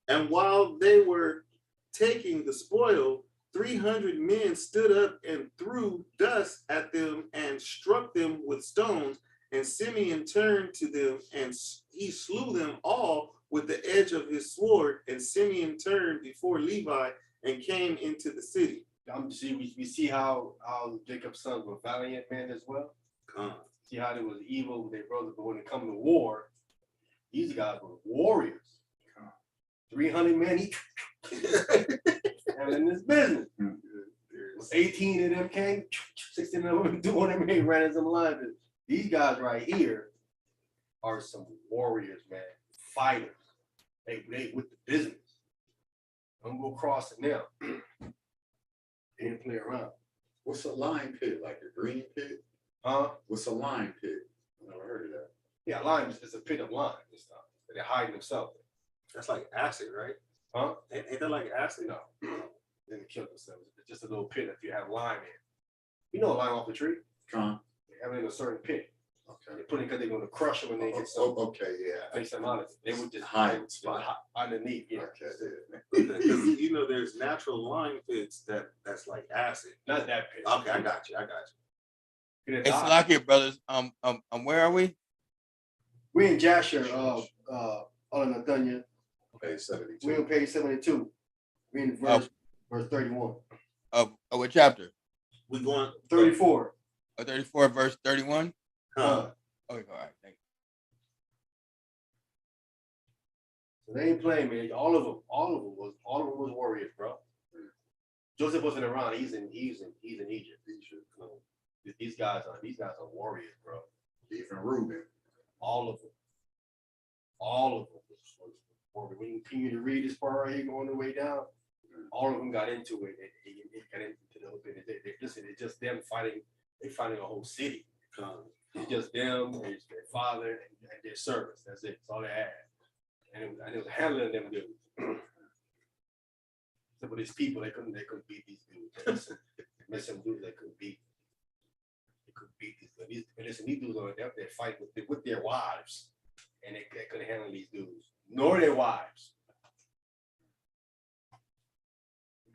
And while they were taking the spoil, 300 men stood up and threw dust at them and struck them with stones. And Simeon turned to them, and he slew them all with the edge of his sword. And Simeon turned before Levi and came into the city. We see how Jacob's sons were valiant men as well. See how they was evil with their brothers, but when it come to war, these guys were warriors. 300 men each. Having this business. It was 18 of them came, 16 of them doing them, they ran in some lines. These guys right here are some warriors, man, fighters. They with the business. Don't go crossing now. They didn't play around. What's a lime pit? Like a green pit? Huh? What's a lime pit? I never heard of that. Yeah, lime is a pit of lime and stuff. They're hiding themselves. That's like acid, right? Huh? Ain't that like acid? No. They didn't kill themselves. It's just a little pit if you have lime in. You know a lime off the tree? Con. They have it in a certain pit. Okay. They put it because they're going to crush them when they get Oh, some. okay, yeah. Face them out. They would just Hide. underneath. Yeah. Okay. You know, there's natural lime pits that's like acid. Not that pit. Okay, I got you. It's It's Salakia brothers. Where are we? We in Jasher, Nathaniel. Page 72. We on page 72. We in verse 31. What chapter? We going 34. 34, verse 31. Okay, all right. Thank So they ain't playing, man. All of them was warriors, bro. Joseph wasn't around. He's in Egypt. These guys are warriors, bro. Even Reuben. All of them. When you continue to read this part right here, going the way down, all of them got into it. It got into the whole thing. Listen, it's just them fighting. They fighting a whole city. It's just them, it's their father, and their servants. That's it. That's all they had. And it was handling them dudes. So for these people, they couldn't beat these dudes. Miss some dudes they couldn't beat. They couldn't beat these dudes. Listen, these dudes are there, they fight with their wives, and they couldn't handle these dudes, nor their wives.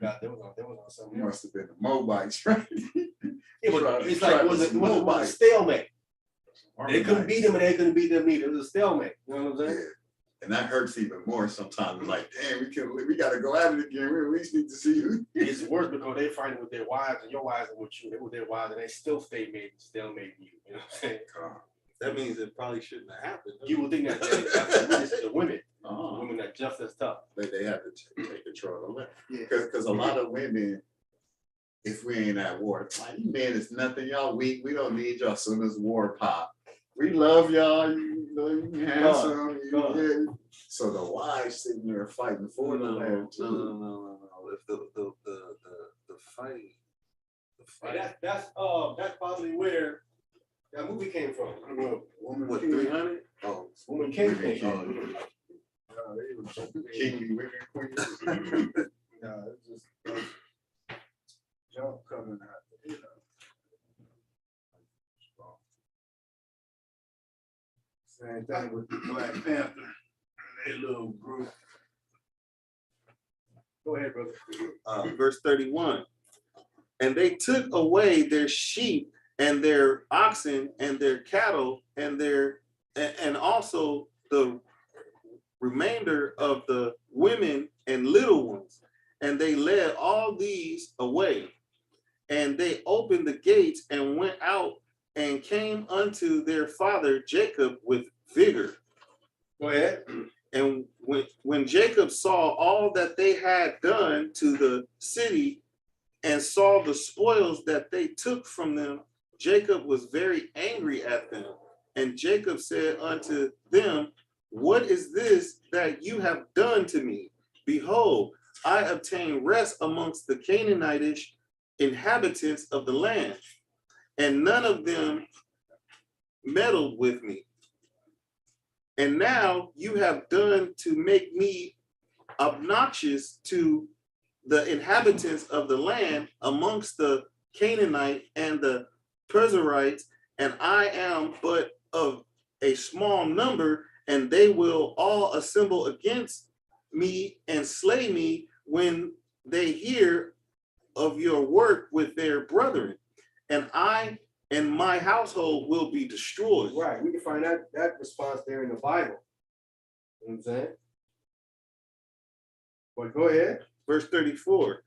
God, there was on something else. Must have been the Moabites, right? It was a stalemate. They couldn't beat them, and they couldn't beat them either. It was a stalemate. You know what I'm saying? And that hurts even more sometimes. It's like, damn, we gotta go at it again. We at least need to see who. It's worse because they fighting with their wives and your wives are with you. They with their wives and they still stay made, still made you. You know what I'm saying? That means it probably shouldn't have happened. You would think that that's the women. The Oh, women are just as tough. they have to take control of it. Yeah. Because a lot of women, if we ain't at war, it's like, you men is nothing, y'all weak. We don't need y'all soon as war pop. We love y'all, you know, you handsome. Yeah. So the wives sitting there fighting for the land too. No. If the fight, And that's probably where that movie came from. Woman what, king. 300? Oh, Woman King came from. They was King women, queen. nah, it's just jump coming out, you know. Same thing with the Black Panther, their little group. Go ahead, brother. Verse 31. And they took away their sheep and their oxen and their cattle and and also the remainder of the women and little ones. And they led all these away. And they opened the gates and went out and came unto their father Jacob with vigor. Go ahead. And when Jacob saw all that they had done to the city and saw the spoils that they took from them, Jacob was very angry at them. And Jacob said unto them, what is this that you have done to me? Behold, I obtain rest amongst the Canaanitish inhabitants of the land, and none of them meddled with me. And now you have done to make me obnoxious to the inhabitants of the land amongst the Canaanite and the Perizzites, and I am but of a small number, and they will all assemble against me and slay me when they hear of your work with their brethren, and I and my household will be destroyed. Right. We can find that response there in the Bible. You know what I'm saying? But go ahead. Verse 34.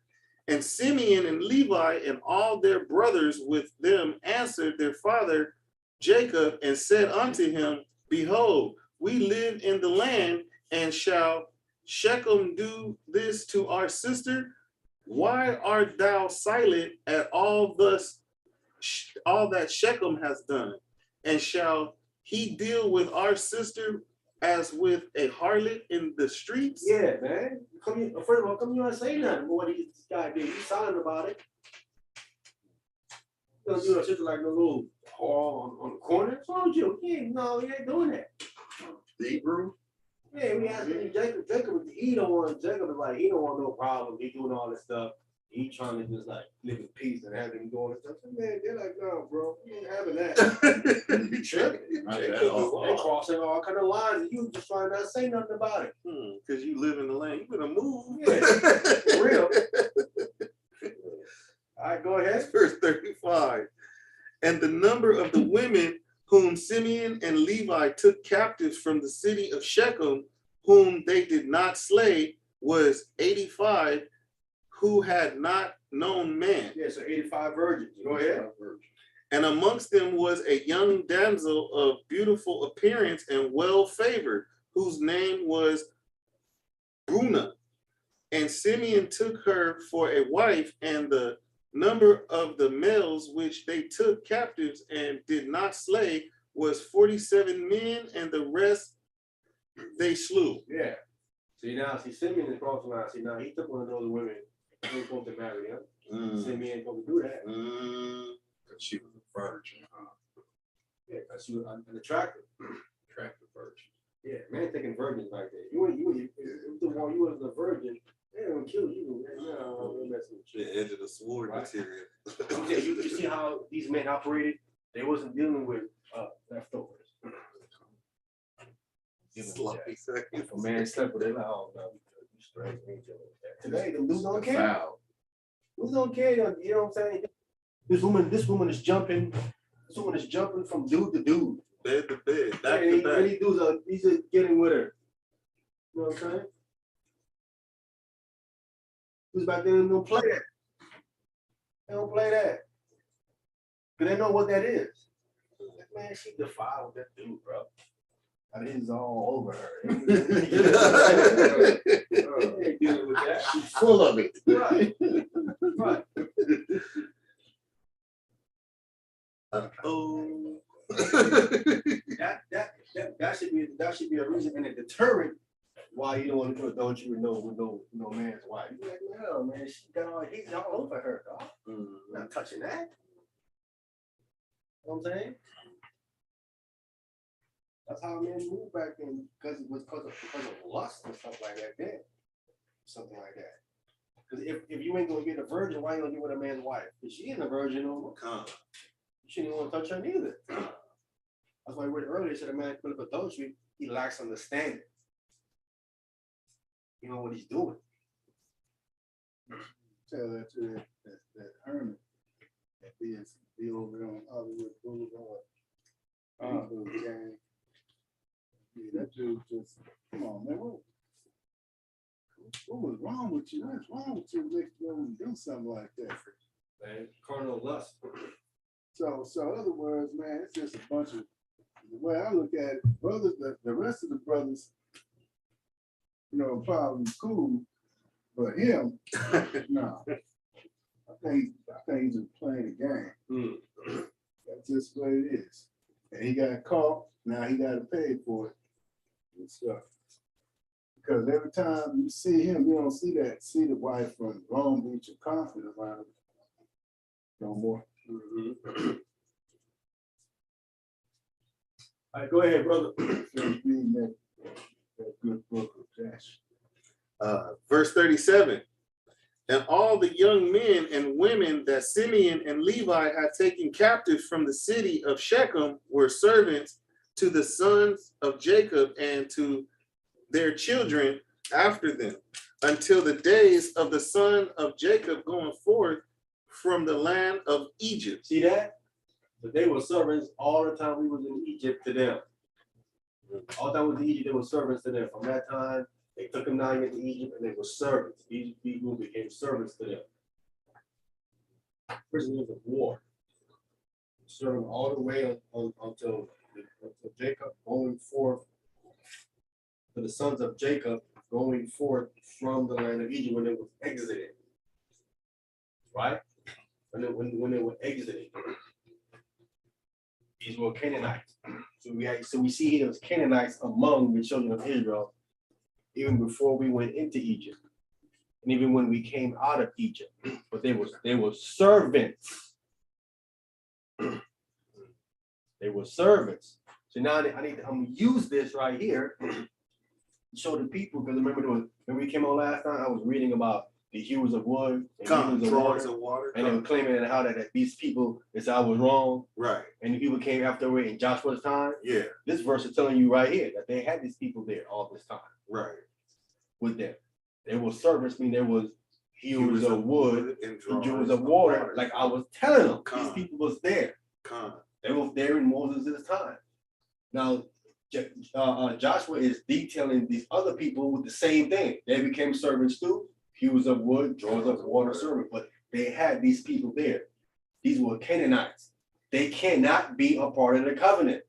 And Simeon and Levi and all their brothers with them answered their father Jacob and said unto him, behold, we live in the land, and shall Shechem do this to our sister? Why art thou silent at all that Shechem has done? And shall he deal with our sister as with a harlot in the streets? Yeah, man. Come here. First of all, come here and say nothing. What this guy did. He's silent about it. You don't do no shit like no little hall on the corner. What's wrong with you? No, he ain't doing that. The Hebrew? Yeah, we asked Jacob, he don't want, Jacob is like, he don't want no problem. He doing all this stuff. He trying to just like live in peace and have him doing this stuff. So, man, they're like, no, bro, we ain't having that. You tripping. They crossing all kind of lines, and you just trying not to say nothing about it. Because you live in the land, you better move. Yeah, for real. All right, go ahead. Verse 35. And the number of the women whom Simeon and Levi took captives from the city of Shechem, whom they did not slay, was 85, who had not known man. Yeah, so 85 virgins. Go ahead. And amongst them was a young damsel of beautiful appearance and well favored, whose name was Bruna. And Simeon took her for a wife, and the number of the males which they took captives and did not slay was 47 men, and the rest they slew. Yeah. See, Simeon is crossing line. See, now he took one of those women. He was supposed to marry him. Simeon ain't supposed to do that. She was a virgin, huh? Yeah, because she was an attractive virgin. Yeah, man taking virgins like that. If you was a virgin, they don't kill you. No, we're messing with you. The edge of the sword Right. material. You see how these men operated? They wasn't dealing with leftovers. Sloppy seconds. If a man slept with it, like, oh no, you straight. Today, the dudes don't care. Foul. Dudes don't care. You know what I'm saying? This woman is jumping. This woman is jumping from dude to dude. Bed to bed, back And to back. these dudes are getting with her. You know what I'm saying? Who's back then don't play that? They don't play that. Cause they know what that is. Like, man, she defiled that dude, bro. I mean, it's all over her. Ain't dealing with that. She's full of it. Right. Right. Oh. That should be a reason and a deterrent why you don't want to do adultery with no man's wife. You're like, no, man, he's all over her, dog. Not touching that. You know what I'm saying? That's how men move back then, because it was because of lust and stuff like that then. Something like that. Because if you ain't gonna get a virgin, why you gonna get with a man's wife? If she ain't a virgin no more. You shouldn't even want to touch her neither. That's why I read earlier, said a man commit adultery, he lacks understanding. You know what he's doing. Tell that to that hermit that be over there on Hollywood Boulevard. Gang. Yeah, that dude just, come on, man. What was wrong with you? What's wrong with you to make you want to do something like that? Man, carnal lust. So in other words, man, it's just a bunch of, the way I look at it, brothers, the rest of the brothers, probably cool, but him, no. I think he's just playing the game. That's just what it is. And he got caught, now he got to pay for it and stuff. Because every time you see him, you don't see the wife from Long Beach or Compton around him no more. All right, go ahead, brother. Reading that good book of Joshua. Verse 37. And all the young men and women that Simeon and Levi had taken captive from the city of Shechem were servants to the sons of Jacob and to their children after them, until the days of the son of Jacob going forth from the land of Egypt. See that? But they were servants all the time we was in Egypt to them. All the time we was in Egypt, they were servants to them. From that time, they took them down into Egypt and they were servants. These people became servants to them. Prisoners of war. Serving all the way until Jacob going forth, to the sons of Jacob going forth from the land of Egypt when they was exiting. Right? When they were exiting. These were Canaanites. So we see here there's Canaanites among the children of Israel, even before we went into Egypt, and even when we came out of Egypt. But they were servants. They were servants. So now I'm gonna use this right here to show the people, because remember when we came on last time, I was reading about the hewers of wood and hewers of water. And they were claiming how that these people, they said I was wrong. Right. And the people came after it in Joshua's time. Yeah. This verse is telling you right here that they had these people there all this time. Right. With them. They were servants, mean there was hewers of wood and drawers of water. Like I was telling them, these people was there. They were there in Moses' time. Now, Joshua is detailing these other people with the same thing. They became servants too. Hewers of wood, drawers of water, servant. But they had these people there. These were Canaanites. They cannot be a part of the covenant.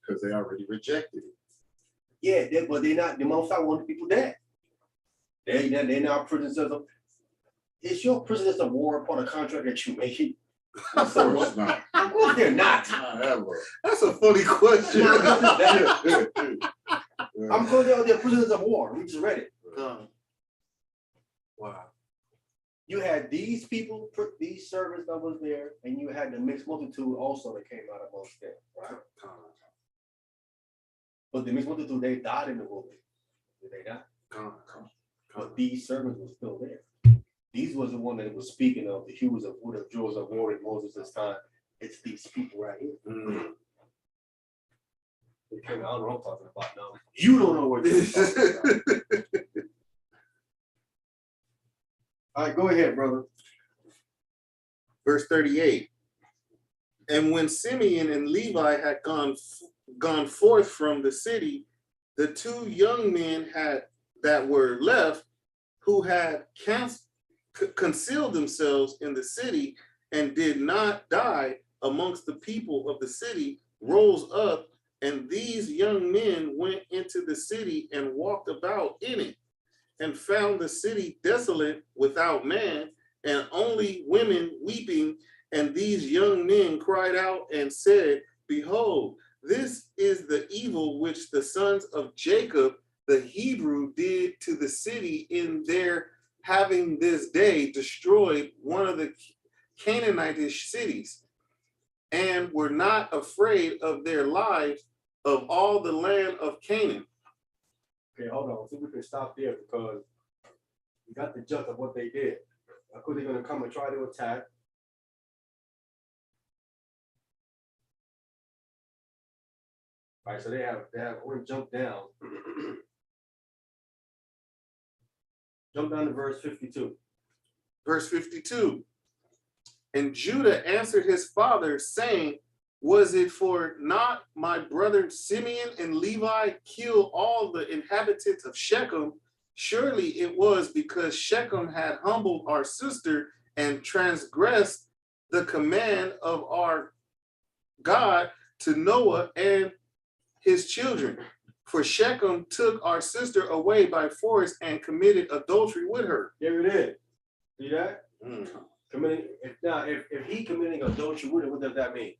Because they already rejected it. Yeah, but they're not, the Most High wanted people dead. They're not prisoners of, is your prisoners of war part of contract that you made? Of course not. Of course they're not. Not ever. That's a funny question. I'm calling they're prisoners of war. We just read it. Wow. You had these people, these servants that was there, and you had the mixed multitude also that came out amongst them, right? But the mixed multitude, they died in the wilderness. Did they not? But these servants were still there. These was the one that was speaking of the hewers of wood, of drawers of water in Moses' time. It's these people right here. They came out, I don't know what I'm talking about now. You don't know what you're talking about. All right, go ahead, brother. Verse 38. And when Simeon and Levi had gone forth from the city, the two young men that were left, who had concealed themselves in the city and did not die amongst the people of the city, rose up, and these young men went into the city and walked about in it, and found the city desolate without man, and only women weeping. And these young men cried out and said, Behold, this is the evil which the sons of Jacob, the Hebrew, did to the city in their having this day destroyed one of the Canaanitish cities, and were not afraid of their lives of all the land of Canaan. Okay, hold on. See, we can stop there because we got the gist of what they did. Of course, they're gonna come and try to attack. All right, so they have, we're gonna jump down. Jump down to verse 52. Verse 52. And Judah answered his father, saying, Was it for not my brother Simeon and Levi kill all the inhabitants of Shechem? Surely it was because Shechem had humbled our sister and transgressed the command of our God to Noah and his children. For Shechem took our sister away by force and committed adultery with her. There it is. See that? Mm. Committing, if he committing adultery with it, what does that mean?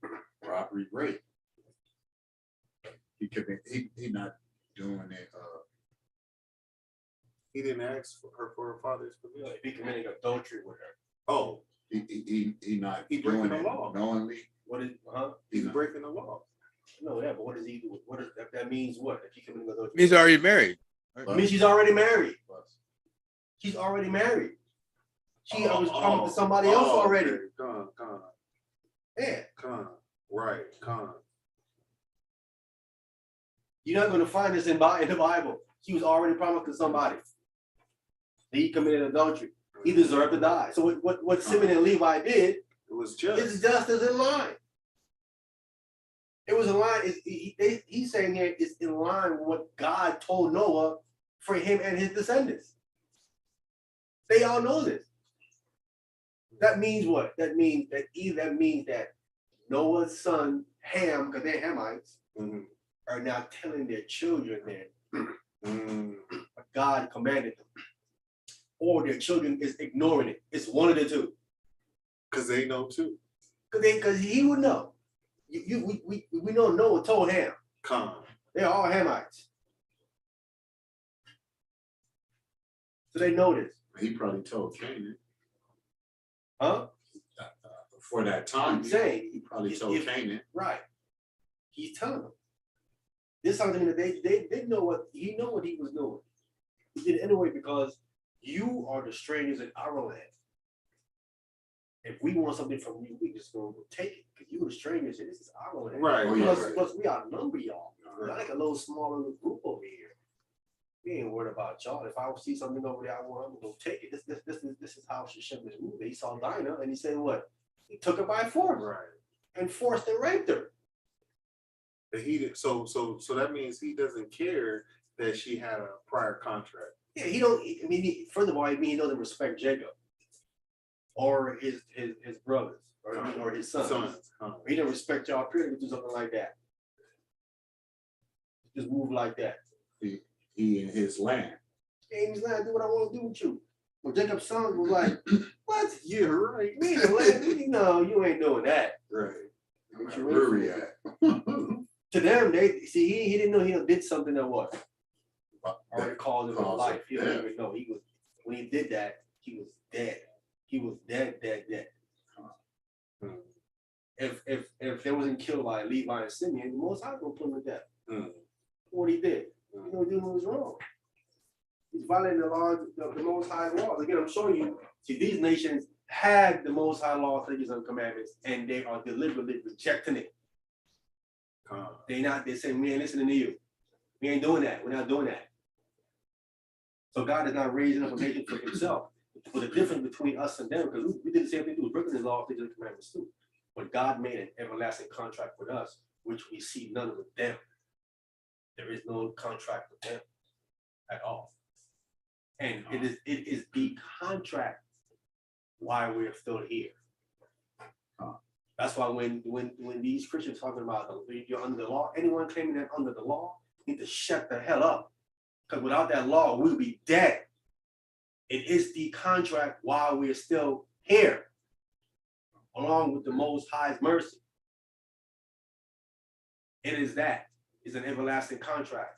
Robbery, rape. He not doing it, He didn't ask for her father's permission. If he committing adultery with her. Oh, he not He breaking doing the it law. knowingly. What is, huh? he's not. breaking the law. No, yeah, but what does he do? What is, that means what? If he committing adultery? He's already married. I mean, she's already married. Plus, She's already married. She was talking to somebody else already. Okay. Con. Yeah. Right, con. You're not going to find this in the Bible. She was already promised to somebody. He committed adultery. He deserved to die. So what Simeon and Levi did It was just. is just as in line. It was in line. He's saying here it's in line with what God told Noah for him and his descendants. They all know this. That means what? That means that Noah's son Ham, because they're Hamites, are now telling their children that God commanded them, or their children is ignoring it. It's one of the two. Because they know too. Because he would know. We know Noah told Ham. Con. They're all Hamites. So they know this. he probably told Canaan Huh? for that time. I'm saying, He probably if- told if- Canaan. right. He's telling them. This is something that they know what he knew what he was doing. He did it anyway because you are the strangers in our land. If we want something from you, we just gonna go take it. Because you the strangers and this is our land. Right. Plus we outnumber y'all. We're like a little smaller little group over here. We ain't worried about y'all. If I see something over there I want, I'm gonna go take it. This is how Shechem is moving. He saw Dinah and he said what? He took her by force. Right. And forced and raped her. But he did, so that means he doesn't care that she had a prior contract. Yeah, he don't. I mean, first of all, he doesn't respect Jacob or his brothers or his sons. He didn't respect y'all. Period. To do something like that. Just move like that. He in his land. Hey, he's not do what I want to do with you. Well, Jacob's son was like, "What? Yeah, right. Me, the land? No, you ain't doing that." Right. Where we at? To them, they see he didn't know he did something that was already called him Cause life. He of didn't even know he was when he did that. He was dead. He was dead. If they wasn't killed by Levi and Simeon, the Most High gonna put him to death. What he did, you know, doing what was wrong. He's violating the laws, the Most High laws. Again, I'm showing you. See, these nations had the Most High law, statutes, and commandments, and they are deliberately rejecting it. They're saying, we ain't listening to you. We ain't doing that. We're not doing that. So God is not raising up a nation for himself. But the difference between us and them, because we did the same thing, we was breaking his law, statutes, and commandments too. But God made an everlasting contract with us, which we see none with them. There is no contract with them at all. And it is the contract why we're still here. That's why when these Christians talking about you're under the law, anyone claiming that under the law need to shut the hell up. Because without that law, we'll be dead. It is the contract while we're still here, along with the Most High's mercy. It is that. It's an everlasting contract.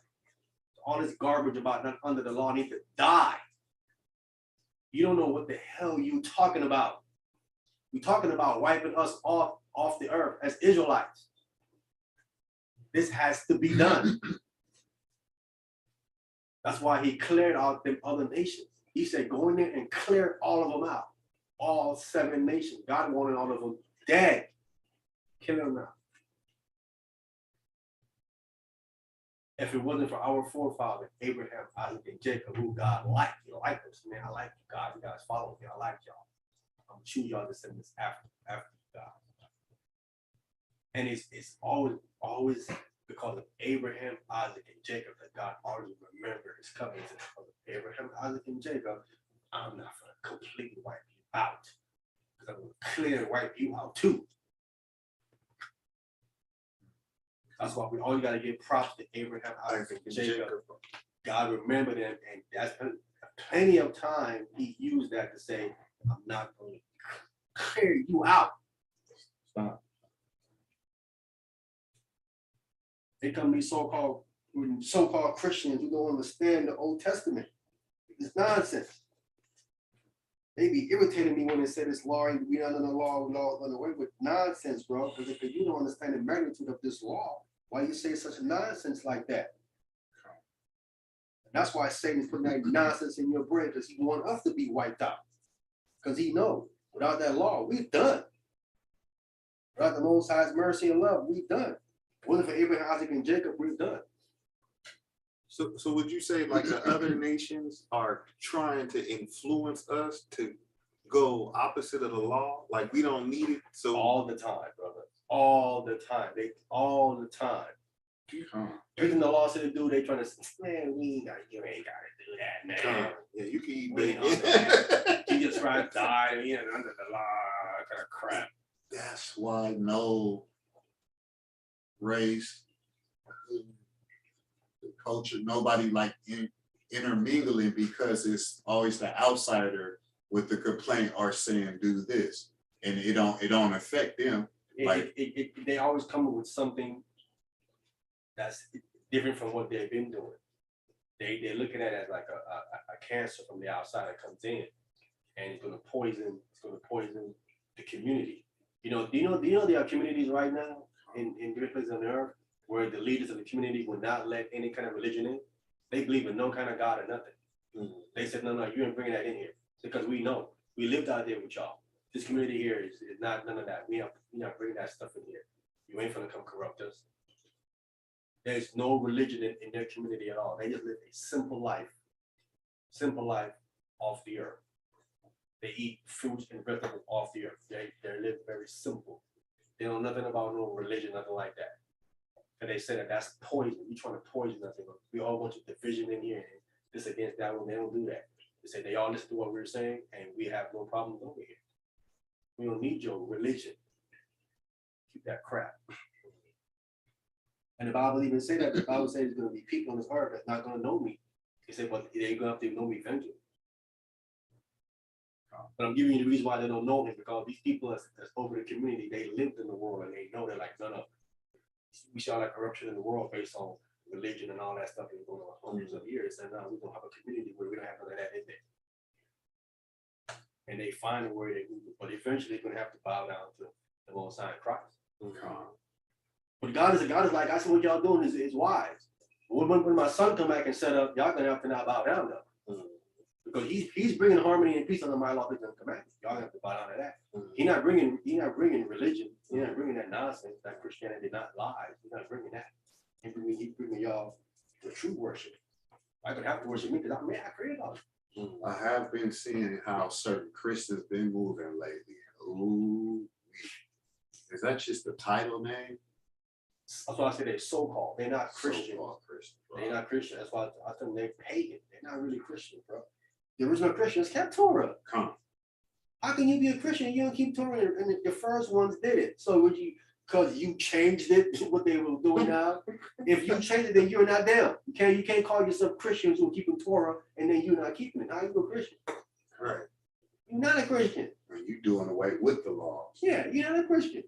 All this garbage about not under the law need to die. You don't know what the hell you talking about. We're talking about wiping us off the earth as Israelites. This has to be done. That's why he cleared out them other nations. He said, go in there and clear all of them out. All 7 nations. God wanted all of them dead. Kill them out. If it wasn't for our forefather, Abraham, Isaac, and Jacob, who God liked, you like us, man, I like you, God, you guys follow me, I like y'all. I'm sure y'all descendants after God. And it's always because of Abraham, Isaac, and Jacob that God always remembered his covenant. Because of Abraham, Isaac, and Jacob, I'm not going to completely wipe you out. Because I'm going to clearly wipe you out too. That's why we always got to give props to Abraham, Isaac, and Jacob. God remembered them, and that's plenty of time he used that to say, I'm not going to clear you out. Stop. They come these so-called Christians who don't understand the Old Testament. It's nonsense. They be irritating me when they say this law, we under the law on the way with nonsense, bro. Because if you don't understand the magnitude of this law, why you say such nonsense like that? And that's why Satan's putting that nonsense in your brain, because he wants us to be wiped out. Because he knows without that law, we're done. Without the Most High's mercy and love, we're done. Wasn't for Abraham, Isaac, and Jacob, we're done. So would you say like the other nations are trying to influence us to go opposite of the law? Like we don't need it. So All the time, brother. All the time. All the time. Everything the law said to do, they trying to say, man, you ain't gotta do that, man. yeah, you can eat We bacon. ain't on that. You just try to die under the law, kind of crap. That's why no race, the culture, nobody like intermingling, because it's always the outsider with the complaint or saying do this, and it don't affect them. They always come up with something that's different from what they've been doing. They're looking at it as like a cancer from the outside that comes in, and it's gonna poison the community. Do you know there are communities right now in different places on the earth where the leaders of the community will not let any kind of religion in. They believe in no kind of God or nothing. They said, no, you ain't bringing that in here, because we know we lived out there with y'all. This community here is not none of that. We not bringing that stuff in here. You ain't gonna come corrupt us. There's no religion in their community at all. They just live a simple life off the earth. They eat fruits and vegetables off the earth. They live very simple. They know nothing about no religion, nothing like that. And they say that's poison. You're trying to poison us. We all want your division in here, and this against that one. They don't do that. They say they all listen to what we're saying, and we have no problems over here. We don't need your religion. Keep that crap. And the Bible even say that. The Bible says there's going to be people on this earth that's not going to know me. He said, but they're going to have to know me eventually. But I'm giving you the reason why they don't know him, because these people that's over the community, they lived in the world, and they know they're like, no. We saw that corruption in the world based on religion and all that stuff that's going on hundreds of years. And now we're going to have a community where we don't have none of that in there. And they find a way to move it, but eventually they're going to have to bow down to the Most High Christ. But God is like, I see what y'all doing is wise. When my son come back and set up, y'all gonna have to now bow down though. Because he's bringing harmony and peace under my law and commandments. Y'all have to bow down to that. He's not bringing religion. He's not bringing that nonsense, that Christianity, not lies. He's not bringing that. He's bringing y'all the true worship. I could have to worship me because I created all this. I have been seeing how certain Christians been moving lately. Ooh, is that just the title name? That's why I say they're so-called. They're not Christian. So-called Christian, bro. They're not Christian. That's why I think they're pagan. They're not really Christian, bro. The original Christians kept Torah. Come. How can you be a Christian and you don't keep Torah? And the first ones did it. So would you, because you changed it, what they were doing now? If you changed it, then you're not them. You can't call yourself Christians who are keeping Torah and then you're not keeping it. How are you a Christian? Right. You're not a Christian. And you doing away with the laws. Yeah, you're not a Christian.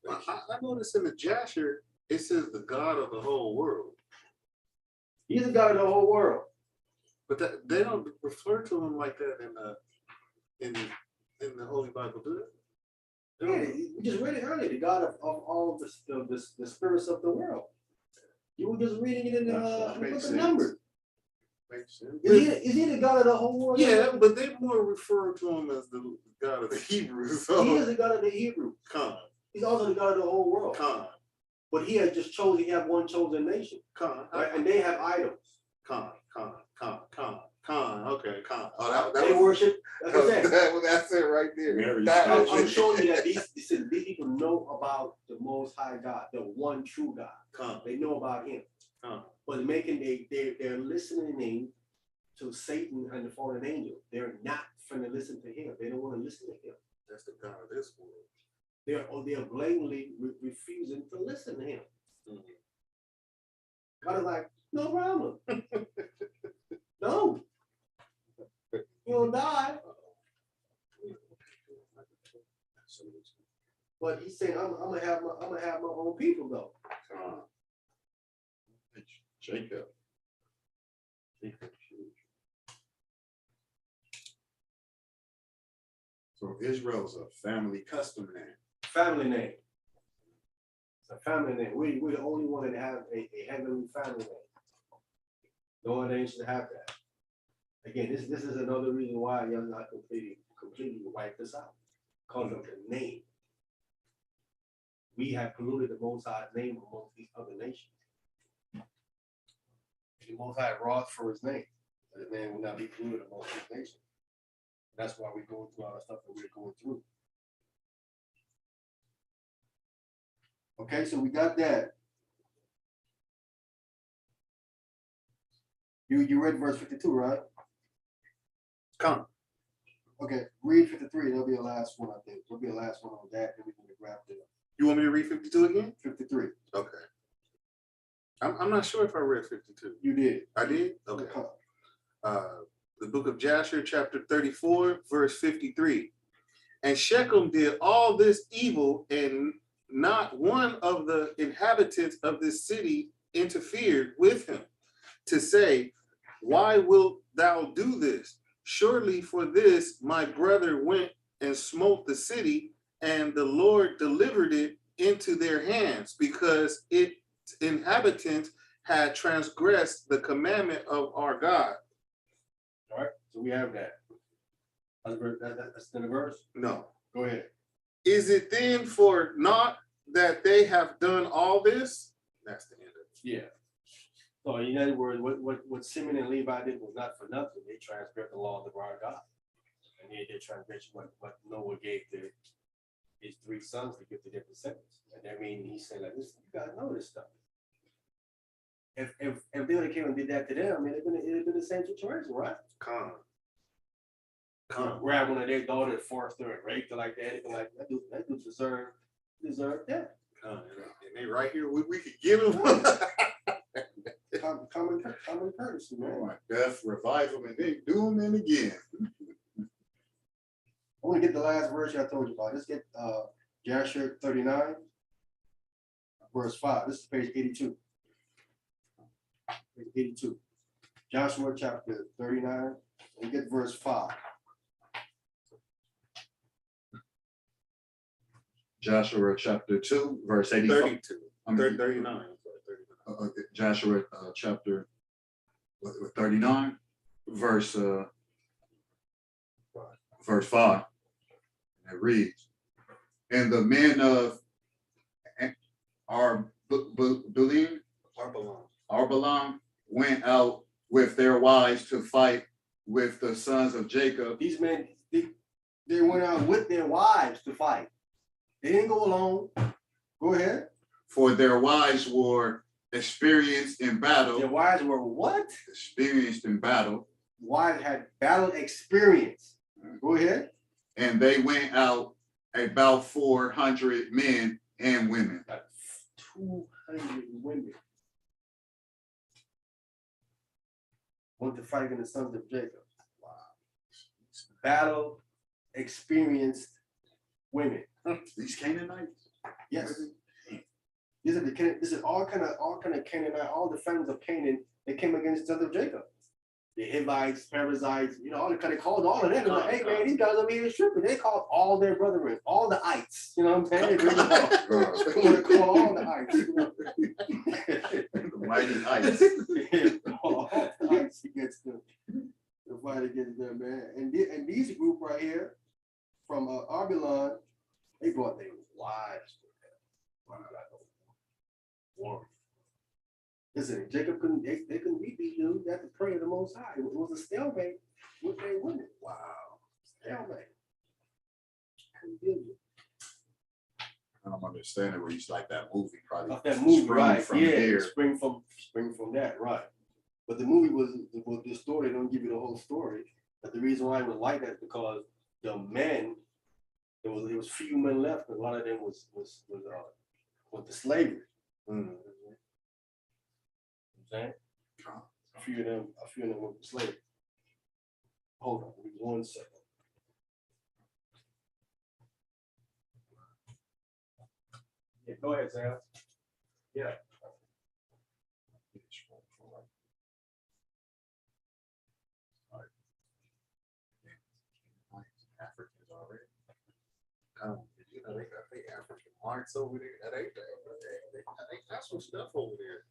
I noticed in the Jasher, it says the God of the whole world. He's the God of the whole world. But that, they don't refer to him like that in the Holy Bible, do they? Yeah, we just read it earlier. The God of all the spirits of the world. You were just reading it in the book Makes of sense. Numbers. Makes sense. Is he the God of the whole world? Yeah, but they more refer to him as the God of the Hebrews. He is So the God of the Hebrew. Khan, He's also the God of the whole world. Khan, But he has just chosen, he have one chosen nation. Khan, Right? And they have idols. Khan. Okay, Khan. Oh, that They was, worship, like I said, that's it right there. Mary That I'm was it. showing you that these people know about the Most High God, the one true God. Khan, They know about him. Khan. But they're listening to Satan and the fallen angel. They're not going to listen to him. They don't want to listen to him. That's the God of this world. They're blatantly refusing to listen to him. Mhm. God is like, no problem. No. You'll die. But he's saying, I'm gonna have my own people though. Khan. Jacob. So Israel's a family custom name. Family name. It's a family name. We're the only one that have a heavenly family name. No other nations have that. Again, this is another reason why y'all not completely wipe this out. Because of the name. We have polluted the Most High's name amongst these other nations. The Most High wrought for his name. His name will not be polluted amongst these nations. That's why we're going through all the stuff that we're going through. Okay, so we got that. You read verse 52, right? Khan. Okay, read 53. That'll be the last one, I think. There'll be the last one on that, then we can wrap it up. You want me to read 52 again? 53. Okay. I'm not sure if I read 52. You did. I did? Okay. The book of Jasher, chapter 34, verse 53. And Shechem did all this evil, and not one of the inhabitants of this city interfered with him to say, why wilt thou do this? Surely for this my brother went and smote the city, and the Lord delivered it into their hands, because its inhabitants had transgressed the commandment of our God. All right, so we have that. That's the verse. No. Go ahead. Is it then for naught that they have done all this? That's the end of it. Yeah. So in other words, what Simeon and Levi did was not for nothing. They transgressed the laws of our God. And they did transgress what Noah gave to his 3 sons to give to their descendants. And I mean, he said, like, listen, you gotta know this stuff. If they would have came and did that to them, it'd have been the same situation, right? Con. Grab one of their daughters, forced her and raped her like that, anything like that. That dude deserve death. And they right here, we could get them. Common courtesy, man. Oh, death, revive them, and they do them in again. I want to get the last verse I told you about. Let's get Jasher 39, verse 5. This is page 82. Page 82. Joshua chapter 39, and get verse 5. Joshua chapter 2, verse 85. 32. 39. Joshua chapter 39, verse 5. And it reads, and the men of Arbalam went out with their wives to fight with the sons of Jacob. These men, they went out with their wives to fight. They didn't go alone. Go ahead. for their wives were experienced in Their battle, wives were what? experienced in battle, Wives had battle experience. Go ahead. and they went out about 400 men and women. Got 200 women. Went to fight against the sons of Jacob. Wow. Battle experienced women. These Canaanites. Yes. These are this is all kind of Canaanite, all the families of Canaan that came against the sons of Jacob. The Hivites, Perizzites, all the kind of called all of them. They're like, hey man, these guys over here stripping. They called all their brethren, all the ites. You know what I'm saying? They call all the ites. The mighty ice. All the ites against them. The fight against them, man. And these group right here from Arbelon, they brought their wives with them. Wow. Listen, Jacob couldn't, they couldn't beat these dudes. They had to pray to the Most High. It was a stalemate with their women. Wow. Stalemate. Couldn't deal with it. I don't understand it where you like that movie probably. Of that movie, sprung right? from Yeah, here. spring from that, right? But the movie was the story. They don't give you the whole story. But the reason why it was like that is because the men, there was few men left. But a lot of them was the slavery. Mm-hmm. Saying? A few of them went to slavery. Hold on, give me 1 second. Yeah, go ahead, Sam. Yeah. Africans already. They got their African marks over there. They got some stuff over there.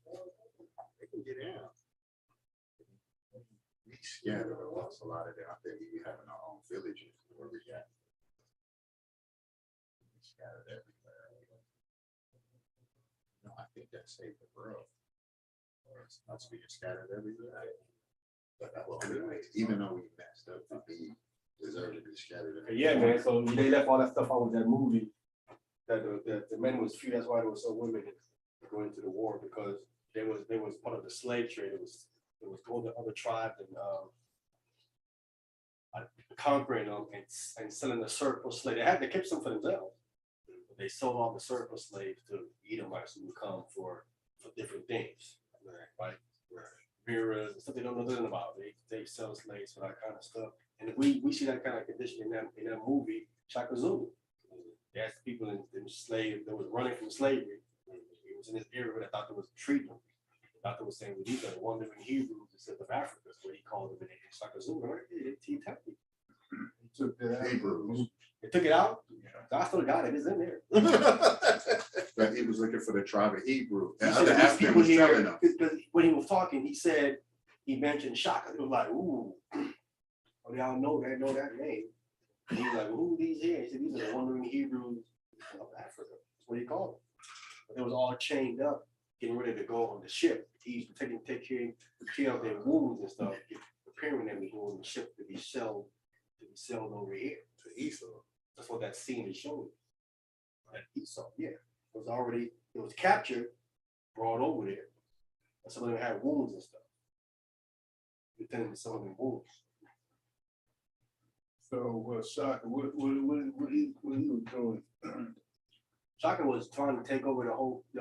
They can get out. We scattered across a lot of them. I think we having our own villages where we got. We scattered everywhere. No, I think that saved the world. Or it's not being scattered everywhere. But well, anyways, even though we messed up, we deserve to be scattered. Yeah, man. So they left all that stuff out with that movie. That the men was few. That's why there was so women going to the war, because they was part of the slave trade. It was going to other tribes and conquering them and selling the surplus slave. They kept some for themselves. But they sold all the surplus slaves to Edomites who would come for different things, right? Mirrors and stuff they don't know nothing about. They sell slaves for that kind of stuff. And we see that kind of condition in that movie, Shaka Zulu. That's people in slave that was running from slavery. It was in this area where they thought they was treating them. They thought they was saying, well, these are wandering Hebrews instead of Africa. That's what he called them in Shaka Zulu. Right? He took that Hebrews. They took it out. God still got it. It's in there. That he was looking for the tribe of Hebrew. He And said other these African people was here, telling them. because when he was talking, he mentioned Shaka. It was like, ooh, oh, y'all know that name. And he was like, who are these here? He said, these are the wandering Hebrews of Africa. That's what he called them. But they was all chained up, getting ready to go on the ship. He used to take care of their wounds and stuff, preparing them to go on the ship to be sailed over here to Esau. That's what that scene is showing. That Esau, yeah, it was captured, brought over there. And some of them had wounds and stuff. Pretending to some of them wounds. So Shaka, what he was doing? Shaka was trying to take over the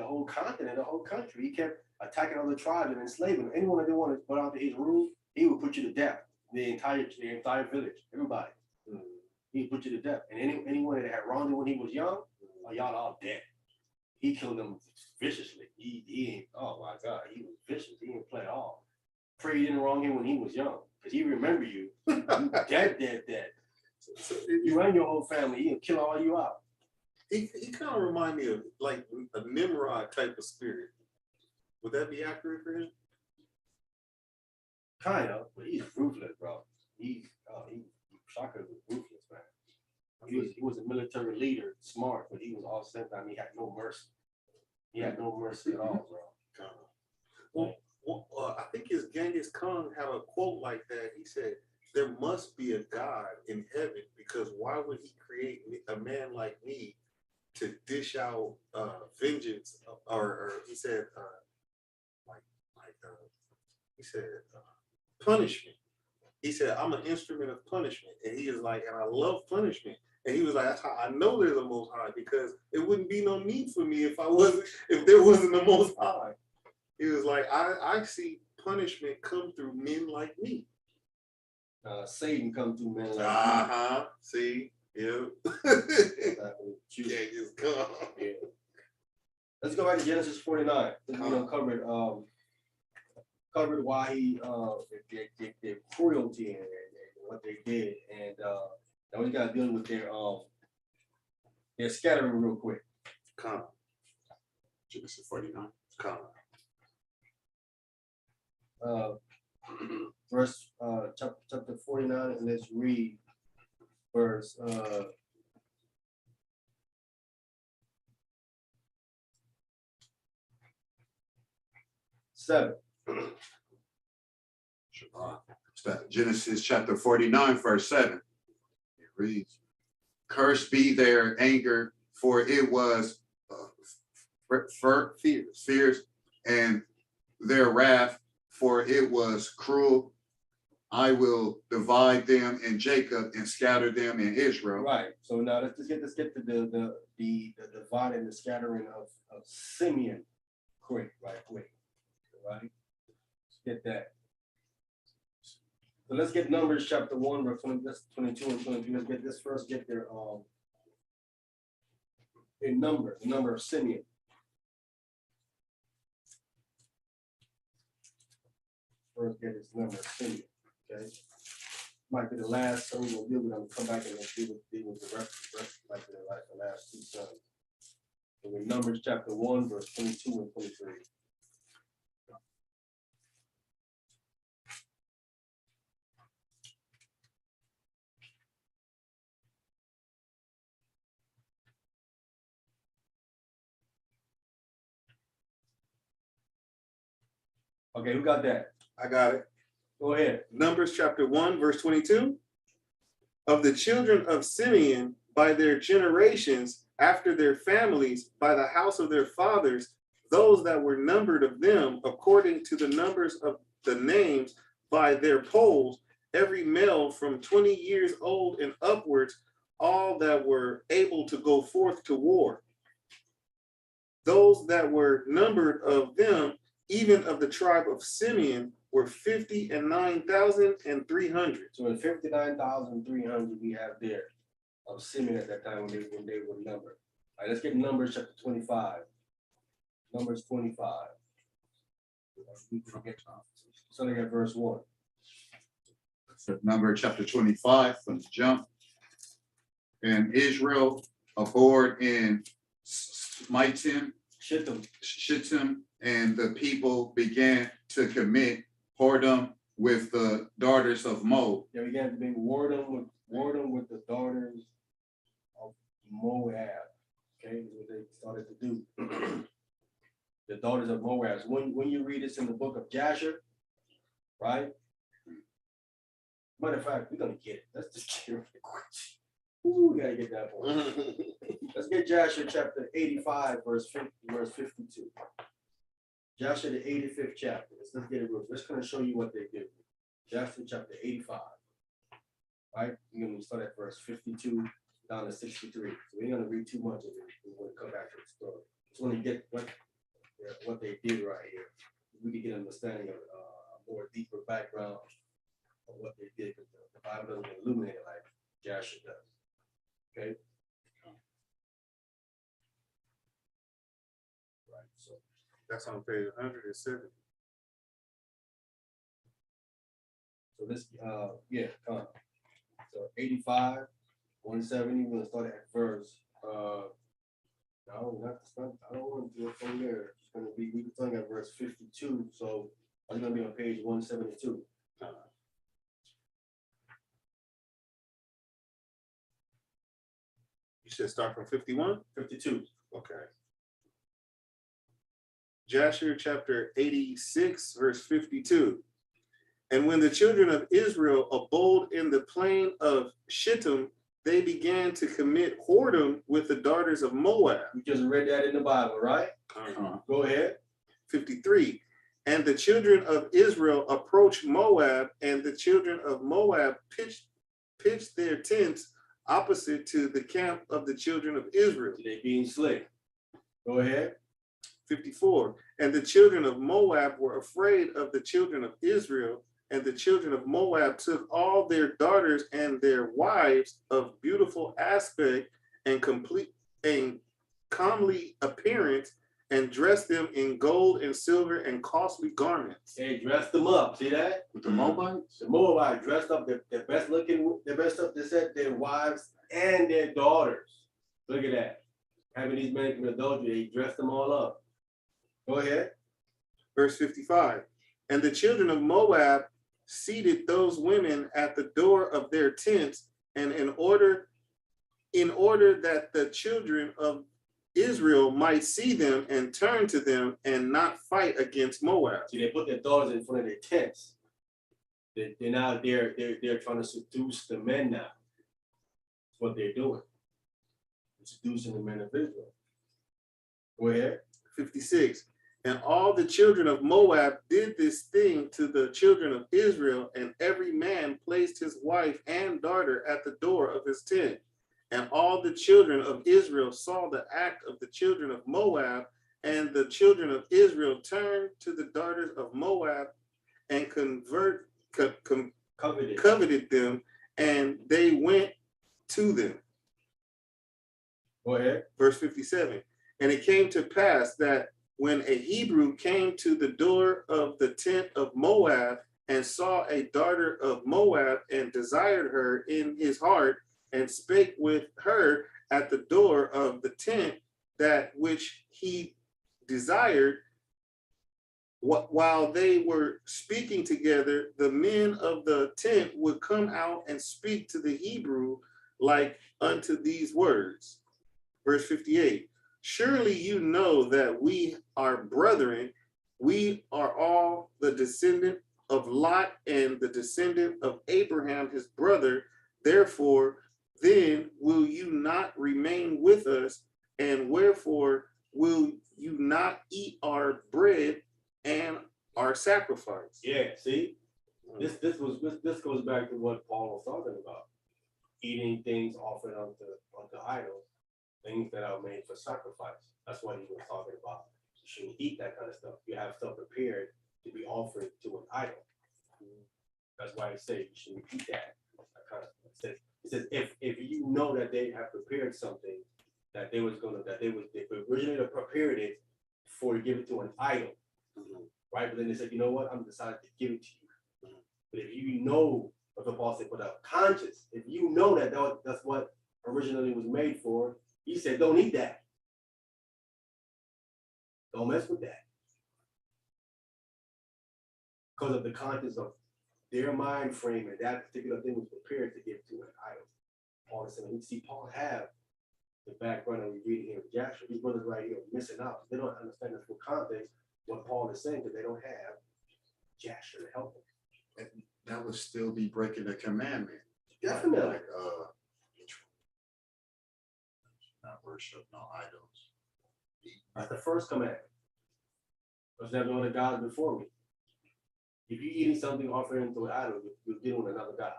whole continent, the whole country. He kept attacking other tribes and enslaving them. Anyone that didn't want to put out his rule, he would put you to death. The entire village, everybody. He would put you to death. And anyone that had wronged him when he was young, y'all all dead. He killed them viciously. He oh my God, he was vicious. He didn't play at all. Pray you didn't wrong him when he was young, because he remember you. You dead. So you run your whole family, he'll kill all you out. He kind of remind me of like a Nimrod type of spirit. Would that be accurate for him? Kind of, but he's ruthless, bro. Shaka was ruthless, man. He was a military leader, smart, but he was all same time. He had no mercy. He had no mercy at all, bro. Well, I think his Genghis Khan had a quote like that. He said, "There must be a God in heaven, because why would he create a man like me to dish out vengeance, or he said like he said punishment. He said, I'm an instrument of punishment. And he is like, and I love punishment. And he was like, that's how I know there's a most high, because it wouldn't be no need for me if there wasn't a most high. He was like, I see punishment come through men like me. Satan come through man like Uh-huh. See? Yeah. you. Can't just come. Yeah. Let's go back to Genesis 49. We covered why he their cruelty and what they did, and now we gotta deal with their scattering real quick. Come. Genesis 49. Come. Verse chapter 49, and let's read verse 7. Genesis chapter 49, verse 7. It reads, "Cursed be their anger, for it was fierce, and their wrath, for it was cruel. I will divide them in Jacob and scatter them in Israel." Right. So now let's get to the divide and the scattering of Simeon quick, right quick. Right. Let's get that. So let's get Numbers chapter 1, verse 22 and 23. Let's get this first, get their number, the number of Simeon. First get his number of Simeon. Okay. Might be the last, so we're gonna deal with them, come back and deal with the rest like the last two sons. So in Numbers chapter 1, verse 22 and 23. Okay, who got that? I got it. Go ahead. Numbers chapter 1, verse 22. Of the children of Simeon by their generations, after their families, by the house of their fathers, those that were numbered of them, according to the numbers of the names by their polls, every male from 20 years old and upwards, all that were able to go forth to war. Those that were numbered of them, even of the tribe of Simeon, were 59,300. So in 59,300 we have there of Simeon at that time when they were numbered. All right, let's get Numbers chapter 25. Numbers 25. So they got verse 1. Number chapter 25 from the jump. And Israel abhorred in Shittim, and the people began to commit whoredom with the daughters of Moab. They began to be whoredom with the daughters of Moab. Okay, is what they started to do. The daughters of Moab. When you read this in the book of Jasher, right? Matter of fact, we're gonna get it. Let's just get it real quick. Ooh, we gotta get that one. Let's get Jasher chapter 85, verse 52. Jasher, the 85th chapter. Let's get it real. Let's kind of show you what they do. Jasher chapter 85. Right? We're gonna start at verse 52 down to 63. So we ain't gonna read too much of it. We're gonna come back to the story. Just want to get what they did right here. We can get an understanding of a more deeper background of what they did, because the Bible doesn't illuminate it like Jasher does. Okay. Right. So That's on page 107. So this, yeah, come on. So 85, 170, we're gonna start at verse, I don't want to do it from there. It's gonna be, we're starting at verse 52, so I'm gonna be on page 172. You should start from 51? 52. Okay. Jasher chapter 86, verse 52. And when the children of Israel abode in the plain of Shittim, they began to commit whoredom with the daughters of Moab. We just read that in the Bible, right? Go ahead. 53. And the children of Israel approached Moab, and the children of Moab pitched their tents opposite to the camp of the children of Israel. They being slick. Go ahead. 54. And the children of Moab were afraid of the children of Israel, and the children of Moab took all their daughters and their wives of beautiful aspect and complete and comely appearance, and dressed them in gold and silver and costly garments. They dressed them up. See that? With the Moabites? The Moabites dressed up their best looking, their best up. They said their wives and their daughters. Look at that. Having these men commit adultery, they dressed them all up. Go ahead. Verse 55. And the children of Moab seated those women at the door of their tents, and in order that the children of Israel might see them and turn to them and not fight against Moab. See, they put their daughters in front of their tents. They're trying to seduce the men now. That's what they're doing. Seducing the men of Israel. Go ahead. 56. And all the children of Moab did this thing to the children of Israel, and every man placed his wife and daughter at the door of his tent. And all the children of Israel saw the act of the children of Moab, and the children of Israel turned to the daughters of Moab and coveted them, and they went to them. Go ahead. Verse 57. And it came to pass that when a Hebrew came to the door of the tent of Moab and saw a daughter of Moab and desired her in his heart, and spake with her at the door of the tent that which he desired, while they were speaking together, the men of the tent would come out and speak to the Hebrew like unto these words. Verse 58. Surely you know that we are brethren, we are all the descendant of Lot and the descendant of Abraham his brother. Therefore, then will you not remain with us, and wherefore will you not eat our bread and our sacrifice? Yeah, see? This goes back to what Paul was talking about. Eating things offered unto idols, things that are made for sacrifice. That's what he was talking about. You shouldn't eat that kind of stuff. You have stuff prepared to be offered to an idol. That's why I say you shouldn't eat that kind of stuff. It says if you know that they have prepared something that they originally prepared it for to give it to an idol, right? But then they said, you know what? I'm decided to give it to you. But if you know what the Paul said, but conscious, if you know that that's what originally was made for, he said, don't eat that. Don't mess with that. Because of the conscience of their mind frame, and that particular thing was prepared to give to an idol. Paul is saying, you see, Paul have the background that we're reading here with Joshua. These brothers right here are missing out. They don't understand the full context what Paul is saying because they don't have Joshua to help them. And that would still be breaking the commandment. Definitely. Like, not worship, no idols. That's the first commandment. There's never other gods before me. If you're eating something offered to an idol, you're dealing with another God.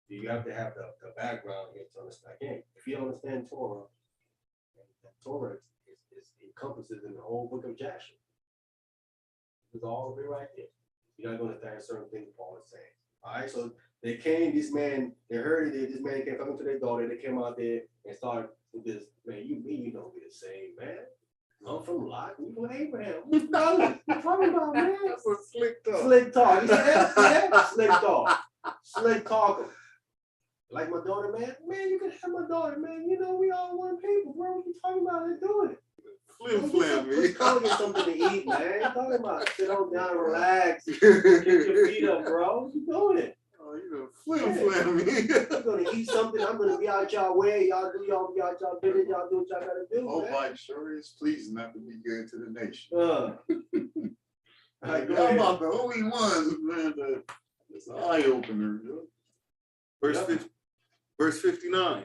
You have to have the background here to understand. Again, if you don't understand Torah, and Torah is encompasses in the whole book of Joshua. It's all of it right there. You're not going to understand certain things Paul is saying. All right, so they came, this man, they heard it, this man came talking to their daughter, they came out there and started with this, man, you don't be the same, man. I'm from Lot, you from Abraham. What you talking about, man? That's a slick talk. Slick talk. You see that? Yeah? Slick talk. Slick talking. Like my daughter, man. Man, you can have my daughter, man. You know, we all one people, bro. What you talking about? They're doing it. Flim me. Go get something to eat, man. Talking about sit on down, relax, get your feet up, bro. You doing it? Oh, you know, flim me. I'm gonna eat something. I'm gonna be out y'all way. Y'all do y'all business. Y'all do what y'all gotta do, Oh, man. like sure is pleasing not to be good to the nation. All right, go Y'all ahead. about the only ones, man. It's an eye opener. Verse 59.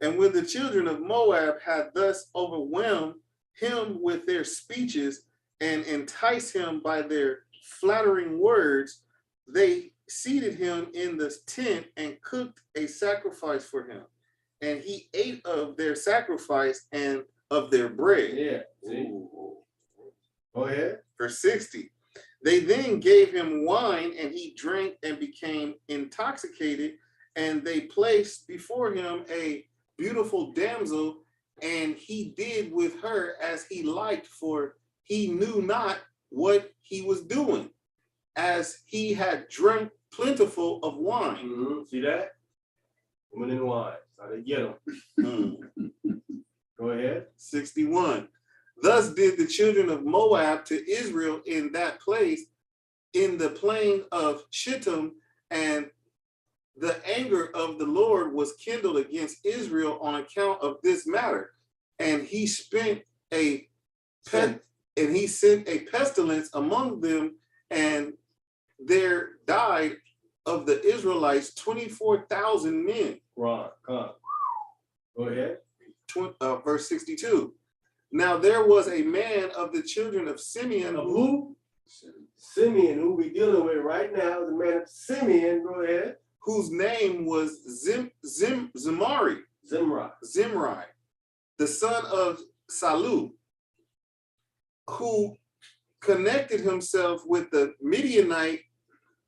And when the children of Moab had thus overwhelmed him with their speeches and enticed him by their flattering words, they seated him in the tent and cooked a sacrifice for him. And he ate of their sacrifice and of their bread. Yeah. See? Go ahead. Verse 60. They then gave him wine, and he drank and became intoxicated. And they placed before him a beautiful damsel, and he did with her as he liked, for he knew not what he was doing, as he had drunk plentiful of wine. Mhm. See that? Women and wine. That's how they get them. Go ahead. 61. Thus did the children of Moab to Israel in that place, in the plain of Shittim, and the anger of the Lord was kindled against Israel on account of this matter. And he sent a pestilence among them, and there died of the Israelites 24,000 men. Ron, come. Go ahead. Verse 62. Now there was a man of the children of Simeon Of who? Simeon, who we dealing with right now, the man of Simeon. Go ahead. whose name was Zimri, the son of Salu, who connected himself with the Midianite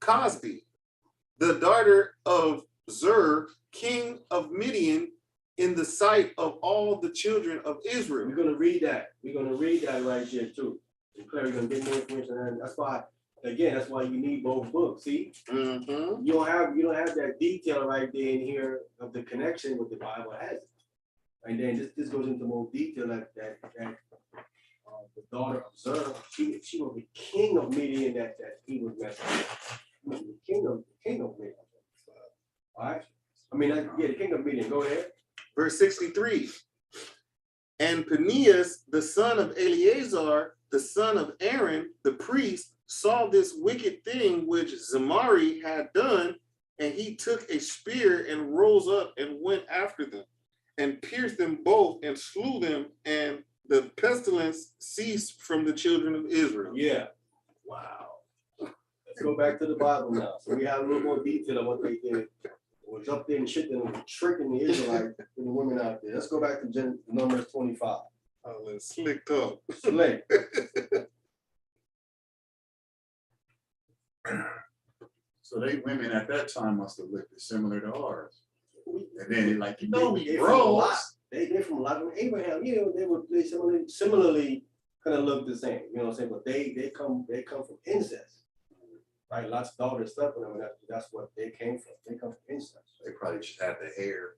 Cosbi, the daughter of Zur, king of Midian, in the sight of all the children of Israel. We're gonna read that. We're gonna read that right here too. And Claire, you're gonna get more information, and that's why, again, that's why you need both books. See, Mm-hmm. you don't have that detail right there in here of the connection with the Bible has it. And then this goes into more detail that the daughter of Zur, she was the king of Midian that he was messing with. The king of Midian. All right. I mean, the king of Midian. Go ahead. Verse 63. And Penias, the son of Eleazar, the son of Aaron, the priest, saw this wicked thing which Zimri had done, and he took a spear and rose up and went after them, and pierced them both and slew them, and the pestilence ceased from the children of Israel. Yeah. Wow. Let's go back to the Bible now. So we have a little more detail on what they did. Was up there and shit that was tricking the Israelites and the women out there. Let's go back to Numbers 25. Oh, let's slick up. Slick. So they women at that time must have looked similar to ours. And then it like, They we from a lot. bros. They from a lot of Abraham. You know, they similarly kind of look the same. You know what I'm saying? But they come from incest. Right, lots of daughters stuff with them, and that's what they came from. They come from incest. They probably just had the hair.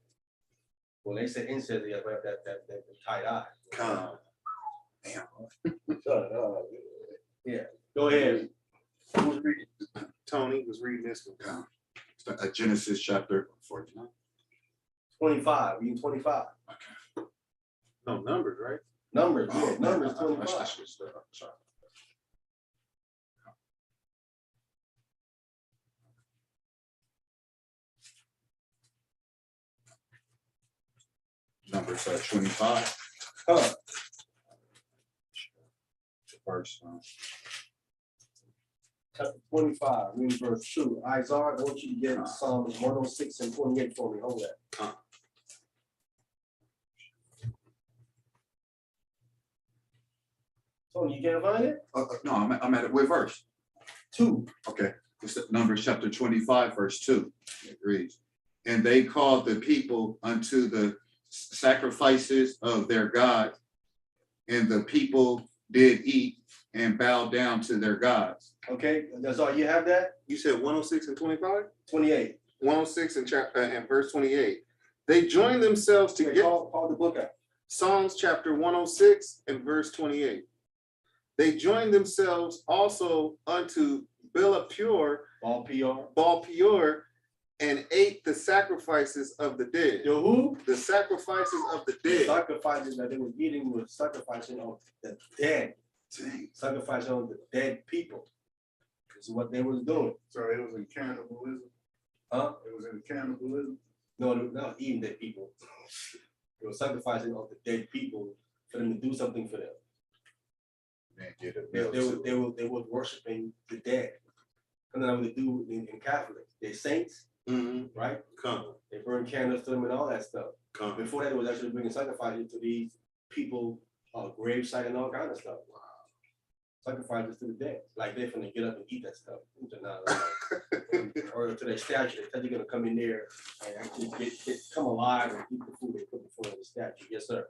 Well, they say incest, they have that tight eye. Come. Damn. Yeah. Go ahead. Who was reading? Tony was reading this one. Genesis chapter 49. 25. We in 25. No, numbers, right? Numbers. Oh, Yeah, numbers I 25. should start. Sorry. Numbers 25. Huh. Verse, Chapter 25, reading verse 2. Isaiah, I want you to get Psalms 106 and 28 for me. Hold that. Tony, you can't find it? no, I'm at it. What verse? 2. Okay, it's Numbers chapter 25, verse 2. It reads, and they called the people unto the sacrifices of their gods, and the people did eat and bow down to their gods. Okay, that's all. You have that? You said 106 and 25? 28. 106 and verse 28. They joined themselves Okay, together. call the book out. Psalms chapter 106 and verse 28. They joined themselves also unto All PR. Baal Peor, and ate the sacrifices of the dead. Yo, who? The sacrifices of the The dead. sacrifices that they were eating was sacrificing of the dead. Dang. Sacrificing of the dead people. This is what they was doing. So it was in cannibalism. Huh? It was in cannibalism. No, not eating dead people. They were sacrificing of the dead people for them to do something for them. Man, get a They, meal they, to were, it. they were worshiping the dead. And that's what they do in Catholic. They're saints, Mm-hmm. right? Come, They burn candles to them and all that stuff. come. Before that, it was actually bringing sacrifices to these people, gravesite and all kind of stuff. Wow. Sacrifices to the dead. Like they're gonna get up and eat that stuff. Or to their statue. They tell you're gonna come in there and actually come alive and eat the food they put before the statue. Yes, sir.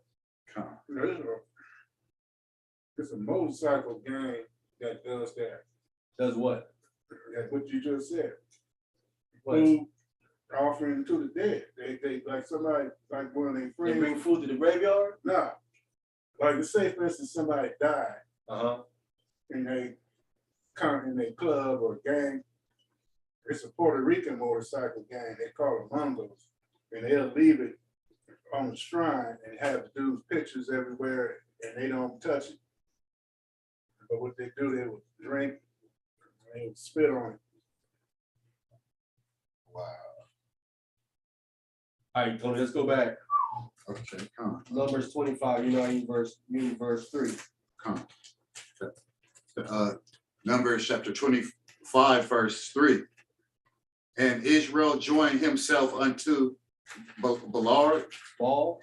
It's a motorcycle gang that does that. Does what? That's what you just said. What? Food offering to the dead. They like somebody, like one of their They friends. bring food to the graveyard? Nah. Like let's say for instance somebody died Uh-huh. and they come in a club or gang. It's a Puerto Rican motorcycle gang. They call it Mongos. And they'll leave it on the shrine and have the dude's pictures everywhere and they don't touch it. But what they do, they would drink, they would spit on it. Wow. All right, Tony, let's go back. Okay, come Numbers 25, you know, in verse 3. on. Numbers chapter 25, verse 3. And Israel joined himself unto Ballard, Baal,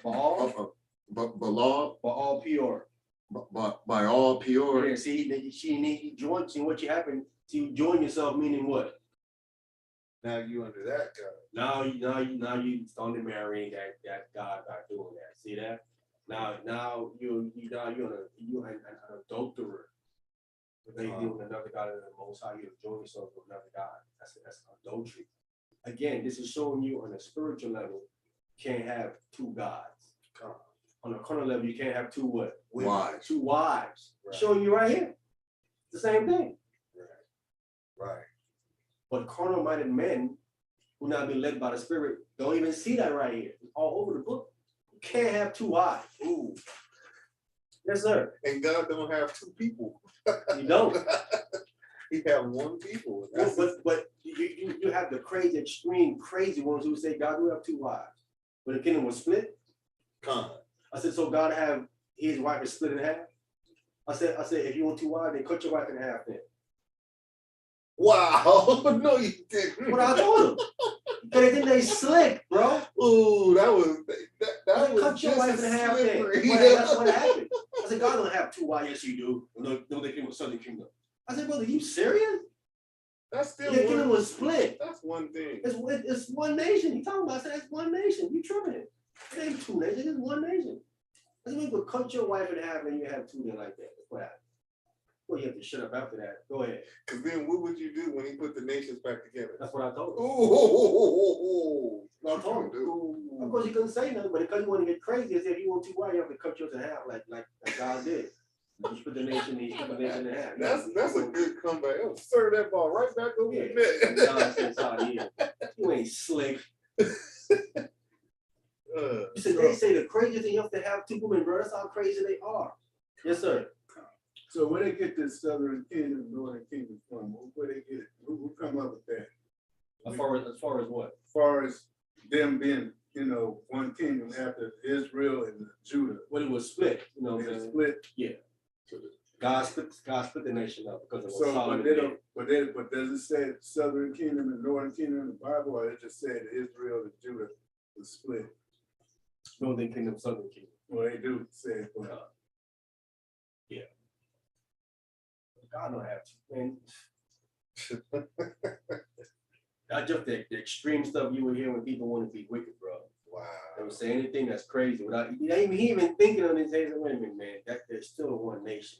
Peor. by all Peor. Yeah, see, you join, see what you happen. See, you join yourself, meaning what? Now you under that guy. Now you starting marrying that God by doing that. See that? Now you're an adulterer. They deal with another God and the Most High. You join yourself with another God. That's adultery. Again, this is showing you on a spiritual level, you can't have two gods. On a carnal level, you can't have two what? Wives. Two wives. Right. Showing you right here. It's the same thing. Right. But carnal-minded men who not be led by the Spirit don't even see that right here. It's all over the book. You can't have two wives. Ooh. Yes, sir. And God don't have two people. You don't. He have one people. That's But you have the crazy, extreme, crazy ones who say God will have two wives. But the kingdom was split. con. I said, so God have his wife is split in half. I said, if you want two wives, then cut your wife in half then. Wow. No, you didn't. What I told him. Because they think they slick, bro. Ooh, that was that was Cut your just wife as in half then. slippery. That's what happened. I said, God don't have two wives. Yes, you do. No, they came with Southern Kingdom. I said, brother, you serious? That's still Your kingdom one. was split. That's one thing. It's one nation. He talking about, I said, it's one nation. You tripping. It ain't two nations, it's one nation. I said, you cut your wife in half and you have two then like that. That's what happened. Well, you have to shut up after that. Go ahead. Because then what would you do when he put the nations back together? That's what I told him. Ooh. I told him. Of course, he couldn't say nothing, but because you want to get crazy, as if you want two wives, you have to cut yours in half, like God did. You split the nation, he split the nation in half. That's a good comeback. It'll serve that ball right back over Yeah. the net. God said, "Sorry, yeah. You ain't slick." You said they say the craziest thing you have to have two women, bro. That's how crazy they are. Yes, sir. So where they get this Southern Kingdom, Northern Kingdom from? Where they get it? Who come up with that? As far as what? As far as them being, one kingdom after Israel and Judah. When it was split, you know what They I'm saying? split. Yeah. God split the nation up because of what So, Solomon but they did. don't, but does it say Southern Kingdom and Northern Kingdom in the Bible, or it just said Israel and Judah was split? Northern Kingdom, Southern Kingdom. Well, they do say it, but Yeah. God don't have to, man. Not just the extreme stuff you would hear when people want to be wicked, bro. Wow. They would say anything that's crazy without he even thinking on his head. Wait a minute, man. That there's still one nation.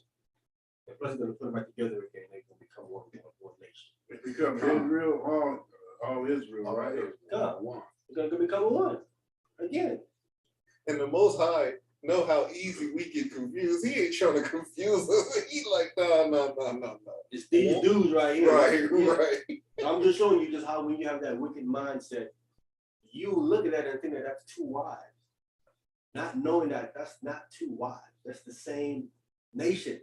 And plus, they're gonna put them back together again. They're gonna become one nation. it becomes Israel, all Israel, All right. right? God. One. They're gonna become one again. And the Most High know how easy we get confused. He ain't trying to confuse us. He like, no. It's these dudes right here. Right, Yeah. right. I'm just showing you just how when you have that wicked mindset, you look at that and think that that's two wives. Not knowing that that's not two wives. That's the same nation.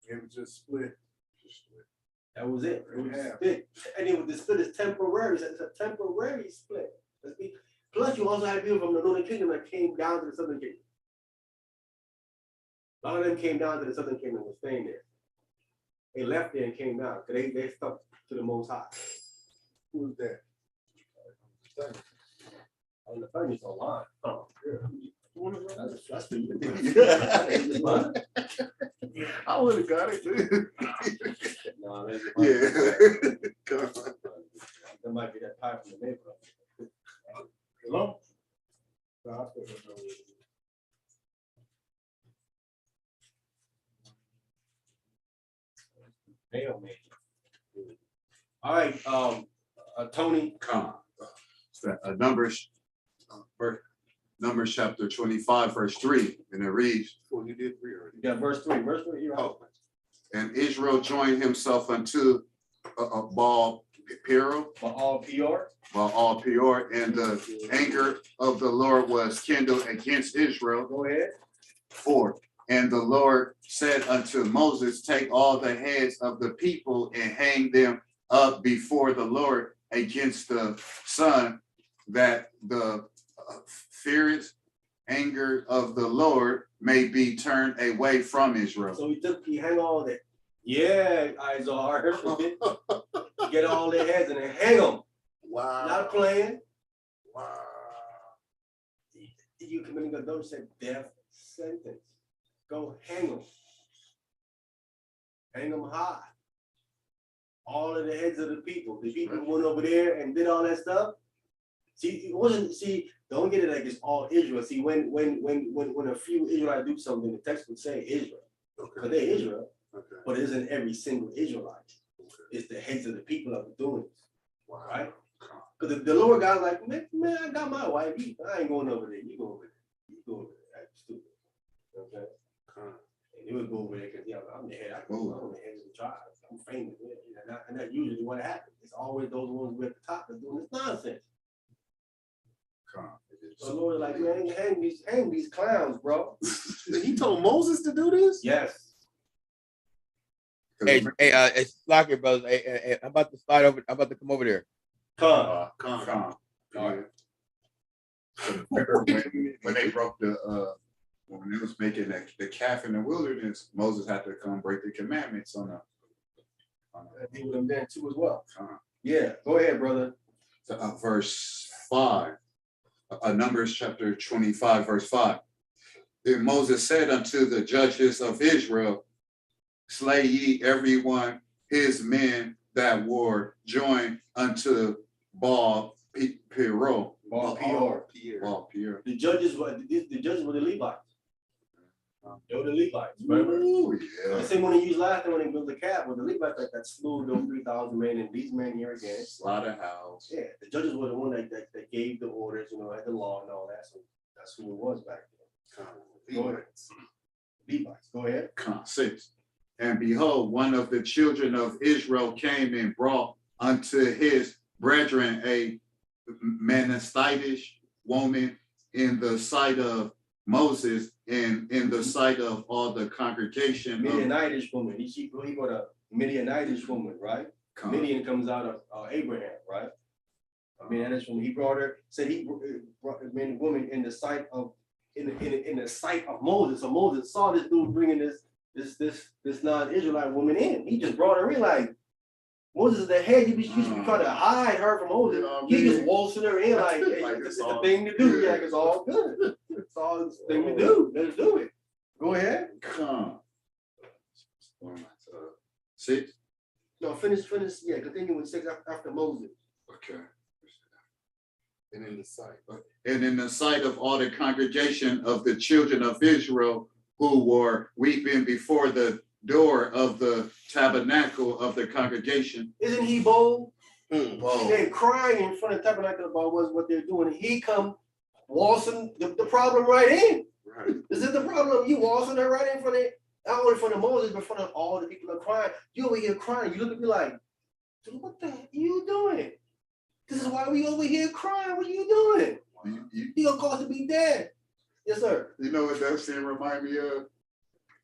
It was just split. That was it. It was Yeah. split. And it was, the split is temporary. It's a temporary split. Plus, you also had people from the Northern Kingdom that came down to the Southern Kingdom. A lot of them came down to the Southern Kingdom and were staying there. They left there and came down because they stuck to the Most High. Who was that? On the phone, it's online. Oh, yeah. That's for you. I would have got it. No, that's Yeah. Come on. That might be that pipe from the neighborhood. Hello? No, I still don't know. Hell, man. All right, Tony. Come. Numbers chapter 25, verse 3, and it reads, Well, you did 3 already. You got verse 3. Verse 3, you're out. and Israel joined himself unto Baal Peor, Baal Peor. Baal Peor, and the anger of the Lord was kindled against Israel. Go ahead. 4. And the Lord said unto Moses, take all the heads of the people and hang them up before the Lord against the sun, that the fierce anger of the Lord may be turned away from Israel. So he hang all that. Yeah, Izar. Get all their heads and then hang them. Wow. Not playing. Wow. You committing a don't say death sentence. Go hang them. Hang them high. All of the heads of the people. The people went over there and did all that stuff. See, it wasn't. See, don't get it like it's all Israel. See, when a few Israelites do something, the text would say Israel, because they're Israel, Okay. but it isn't every single Israelite. It's the heads of the people that are doing it, Wow. right? Because the lower guy like, man, I got my wife. I ain't going over there. You go over there. You go over there. That's stupid. Okay. And he would go over there because I'm the head. I'm the head of the tribe. I'm famous. And that's usually what happens. It's always those ones who are at the top that's doing this nonsense. So the Lord like, man, hang these clowns, bro. He told Moses to do this? Yes. Hey, it's Lock it, brothers. Hey, I'm about to slide over. I'm about to come over there. Come. When they broke when they was making the calf in the wilderness, Moses had to come break the commandments on the. Deal with them then too as well. Yeah, go ahead, brother. Verse 5, Numbers chapter 25, verse 5. Then Moses said unto the judges of Israel, slay ye everyone his men that were joined unto Baal Peor. Baal Peor. Baal Peor. The judges were the Levites. They were the Levites. Remember? Ooh, The yeah. same one they used last time when they built the calf was the Levites that slew those 3,000 men and these men here again. Slaughterhouse. Yeah, the judges were the one that gave the orders, had the law and all that. So that's who it was back then. Go ahead. Levites. Go ahead. 6. And behold, one of the children of Israel came and brought unto his brethren a Manassitish woman in the sight of Moses and in the sight of all the congregation. Midianitish woman. He brought a Midianitish woman, right? Midian comes out of Abraham, right? Midianitish woman. He brought her. Said he brought a woman in the sight of in the sight of Moses. So Moses saw this dude bringing this non-Israelite woman in. He just brought her in like Moses is the head. You should be trying to hide her from Moses. He just waltzing her in like, hey, it's the thing to do. Yeah, it's all good. It's all the thing to do. Let's do it. Go ahead. 6. No, finish. Yeah, continue with 6 after Moses. Okay. And in the sight. And in the sight of all the congregation of the children of Israel who were weeping before the door of the tabernacle of the congregation. Isn't he bold? Whoa. They're crying in front of the tabernacle about what they're doing. He come waltzing the problem right in. Right. Is it the problem? You waltzing her right in front of, not only in front of Moses, but in front of all the people that are crying. You over here crying. You look at me like, dude, what the heck are you doing? This is why we over here crying. What are you doing? You gonna cause to be dead. Yes, sir. You know what that scene remind me of?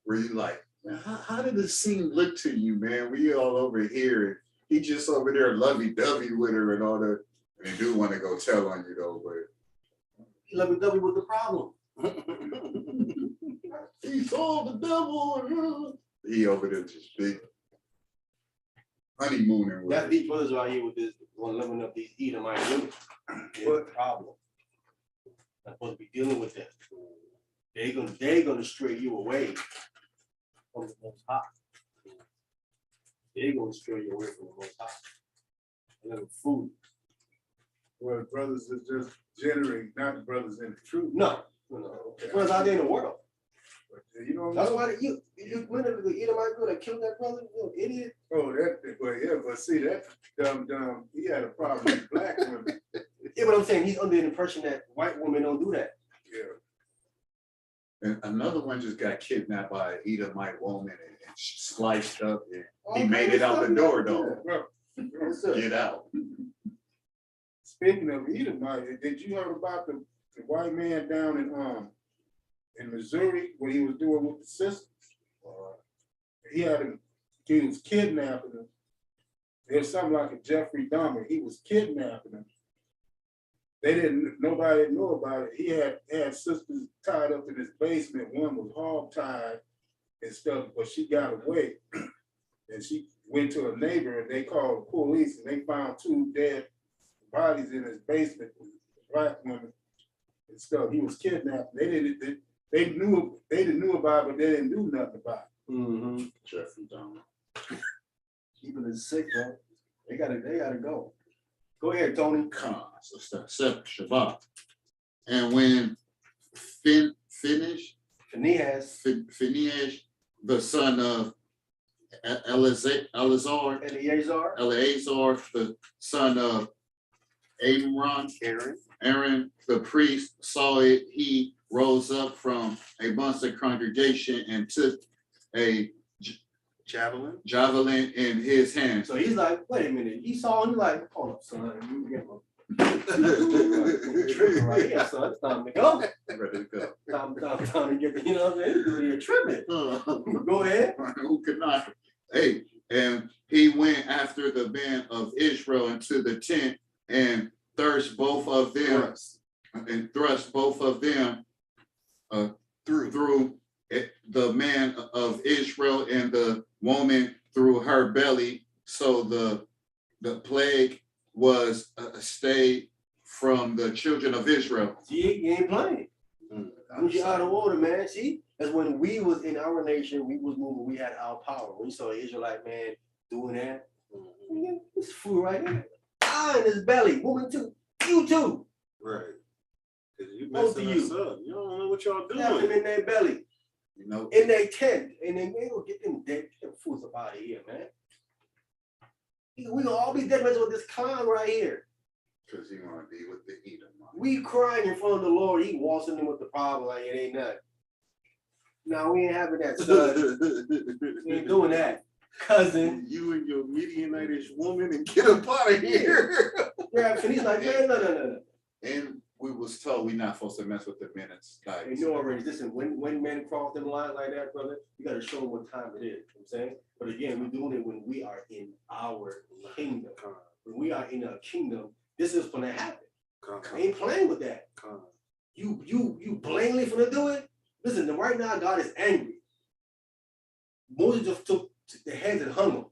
Where you like, Man, how did the scene look to you, man? We all over here, and he just over there lovey-dovey with her and all that. And he do want to go tell on you though, but Lovey-dovey was the problem. he saw the devil. He over there just big honeymooning with That's her. these brothers right here with this one living up these Edomite women. What problem? Not supposed to be dealing with that. They're gonna stray you away from the Most High. They're gonna stray you away from the Most High. A little food. Well, the brothers is just generally not the brothers in the truth. No. Brothers out there in the world. But, you know, That's why you went to the Edomite girl that killed that brother, you idiot. oh, but see that dumb, he had a problem with black women. Yeah, but I'm saying he's under the impression that white women don't do that. Yeah. And another one just got kidnapped by an Edomite woman and sliced up. And he made it out the door though. Well, Get out. speaking of Edomite, did you hear about the white man down in Missouri, what he was doing with the sisters? He was kidnapping them. There's something like a Jeffrey Dahmer. He was kidnapping them. Nobody knew about it. He had sisters tied up in his basement. One was hog tied and stuff, but she got away. And she went to a neighbor and they called the police and they found 2 dead bodies in his basement, black women and stuff. He was kidnapped. They knew about it, but they didn't do nothing about it. Mm-hmm. Jeffrey Dahmer. Keeping it sick, bro. They gotta go. Go ahead, Tony. So Shabbat. And when Phineas, the son of Eleazar, Eleazar, the son of Aaron, the priest, saw it, he rose up from amongst the congregation and took a javelin in his hand. So he's like, wait a minute. He saw him, he's like, hold up, son. You get my tripping right here, son. It's time to go. Ready to go. Time to get, you know what I'm saying? You're tripping. Go ahead. Who could not? Hey, and he went after the men of Israel into the tent and thrust both of them through the man of Israel and the woman through her belly. So the plague was stayed from the children of Israel. See, you ain't playing. You out of order, man. See, that's when we was in our nation, we was moving, we had our power. When you saw an Israelite man doing that, this fool right here. In his belly, woman too, you too. Right. Cause you Both messing of you. us up. You don't know what y'all Have them doing. in their belly, You know, in their tent, and then we gonna get them dead, get them fools up out of here, man. We gonna all be dead messing with this clown right here. because he want to be with the Edom. We crying in front of the Lord, he waltzing in with the problem like it ain't nothing. No, we ain't having that, son. We ain't doing that, cousin. You and your Midianitish woman and get up out of here. Yeah, and he's like, man, no. And we was told we not supposed to mess with the minutes. Like, You know already, listen, when men cross them lines like that, brother, you gotta show them what time it is, you know what I'm saying? But again, we're doing it when we are in our kingdom. When we are in a kingdom, this is gonna happen. I ain't playing with that. You blatantly finna do it? Listen, right now, God is angry. Moses just took the heads and hung them.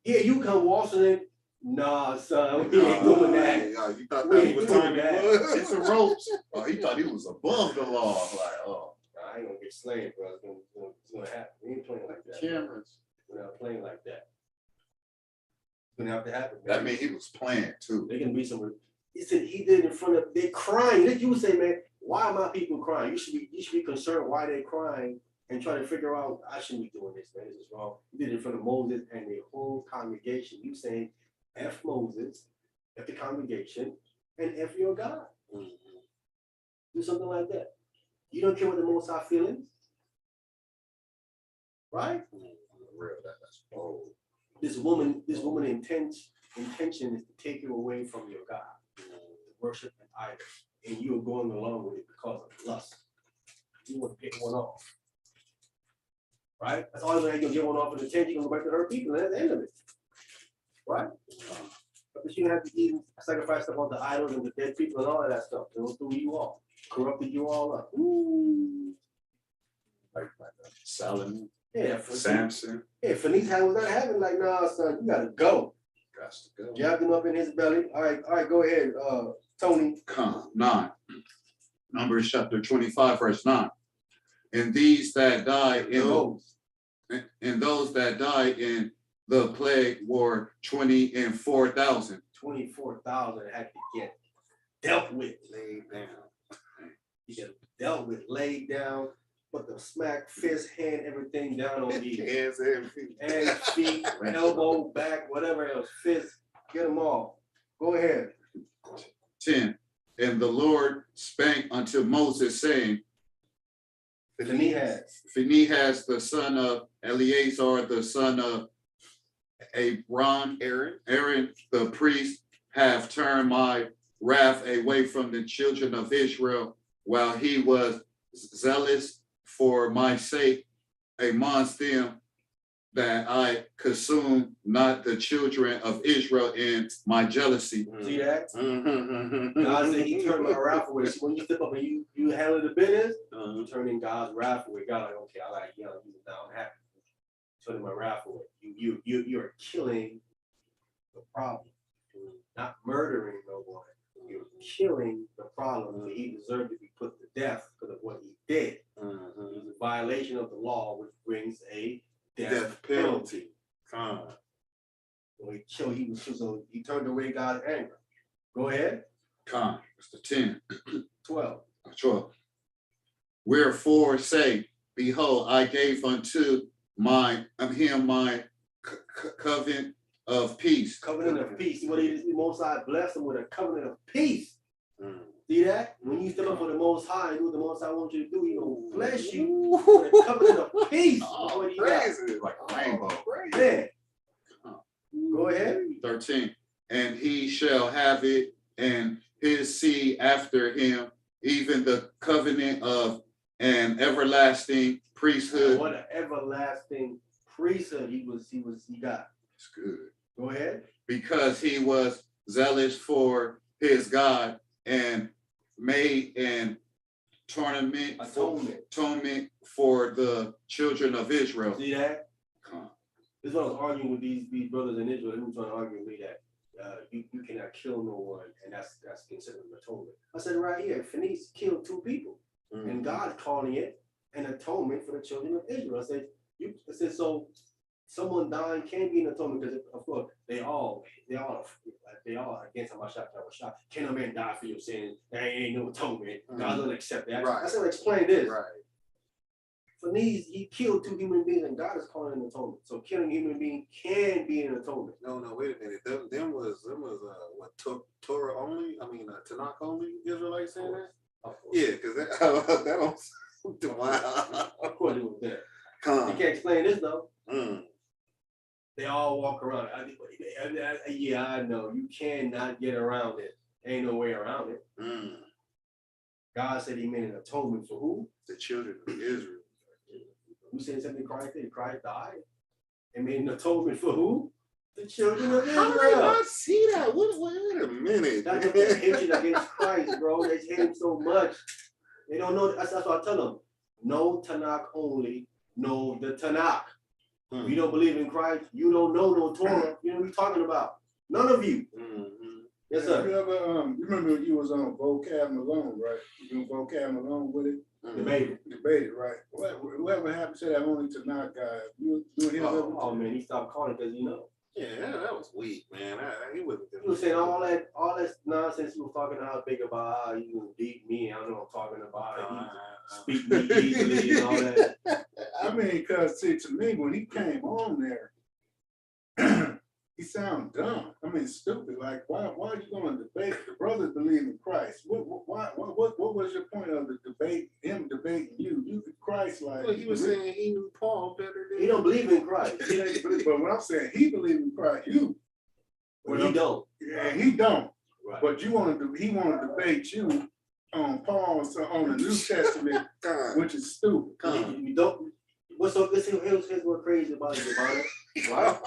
Yeah, you come waltzing in. Nah, son, we ain't doing that. You thought We that ain't was doing time that. it was? it's a rope. Oh, he thought he was above the law. Like, oh, I ain't gonna get slain, bro. It's gonna happen. We ain't playing like that. cameras. We're not playing like that. It's gonna have to happen. Man. That means he was playing too. They can be somewhere. He said he did it in front of. They're crying. Then you would say, man, why are my people crying? You should be concerned why they're crying and try to figure out. I shouldn't be doing this, man. This is wrong. You did it in front of Moses and the whole congregation. You saying F Moses, F the congregation, and F your God. Do something like that. You don't care what the Most High feelings, right? Real, that's bold. This woman intention is to take you away from your God, to worship an idol, and you are going along with it because of lust. You want to pick one off, right? That's all you're gonna get one off of the tent, you're gonna go back to her people, and that's the end of it. Right? But you have to even sacrifice stuff on the idols and the dead people and all of that stuff. It'll threw you all, corrupted you all up. Ooh. Like Solomon, Yeah, Samson, yeah, Phoenice was not having like, nah, son, you gotta go. got to go. Jabbed him up in his belly. All right, go ahead, Tony. Come, 9. Numbers chapter 25, verse 9. And these that died in Those. and those that died in the plague were 24,000. 24,000 had to get dealt with, Laid down. you get dealt with, laid down, put the smack, fist, hand, everything down on these. Hands and feet. Hands, feet, elbow, back, whatever else, fist, get them all. Go ahead. 10. And the Lord spake unto Moses, saying, Phinehas, the son of Eleazar, the son of Aaron, the priest, have turned my wrath away from the children of Israel, while he was zealous for my sake amongst them, that I consume not the children of Israel in my jealousy. See that? Mm-hmm. God said he turned my wrath away. So when you step up and you handle the business, you turning God's wrath away. God like, okay, I like, you now I'm happy. Turning my wrath away. You're killing the problem, not murdering no one. You're killing the problem. He deserved to be put to death because of what he did. It was a violation of the law, which brings a death penalty. When he turned away God's anger. Go ahead. Con, Mr. 10. 12. 12. Wherefore say, behold, I gave unto him my covenant of peace. Covenant of peace. What he did, the Most High blessed him with a covenant of peace. See that? When you step up for the Most High and do what the Most High wants you to do, he will bless you with a covenant of peace. Oh, What he crazy. Like a rainbow. Yeah. Go ahead. 13. And he shall have it, and his seed after him, even the covenant of an everlasting priesthood. What an everlasting priesthood he got. It's good. Go ahead. Because he was zealous for his God and made an atonement for the children of Israel. See that? Come. This is what I was arguing with these brothers in Israel. They were trying to argue with me that you cannot kill no one, and that's considered an atonement. I said right here, Phoenice killed 2 people, and God calling it an atonement for the children of Israel. I said so. Someone dying can be an atonement because, of course, they all against Hamashiach. Can a man die for your sins? There ain't no atonement. God doesn't accept that. Right. I said, explain this. Right. Phoenice, he killed 2 human beings, and God is calling it an atonement. So killing a human being can be an atonement. No, wait a minute. Them was what Torah only? I mean, Tanakh only Israelites saying that? Yeah, because that don't. Wow. Of course, it was there. Come You on. can't explain this though. Mm. They all walk around. Yeah, I know. You cannot get around it. Ain't no way around it. Mm. God said he made an atonement for who? The children of Israel. Who said something Christ did? Christ died and made an atonement for who? The children of How did I Israel. not see that? Wait a minute. That's what they're hatred against Christ, bro. They hate him so much. They don't know. That's what I tell them. No Tanakh only. Know the Tanakh. If you don't believe in Christ, you don't know no Torah. You know what we're talking about. None of you. Yes, sir. You ever, you remember you was on Vocab Malone, right? You doing Vocab Malone with it? Debated. Debated, right? Whatever happened to that only to not guy? You him Oh man, he stopped calling because Yeah, that was weak, man. He wasn't. he was saying all that nonsense. He was talking how big about how you gonna beat me. I don't know what I'm talking about. He speak me easily and all that. I mean, cause see, to me, when he came on there, he sounded dumb. I mean, stupid. Like, why are you going to debate? The brothers believe in Christ. What was your point of the debate? Him debating you? You Christ, like. Well, he was saying he knew Paul better than He don't believe in Christ. But when I'm saying he believe in Christ, you. But he don't. Yeah, he don't. Right. But he want to debate you on Paul, so on the New Testament, which is stupid. You don't. What's so here's what's crazy about it, Devon, right?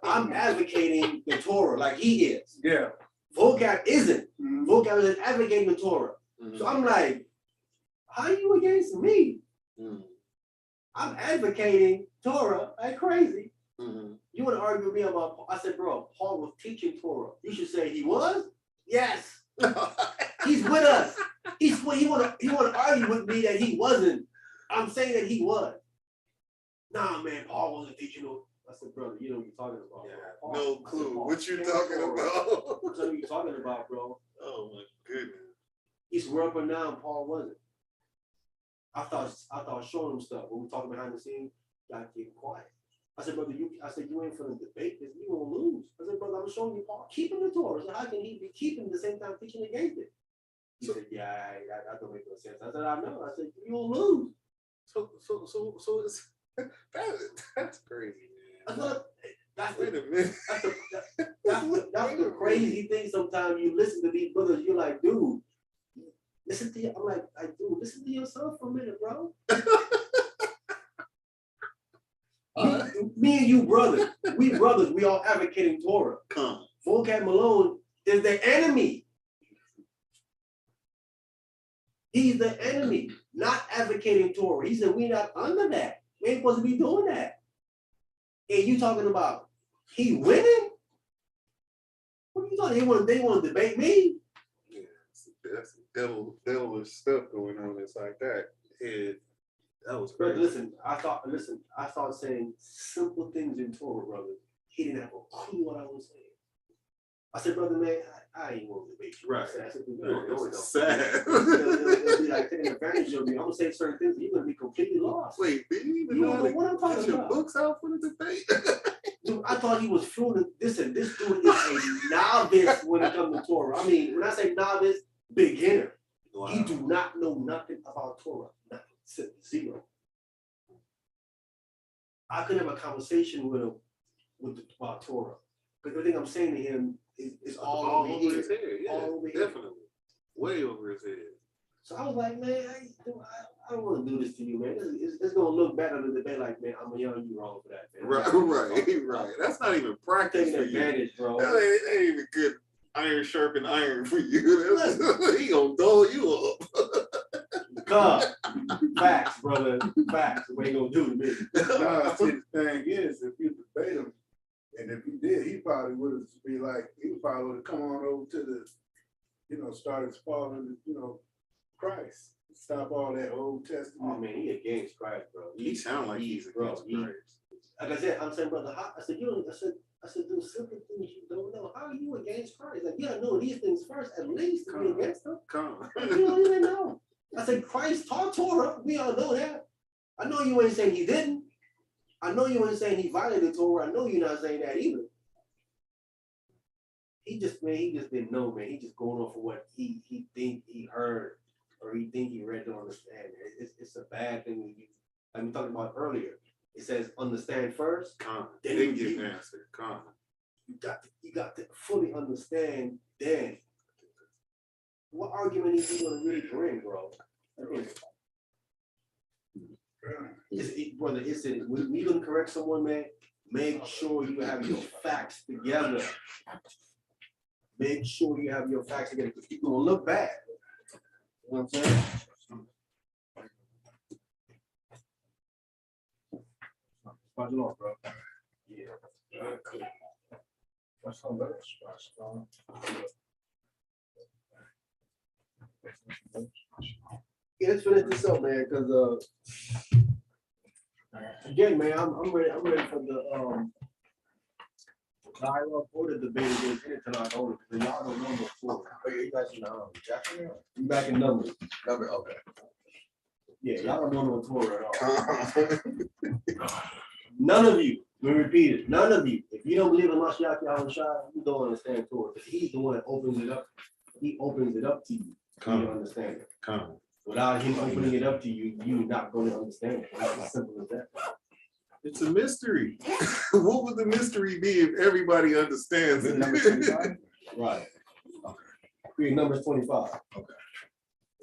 I'm advocating the Torah like he is. Yeah. Vocab isn't. Mhm. Vocab is advocating the Torah. So I'm like, how you against me? I'm advocating Torah like crazy. You want to argue with me about? I said, bro, Paul was teaching Torah. You should say he was. Yes, he's with us. He want to argue with me that he wasn't. I'm saying that he was. Nah, man, Paul wasn't teaching. I said, brother, you know what you're talking about. Yeah, Paul, no I said, clue Paul what you're teaching talking Torah. about. That's what you're talking about, bro. Oh my goodness. He swore up and down Paul wasn't. I thought showing him stuff when we talking behind the scenes. Gotta keep quiet. I said, brother, you ain't for the debate this, you gonna lose. I said, brother, I'm showing you Paul keeping the Torah. So how can he be keeping the same time teaching against it? He said, yeah, that don't make no sense. I said, I know. I said, you gonna lose. So it's that's crazy, I man. thought that's Wait the, a minute. that's the crazy thing. Sometimes you listen to these brothers, you're like, dude, listen to you. I'm like, dude, listen to yourself for a minute, bro. Me and you, brothers, we all advocating Torah. Come. Vocab Malone is the enemy. He's the enemy, not advocating Torah. He said, we're not under that. We ain't supposed to be doing that. And you talking about he winning? What are you talking? They want to debate me? Yeah, that's devilish stuff going on inside that. That was But crazy. I started saying simple things in Torah, brother. He didn't have a clue what I was saying. I said, brother, man, I ain't want to debate you. Right. I said, you don't know it, It's though. sad. It'll be like taking advantage of me. I'm gonna say certain things, you're gonna be completely lost. Wait, did you even You know don't how know to what I'm talking get your about. books out for the debate? Dude, I thought he was fluent. Listen, this dude is a novice when it comes to Torah. I mean, when I say novice, beginner. He do not know nothing about Torah. Nothing. Zero. I could have a conversation with him about Torah. Because everything I'm saying to him is all over over here. his head. Yeah, All over here. definitely. Way over his head. So I was like, man, I don't want to do this to you, man. It's going to look bad on the debate like, man, I'm young, you wrong for that, man. Right. That's not even practice Taking for you. advantage, bro. That ain't even good iron sharpen iron for you. He gonna dull you up. Come. Facts, brother. Facts. What you gonna do to me? Nah, see, the thing is, if you debate him, and if he did, he probably would have come on over to the, started following, Christ. Stop all that Old Oh Testament. man, he against Christ, bro. He sound like he's against Christ. Like I said, I'm saying, brother, I said, do simple things you don't know. How are you against Christ? Like, you gotta know these things first, at least, to be against them. Come. Like, you don't even know. I said, Christ taught Torah. We all know that. I know you ain't saying he didn't. I know you ain't saying he violated Torah. I know you're not saying that either. He just didn't know, man. He just going off of what he think he heard or he think he read to understand. It's a bad thing when you, like we talked about earlier. It says understand first. Come. Then Then get you- an answer. Come. You got to fully understand then what argument is he gonna really bring, bro? Brother, when you gonna correct someone, man, make sure you have your facts together. Make sure you have your facts together, because you're gonna look bad. You know what I'm saying? Watch it off, bro. Yeah. That's all that is. Yeah, let's finish this up, man, because again, man, I'm ready for the dialogue or the debate against Internet only, because y'all don't know before. Oh, yeah, you guys in Jackson? You back in numbers. Number, okay. Yeah, y'all don't know no Torah at all. Come. None of you, we repeat it, none of you, if you don't believe in Mashiach Yahushua, you don't understand Torah, because he's the one that opens it up. He opens it up to you. You don't understand it. Come. Without him opening it up to you, you're not going to understand it. It's as simple as that. It's a mystery. What would the mystery be if everybody understands it? Number 25? Right. Read Numbers 25. Okay.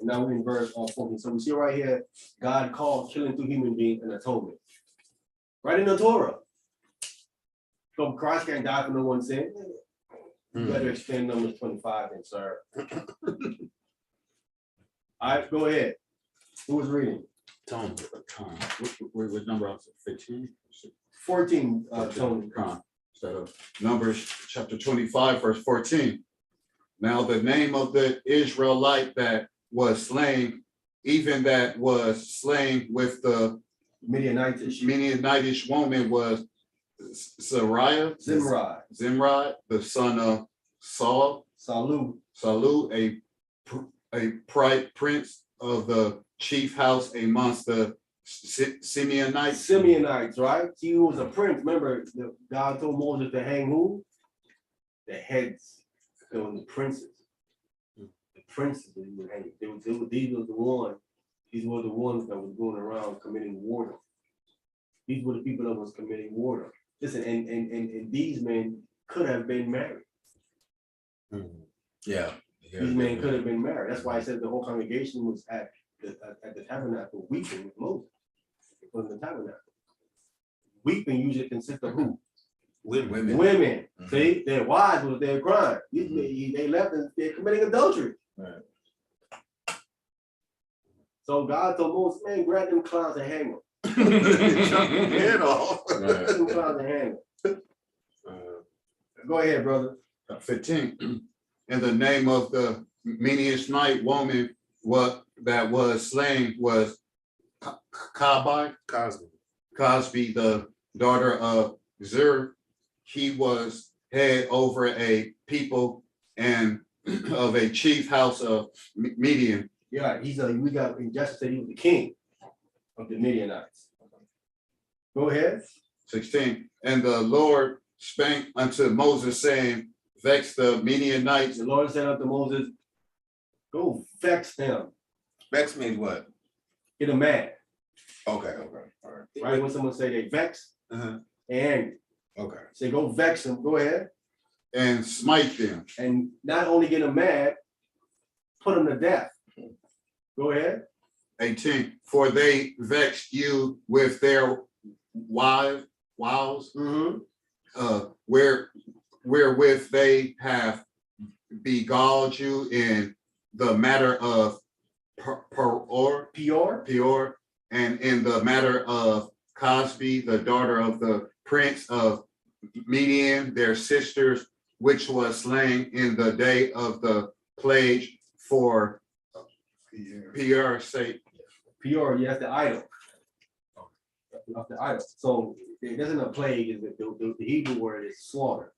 And now we're in verse 14. So we see right here, God called killing through human being an atonement. Right in the Torah. So Christ can't die for no one's sin. You better extend Numbers 25 and sir. All right, go ahead. Who was reading? Tom, what number was it? 15? 14, Tony. Instead of Numbers chapter 25, verse 14. Now the name of the Israelite that was slain, even that was slain with the Midianites. Midianitish woman was Zimri, the son of Saul, Salu, a prince of the chief house amongst the Simeonites, right? He was a prince. Remember, God told Moses to hang who? The heads. They were the princes. The princes that he would hang. These were the ones that was going around committing war. These were the people that was committing war. Listen, and these men could have been married. Yeah. These men could have been married. That's why I said the whole congregation was at the tabernacle weeping with Moses. In the tabernacle. Weeping usually consists of who? Women. Women. Mhm. See, their wives was their crime. They left and they're committing adultery. Right. So God told Moses, man, grab them clowns and hang them. Chop your head off. Grab them clowns and hang them. Go ahead, brother. 15. And the name of the Midianite woman that was slain was Cosby, the daughter of Zer. He was head over a people and of a chief house of Midian. Yeah, we got Justice said he was the king of the Midianites. Go ahead. 16. And the Lord spake unto Moses, saying, vex the Midianites. The Lord said unto Moses, go vex them. Vex means what? Get them mad. Okay, all right. Right? When someone say they vex Uh-huh. and Okay. say go vex them, go ahead. And smite them. And not only get them mad, put them to death. Go ahead. 18. For they vexed you with their wiles, wherewith they have beguiled you in the matter of Peor, and in the matter of Cosby, the daughter of the prince of Midian, their sisters, which was slain in the day of the plague for Peor's sake. Peor, yes, the idol. Of the idol. So it isn't a plague, is it? The Hebrew word is slaughter.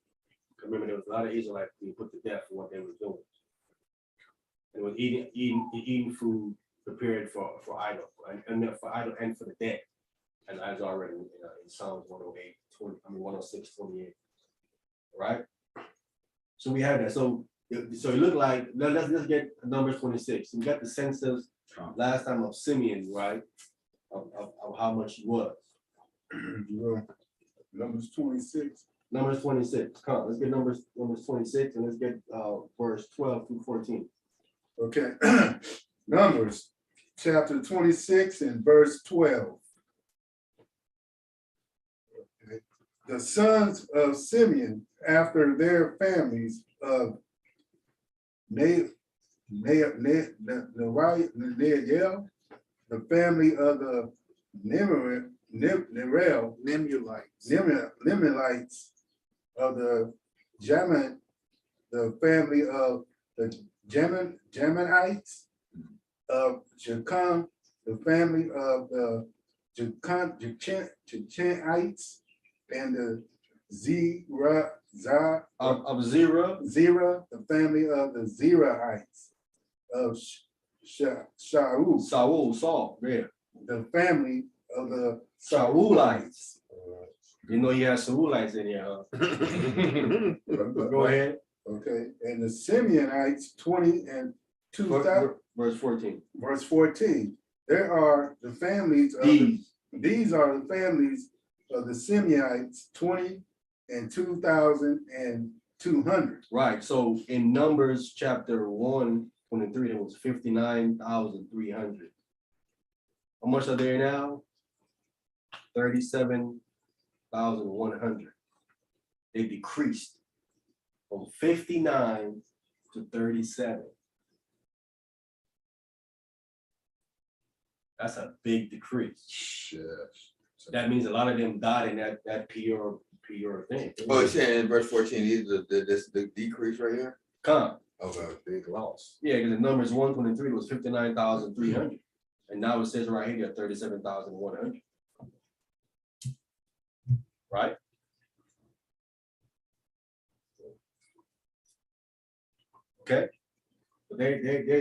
Remember, there was a lot of Israelites being put to death for what they were doing. It was eating food prepared for idol, and for idol and for the dead. And as already in Psalms 106, 28. Right? So we have that. So it looked like, let's get Numbers 26. We got the census last time of Simeon, right? Of how much he was. Numbers 26. Numbers 26. Come on, let's get numbers 26 and let's get verse 12 through 14. Okay. Numbers chapter 26 and verse 12. The sons of Simeon after their families of the family of the Nimulites of the Jamin, the family of the Jamanites of Jachan, the family of the Jachanites, and the Zerah, the family of the Zerahites, of Saul, yeah. the family of the Saulites. You know you have Saulites in here, huh? Go ahead. Okay, and the Simeonites, 20 and 2,000. Verse 14. Verse 14. There are the families of these are the families of the Simeonites, 20 and 2,200. Right. So in Numbers chapter 1:23, there was 59,300. How much are there now? 37 39,100. They decreased from 59 to 37. That's a big decrease. Shit. That means a lot of them died in that PR thing. Oh, it's saying in verse 14, these are the decrease right here? Come. Okay. Big loss. Yeah, because the numbers 123 was 59,300. And now it says right here 37,100. Right? Okay. But they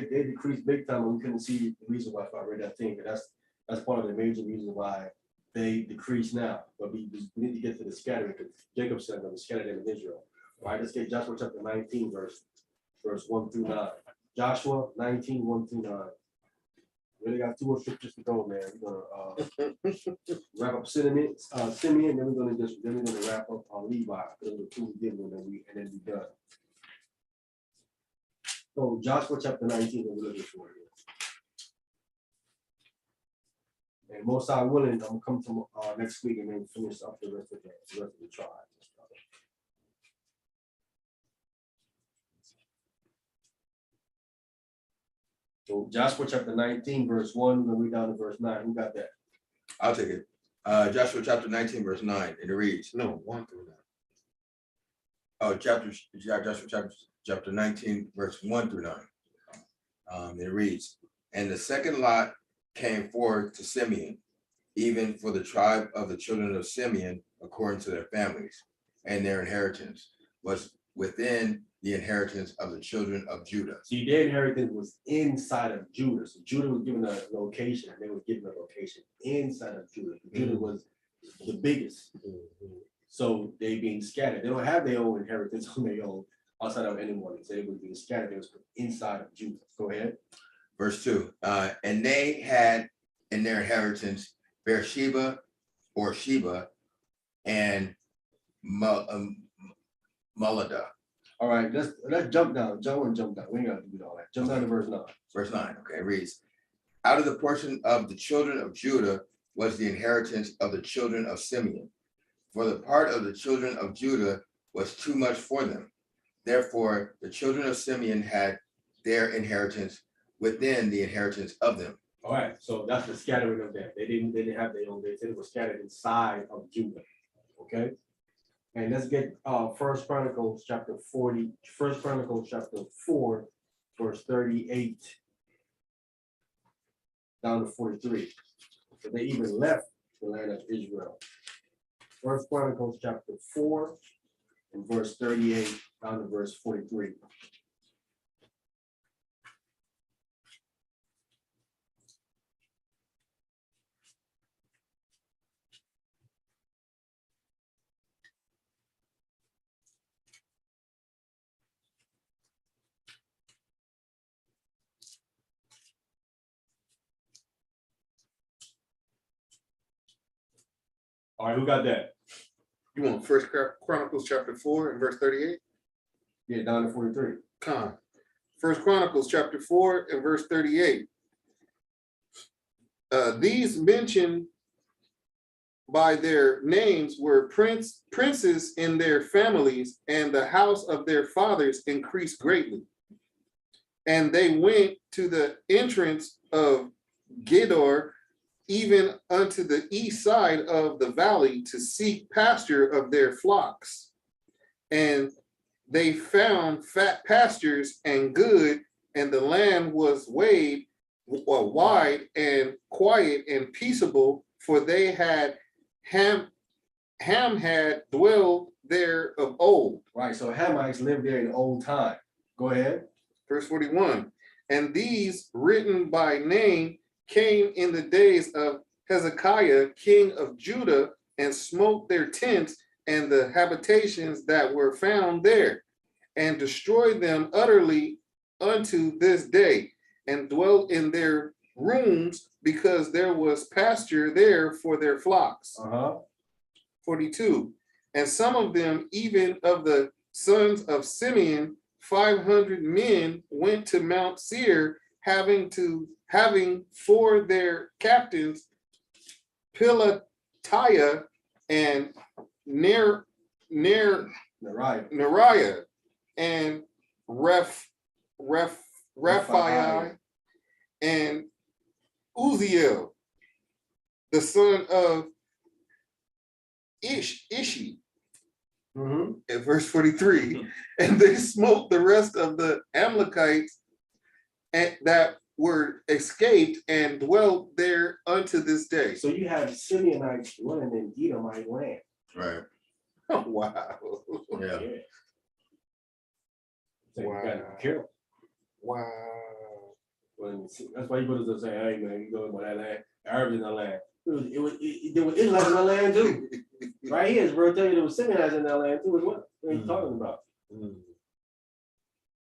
decreased big time, and we couldn't see the reason why if I read that thing. But that's part of the major reason why they decrease now. But we need to get to the scattering, because Jacob said that we scattered them in Israel. All right, let's get Joshua chapter 19, verse 1 through 9. Joshua 19, 1 through 9. We only got 2 more scriptures to go, man. We're gonna wrap up Simeon, then we're gonna wrap up on Levi. Those are 2 we did, and then we done. So Joshua chapter 19, we're looking for here. And most I willing, I'm gonna come to next week and then finish up the rest of the tribe. So Joshua chapter 19, verse 1, we're gonna read down to verse 9. Who got that? I'll take it. Joshua chapter 19, verse 9, and it reads. No, 1 through 9. Oh, chapter 19, verse 1 through 9. It reads, and the second lot came forth to Simeon, even for the tribe of the children of Simeon, according to their families, and their inheritance was within the inheritance of the children of Judah. See, their inheritance was inside of Judah. So Judah was given a location, and they were given a location inside of Judah. Judah was the biggest. So they being scattered. They don't have their own inheritance on their own outside of anyone. So they were being scattered. They was inside of Judah. Go ahead. Verse 2, and they had in their inheritance Beersheba or Sheba and Moladah. All right, let's jump down. Jump down. We ain't got to do all that. Jump down to verse 9. Verse 9, okay, it reads, out of the portion of the children of Judah was the inheritance of the children of Simeon. For the part of the children of Judah was too much for them. Therefore, the children of Simeon had their inheritance within the inheritance of them. All right, so that's the scattering of them. They didn't have their own. They said it was scattered inside of Judah. Okay. And let's get First Chronicles chapter 40, First Chronicles chapter 4, verse 38 down to 43. So they even left the land of Israel. First Chronicles chapter 4 and verse 38 down to verse 43. All right, who got that? You want First Chronicles chapter 4 and verse 38? Yeah, down to 43. First Chronicles chapter 4 and verse 38. These mentioned by their names were princes in their families, and the house of their fathers increased greatly. And they went to the entrance of Gedor, even unto the east side of the valley, to seek pasture of their flocks. And they found fat pastures and good, and the land was wide and quiet and peaceable, for they had Ham had dwelled there of old. Right, so Hamites lived there in old time. Go ahead. Verse 41. And these written by name came in the days of Hezekiah, king of Judah, and smote their tents and the habitations that were found there, and destroyed them utterly unto this day, and dwelt in their rooms, because there was pasture there for their flocks. 42. And some of them, even of the sons of Simeon, 500 men went to Mount Seir, having for their captains Pelatiah and near Right. Neriah, and Rephaiah, and Uziel, the son of Ishi, at verse 43, and they smote the rest of the Amalekites that were escaped and dwelt there unto this day. So you have Simeonites dwelling in Edomite land. Right, Oh, wow. yeah. So you gotta be careful. Wow. That's why you put us say, hey man, you go to that land, Arabs in the land. There was Israelites in the land too. Right here, bro, tell you there was Simeonites in that land too as well. What are you talking about?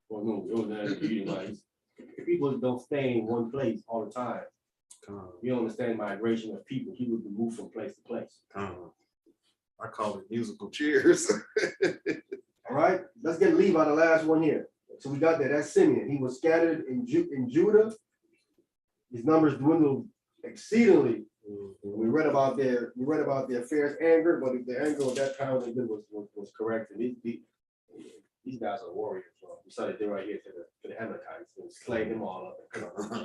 Well, no, it was the Edomites. People don't stay in one place all the time. You don't understand migration of people. People can move from place to place. I call it musical chairs. All right, let's get Levi, the last one here. So we got that. That's Simeon. He was scattered in Judah. His numbers dwindled exceedingly. We read about their fierce anger, but the anger of that time was correct. And these guys are warriors. So we saw that they're right here to the Amalekites and slayed them all up and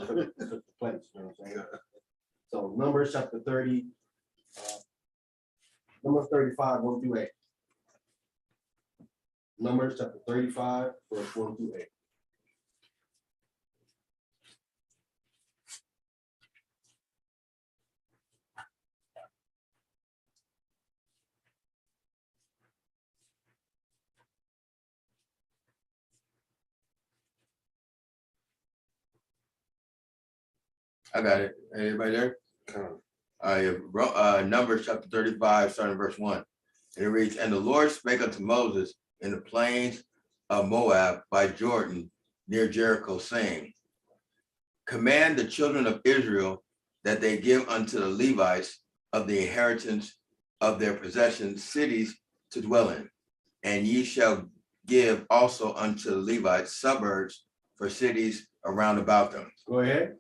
took the place. You know what I'm saying? So Numbers chapter 30, Numbers 35, 1 through 8. Numbers chapter 35, verse 1 through 8. I got it. Everybody there? Numbers chapter 35, starting verse 1. And it reads, and the Lord spake unto Moses in the plains of Moab by Jordan near Jericho, saying, command the children of Israel that they give unto the Levites of the inheritance of their possessions cities to dwell in. And ye shall give also unto the Levites suburbs for cities around about them. Go ahead.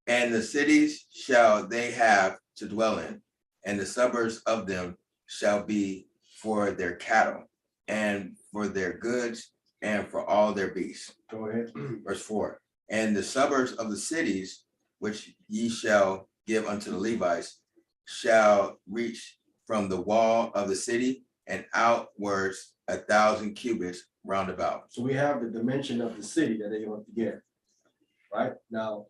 And the cities shall they have to dwell in, and the suburbs of them shall be for their cattle, and for their goods, and for all their beasts. Go ahead. Verse 4. And the suburbs of the cities which ye shall give unto the Levites shall reach from the wall of the city and outwards 1,000 cubits round about. So we have the dimension of the city that they want to get. Right now.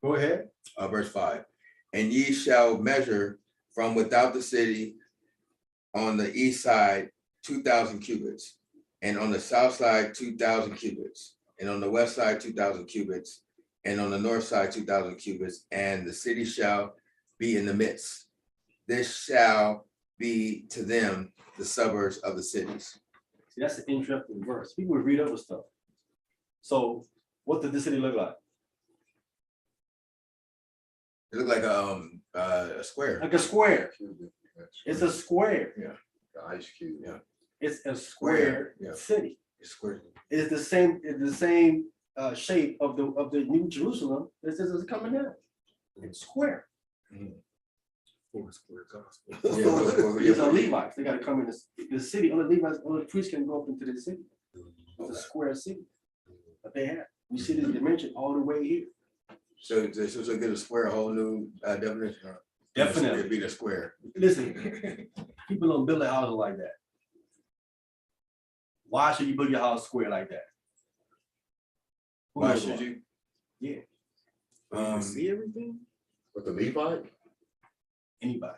Go ahead. Verse 5. And ye shall measure from without the city on the east side 2,000 cubits, and on the south side 2,000 cubits, and on the west side 2,000 cubits, and on the north side 2,000 cubits, and the city shall be in the midst. This shall be to them the suburbs of the cities. See, that's an interesting verse. People would read other stuff. So what did the city look like? It looked like a square. Like a square. It's a square. Yeah. The ice cube. Yeah. It's a square Yeah. city. It's square. It's the same shape of the New Jerusalem. This is coming down. It's square. These are Levites. They got to come in the city. Only Levites, only priests can go up into the city. It's a square city that they have. We see this dimension all the way here. So get a square, a whole new definition. Definitely. It'd be the square. Listen, people don't build a house like that. Why should you build your house square like that? Why should you? Yeah. See everything? With the Levite? Anybody.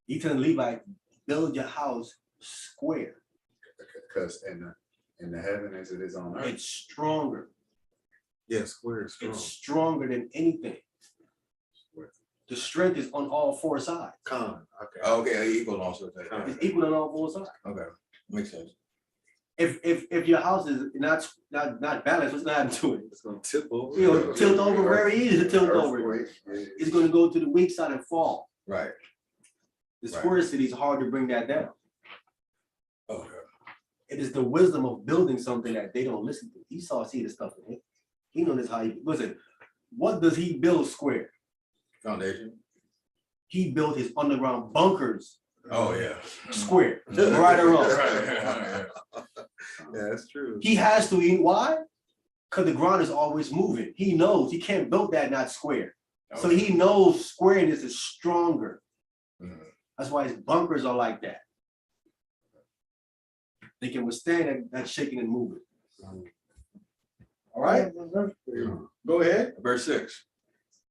You tell Levi, build your house square. Because in the heaven as it is on earth. It's stronger. Yeah, square is strong. It's stronger than anything. The strength is on all four sides. Okay, equal also. It's equal on all four sides. Okay, makes sense. If your house is not balanced, what's gonna happen to it? It's gonna tip over. You know, tilt over very easy to tilt over. It's gonna go to the weak side and fall. Right. The square city is hard to bring that down. Okay. It is the wisdom of building something that they don't listen to. Esau see the stuff in it. He knows how he listen. What does he build square? Foundation. he built his underground bunkers Oh, yeah. square, right or wrong. Yeah, that's true. He has to eat. Why? Because the ground is always moving. He knows he can't build that not square. So he knows squareness is stronger. That's why his bunkers are like that. They can withstand that shaking and moving. All right, go ahead. Verse 6.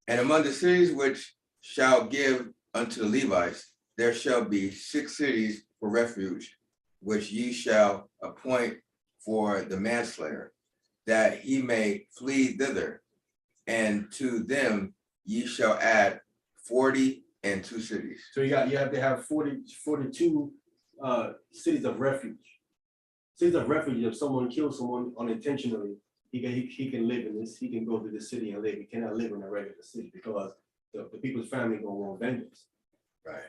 And among the cities which shall give unto the Levites, there shall be 6 cities for refuge, which ye shall appoint for the manslayer, that he may flee thither. And to them ye shall add 42 cities. So you have to have 42 cities of refuge. Cities of refuge, if someone kills someone unintentionally, he can live in this, he can go to the city and live. He cannot live in a regular city because the people's family gonna want vengeance. Right.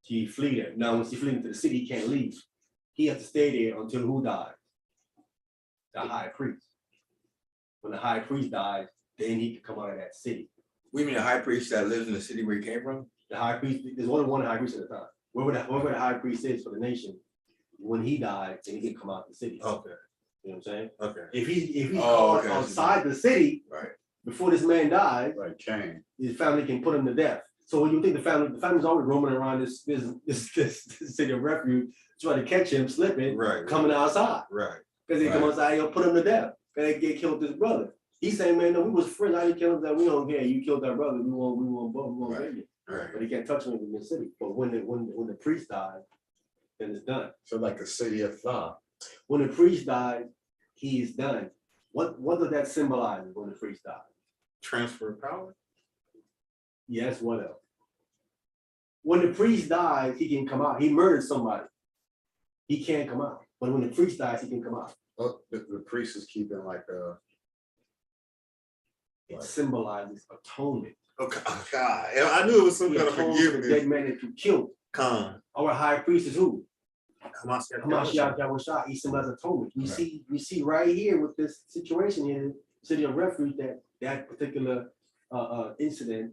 He flee there. Now, once he flee into the city, he can't leave. He has to stay there until who dies? The high priest. When the high priest dies, then he can come out of that city. We mean a high priest that lives in the city where he came from? The high priest, there's only one high priest at a time. Whoever the high priest is for the nation, when he died, then he can come out of the city. Okay. You know what I'm saying? Okay. If he's Oh, caught okay. outside the city, Right. before this man dies, Like Cain. his family can put him to death. So when you think the family's always roaming around this city of refuge, trying to catch him slipping, Right. coming outside. Right. Because they come Right. outside, he'll put him to death. They get killed this brother. He's saying, man, no, we was friends. I didn't kill him. That we don't care. You killed that brother. We won't Right. bring you. Right. But he can't touch him in the city. But when the priest died, then it's done. So like a city of thought. When the priest died, he is done. What does that symbolize when the priest died? Transfer of power. Yes, what else? When the priest dies, he can come out. He murdered somebody. He can't come out. But when the priest dies, he can come out. Oh, the priest is keeping like a. It symbolizes atonement. Okay, oh, God, I knew it was some He kind of atones for the forgiveness. dead man that you killed. Con. Our high priest is who? Hamashiach. Hamashiach Yahushua. He symbolizes atonement. We see right here with this situation here, city of refuge, that particular incident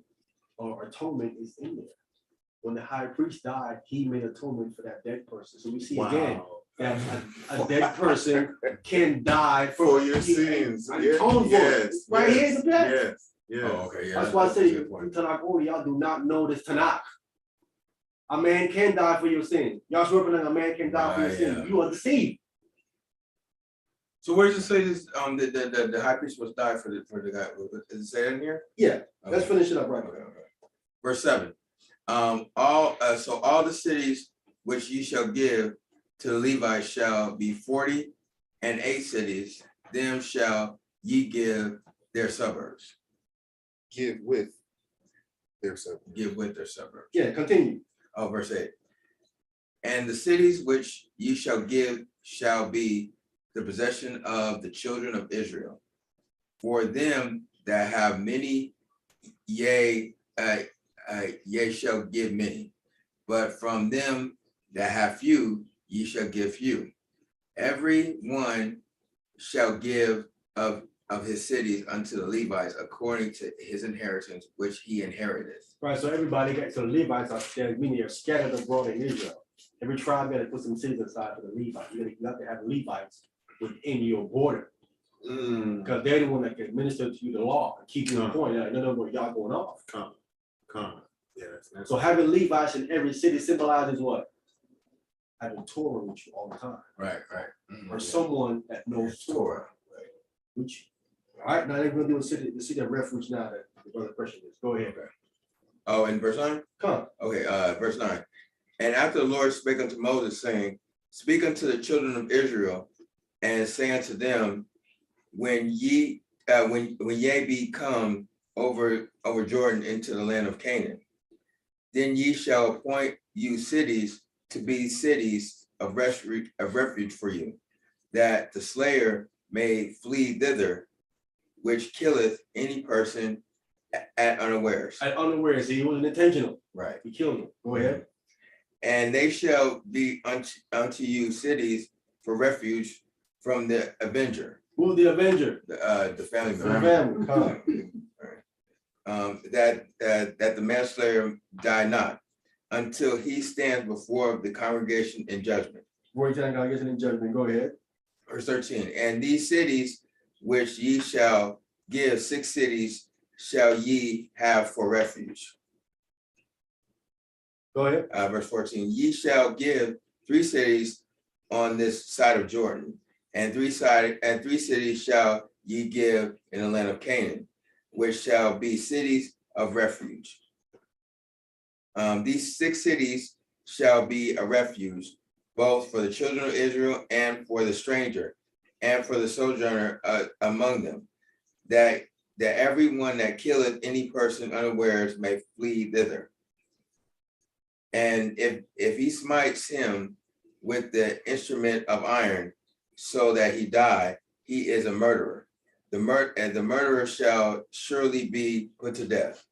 or atonement is in there. When the high priest died, he made atonement for that dead person. So we see again that a dead person can die For your sins. Atone for it. Right here in the back. Yes, yes. Oh, okay, yeah. That's why I say a good point. Tanakh only, y'all do not know this Tanakh. A man can die for your sin. Y'all representing a man can die for your Right, sin. yeah. You are deceived. So where does it say this, the high priest must die for the guy? Does it say that in here? Yeah, let's Okay. finish it up right Okay, now. okay. Verse 7. All the cities which ye shall give to the Levites shall be 48 cities, them shall ye give their suburbs. Give with their suffering. Give with their suburbs. Yeah, continue. Oh, verse 8. And the cities which ye shall give shall be the possession of the children of Israel. For them that have many, ye shall give many. But from them that have few, ye shall give few. Every one shall give of his cities unto the Levites according to his inheritance, which he inherited. Right, so everybody got, so the Levites are scattered, meaning they're scattered abroad in Israel. Every tribe got to put some cities aside for the Levites. You have to have Levites within your border. Because they're the one that can administer to you the law and keep you in point. Like, no, y'all going off. Con. Yes. that's- So having Levites in every city symbolizes what? Having Torah with you all the time. Right. Or someone that knows Torah. Which, all right, now they're gonna do the city of refuge now that the brother question is. Go ahead. Oh, in verse 9? Come. Okay, verse 9. And after the Lord spake unto Moses, saying, Speak unto the children of Israel, and say unto them, when ye be come over Jordan into the land of Canaan, then ye shall appoint you cities to be cities of refuge for you, that the slayer may flee thither, which killeth any person at unawares. At unawares, he wasn't intentional. Right. He killed him. Go ahead. And they shall be unto you cities for refuge from the avenger, Who's the avenger? the family The member. family. Come. that the manslayer die not, until he stands before the congregation in judgment. Before you tell congregation in judgment, go ahead. Verse 13, and these cities which ye shall give, 6 cities shall ye have for refuge. Go ahead. Verse 14, ye shall give 3 cities on this side of Jordan, and 3 cities shall ye give in the land of Canaan, which shall be cities of refuge. These 6 cities shall be a refuge, both for the children of Israel and for the stranger, and for the sojourner among them, that everyone that killeth any person unawares may flee thither. And if he smites him with the instrument of iron, so that he die, he is a murderer. The murderer shall surely be put to death.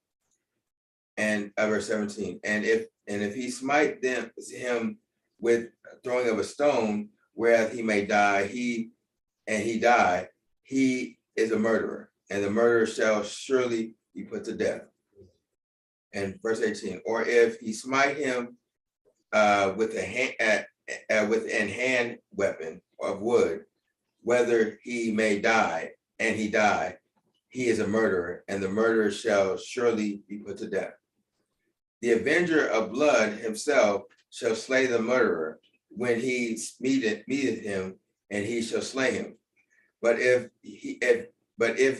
And verse 17, and if he smite him with throwing of a stone, whereas he may die, he is a murderer, and the murderer shall surely be put to death. And verse 18, or if he smite him with an hand weapon of wood, whether he may die, and he die, he is a murderer, and the murderer shall surely be put to death. The avenger of blood himself shall slay the murderer when he meeteth him, and he shall slay him. But if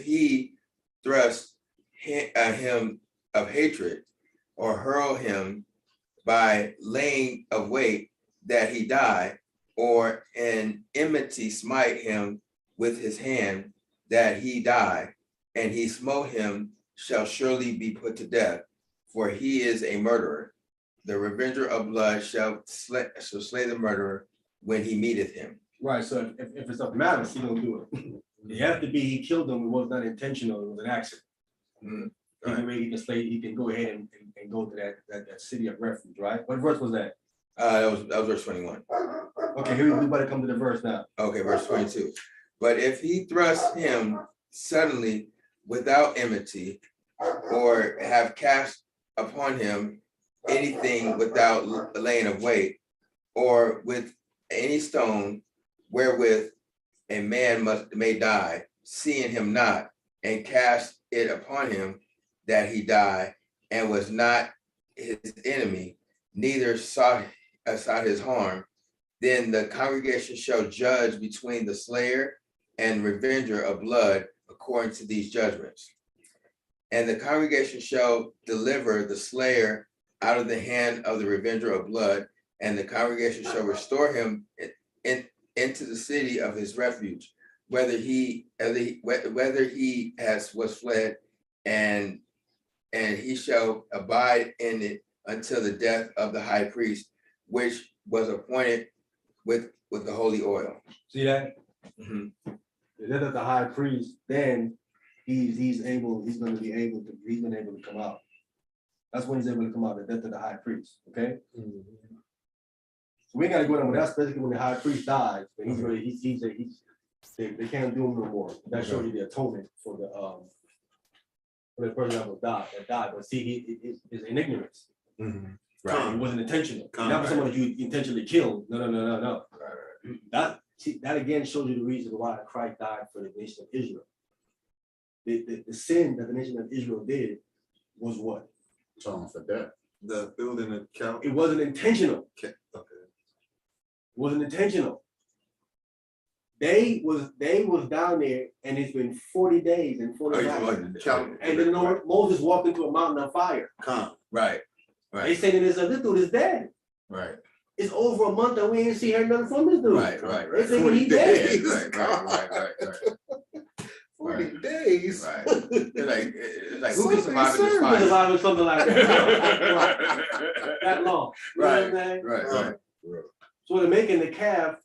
he thrust him of hatred, or hurl him by laying of weight that he die, or in enmity smite him with his hand that he die, and he smote him, shall surely be put to death, for he is a murderer. The revenger of blood shall slay the murderer when he meeteth him. Right, so if it's of malice, he don't do it. It has to be he killed him, it was not intentional, it was an accident. He can go ahead and go to that city of refuge, right? What verse was that? That was verse 21. Okay, here we better come to the verse now. Okay, verse 22. But if he thrust him suddenly without enmity, or have cast upon him anything without laying of weight, or with any stone wherewith a man may die, seeing him not, and cast it upon him that he die, and was not his enemy, neither sought his harm, then the congregation shall judge between the slayer and revenger of blood according to these judgments. And the congregation shall deliver the slayer out of the hand of the revenger of blood, and the congregation shall restore him into the city of his refuge, whether he was fled, and he shall abide in it until the death of the high priest, which was appointed with the holy oil. See that? Mhm. The death of the high priest, then he's gonna be able to come out. That's when he's able to come out, the death of the high priest, okay? So we ain't gotta go down, but that's basically when the high priest dies, but they can't do him no more. That shows you the atonement for the person that was died. But see, it's in ignorance. Right, it wasn't intentional. Not for someone that you intentionally killed. No. That again shows you the reason why Christ died for the nation of Israel. The sin that the nation of Israel did was what? Atonement for death. The building account. It wasn't intentional. Okay. It wasn't intentional. They was down there, and it's been 40 days and 40 nights. And then Moses walked into a mountain of fire. Right. They say to themselves, this dude is dead. Right. It's over a month and we ain't see her nothing from this dude. Right. They thinking he dead. Right. 40 days. Right. It's like who can survive in this fire? Surviving something like that. That long. You know what I'm saying? Right. So they're making the calf.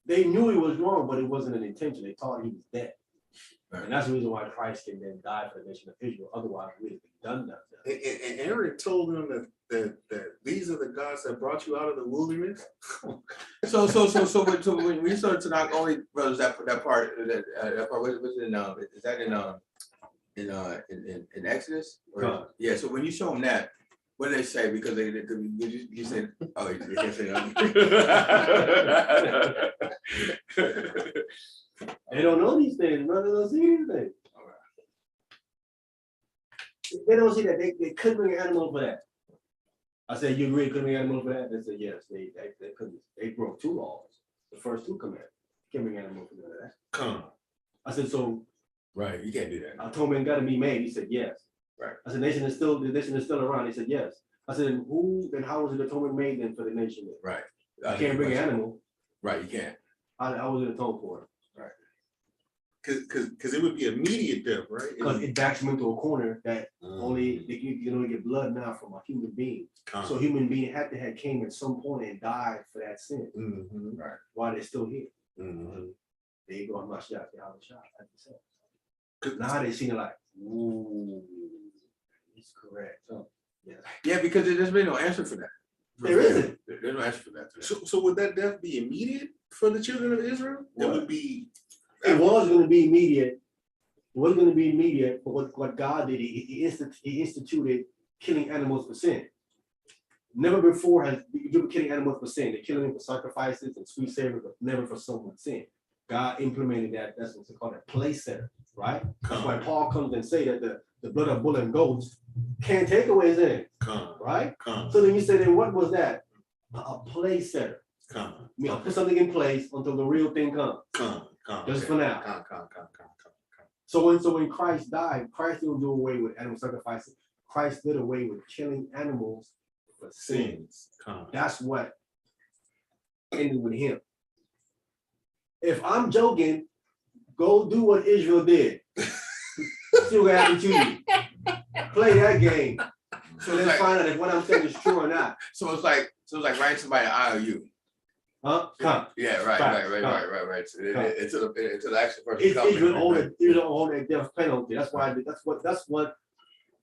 They knew he was wrong, but it wasn't an intention. They thought he was dead. Right. And that's the reason why Christ can then die for the nation of Israel. Otherwise, we'd have done nothing. And Aaron told them that these are the gods that brought you out of the wilderness. So when we started to not only brothers that part what's in is that in in Exodus? Or- Con. Yeah, so when you show them that, what do they say? Because you said, oh, you can't say that. They don't know these things, brother. They don't see anything. They don't see that. They couldn't bring an animal for that. I said, you agree, couldn't bring an animal for that? They said, yes, they couldn't. They broke 2 laws. The first 2 commandments. Can't bring an animal for that. Come. I said, so Right, you can't do that. atonement got to be made. He said, yes. Right. I said, the nation is still around. He said, yes. I said, how was the atonement made then for the nation? Then? Right. I can't bring an animal. Right, you can't. I was atoned for it. Cause it would be immediate death, right? Because it backs him into a corner that only you can only get blood now from a human being. Come. So a human being had to have came at some point and died for that sin. Mhm, Right. While they're still here. mhm. There you go. I'm not shot. They're out of shot. Like you said. 'Cause- Now they seen it like, ooh, it's correct. So, yeah. Yeah, because there's really no answer for that. There isn't. There's no answer for that. So would that death be immediate for the children of Israel? It What? would be. It was going to be immediate. It was going to be immediate, but what God did, he instituted killing animals for sin. Never before has you been killing animals for sin. They're killing them for sacrifices and sweet savor, but never for someone's sin. God implemented that. That's what's called a place setter, right? That's why Paul comes and say that the blood of bull and goats can't take away sin, Come. right? Come. So then you say, then what was that? A place setter. Come. I mean, I'll put something in place until the real thing comes. Come. Just for now. Come. So when Christ died, Christ didn't do away with animal sacrifices. Christ did away with killing animals for sin. Sins. Come. That's what ended with him. If I'm joking, go do what Israel did. See what happened to you. Play that game. So let's find out if what I'm saying is true or not. So it's like writing somebody an IOU. Huh? Come. Yeah, right. So it's the actual person. It's coming, Israel own a death penalty. That's what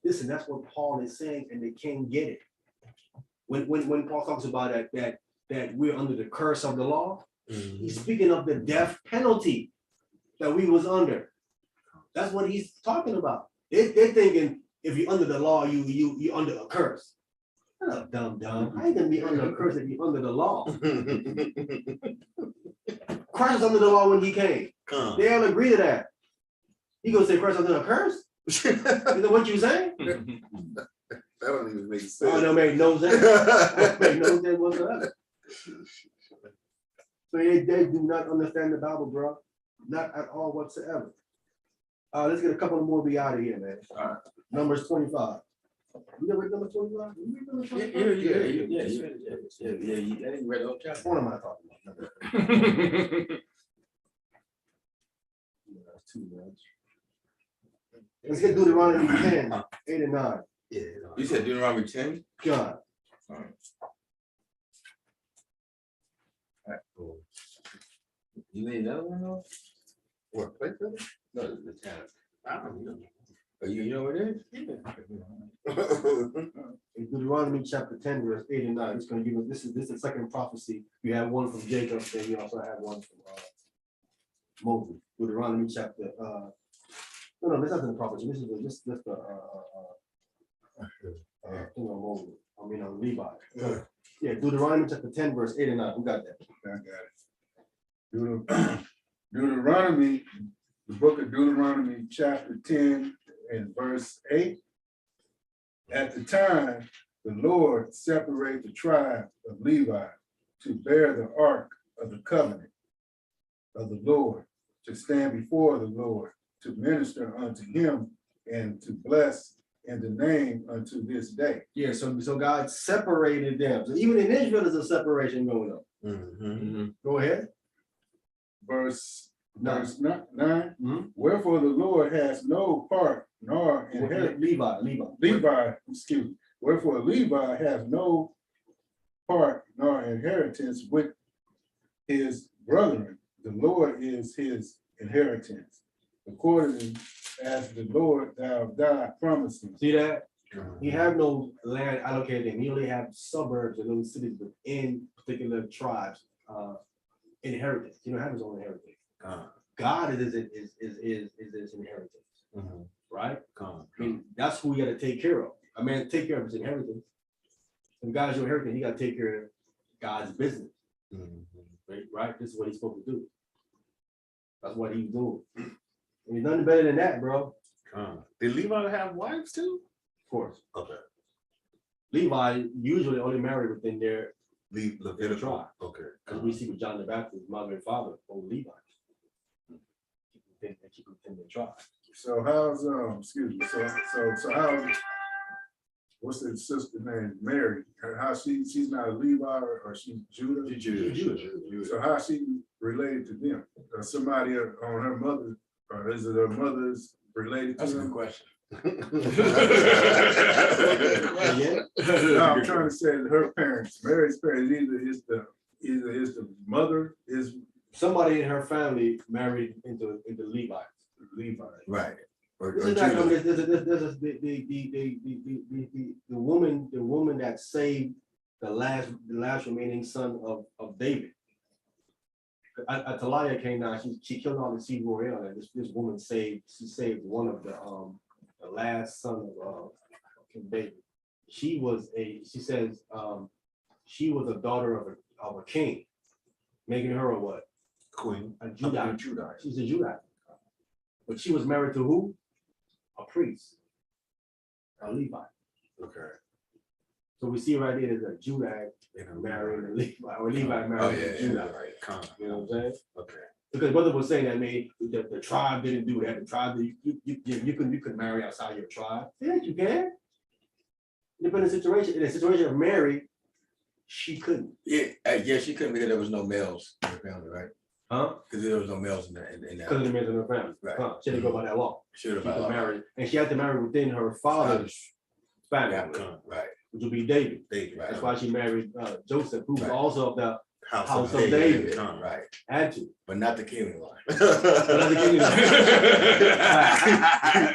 listen, that's what Paul is saying, and they can't get it. When Paul talks about that we're under the curse of the law, he's speaking of the death penalty that we was under. That's what he's talking about. They're thinking if you're under the law, you under a curse. Shut up, dumb. I ain't gonna be under a curse if you're under the law. Christ was under the law when he came. Come. They don't agree to that. He gonna say Christ under a curse? Is that what you saying? That don't even make sense. Oh, no, make no sense. Make no sense whatsoever. So they do not understand the Bible, bro. Not at all whatsoever. Let's get a couple more. Be out of here, man. All right. Numbers 25. You never read number 25? You read number 25? Yeah. I didn't read the whole chapter. What am I talking about? That's too much. Let's get Deuteronomy 10, 8 and 9. You said Deuteronomy 10? God. All right. Cool. You need another one though? What, play for them? No, the tab. I don't know. Oh, you know what it is? In Deuteronomy chapter 10, verse 8 and 9, it's going to give us this is the second prophecy. You have one from Jacob, then you also have one from Moses. Deuteronomy chapter no, this isn't the prophecy. This is Moses. Levi. Yeah, Deuteronomy chapter 10, verse 8 and 9. Who got that? I got it. Deuteronomy, the book of Deuteronomy, chapter 10 and verse 8. At the time, the Lord separated the tribe of Levi to bear the ark of the covenant of the Lord, to stand before the Lord, to minister unto him, and to bless in the name unto this day. Yeah, so God separated them. So even in Israel, there's a separation going on. Go ahead. Verse Nine. 9. Mhm. Wherefore the Lord has no part nor inheritance. Levi, excuse me. Wherefore Levi has no part nor inheritance with his brethren. The Lord is his inheritance, according as the Lord thou God promised him. See that? He have no land allocated him. He only have suburbs and little cities within particular tribes. Inheritance. He don't have his own inheritance. God is his inheritance. right? Con. I mean, that's who you gotta take care of. A man take care of his inheritance. And God's your inheritance, he gotta take care of God's business, right? This is what he's supposed to do. That's what he's doing. And he's nothing better than that, bro. Of Con. Did Levi have wives too? course. Okay. Levi usually only married within their Levitical. tribe. Okay. Because we see with John the Baptist, mother and father, old Levi. They keep within their tribe. So how's, excuse me, so how's, what's the sister name, Mary? How she's not a Levi or she's Judah? Judah. So how she related to them? Somebody on her mother, or is it her mother's related to That's a good them? question. Yeah. No, I'm trying to say that her parents, Mary's parents, either is the mother is Somebody in her family married into Levi. Levi. Right. Or This is not, I mean, Judah. this is the woman that saved the last remaining son of David. Athaliah came down, she killed all the seed royale, and this woman saved one of the last son of King David. She was a daughter of a king, making her a what? Queen. A Judite. Judite. She's a Judite. But she was married to who? A priest. A Levi. Okay. So we see right there that a Judite In a married a Levi, or Levi Oh, married yeah, a yeah, Judite. Right. Con. You know what I'm saying? Okay. Because brother was saying that, man, the tribe didn't do that. The tribe, you can marry outside your tribe. Yeah, you can. Depending on the situation. In the situation of Mary, she couldn't. Yeah, she couldn't because there was no males in the family, right? Huh? Because there was no males in Because that. of the men in her family. Right. Huh? She had to go by that law. Should She have could been marry, and she had to marry within her father's family, Con. Right, which would be David. David. Right. That's why she married Joseph, who was Right. also of the House of David. Con. right, had to. but not the kingly line.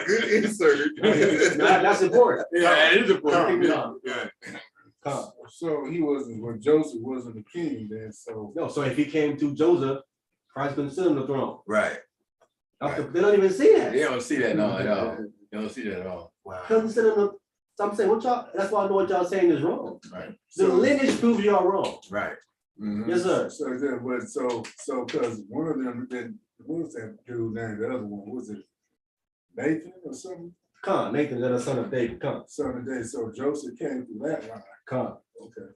Good insert. That's important. Yeah, it is important. Yeah. Huh. So he wasn't, when Joseph wasn't the king then, so. No, so if he came to Joseph, Christ couldn't sit on the throne. Right, They don't even see that. they don't see that no, at all. They don't see that at all. Wow. Couldn't sit on the. So I'm saying, what y'all? That's why I know what y'all saying is wrong. Right, The lineage proves y'all wrong. right. Yes, sir. So then, but so because one of them, then what was that dude named? The other one, was it Nathan or something? Come, Nathan, the son of David. Come, Son of David. So Joseph came through that line. come, Okay.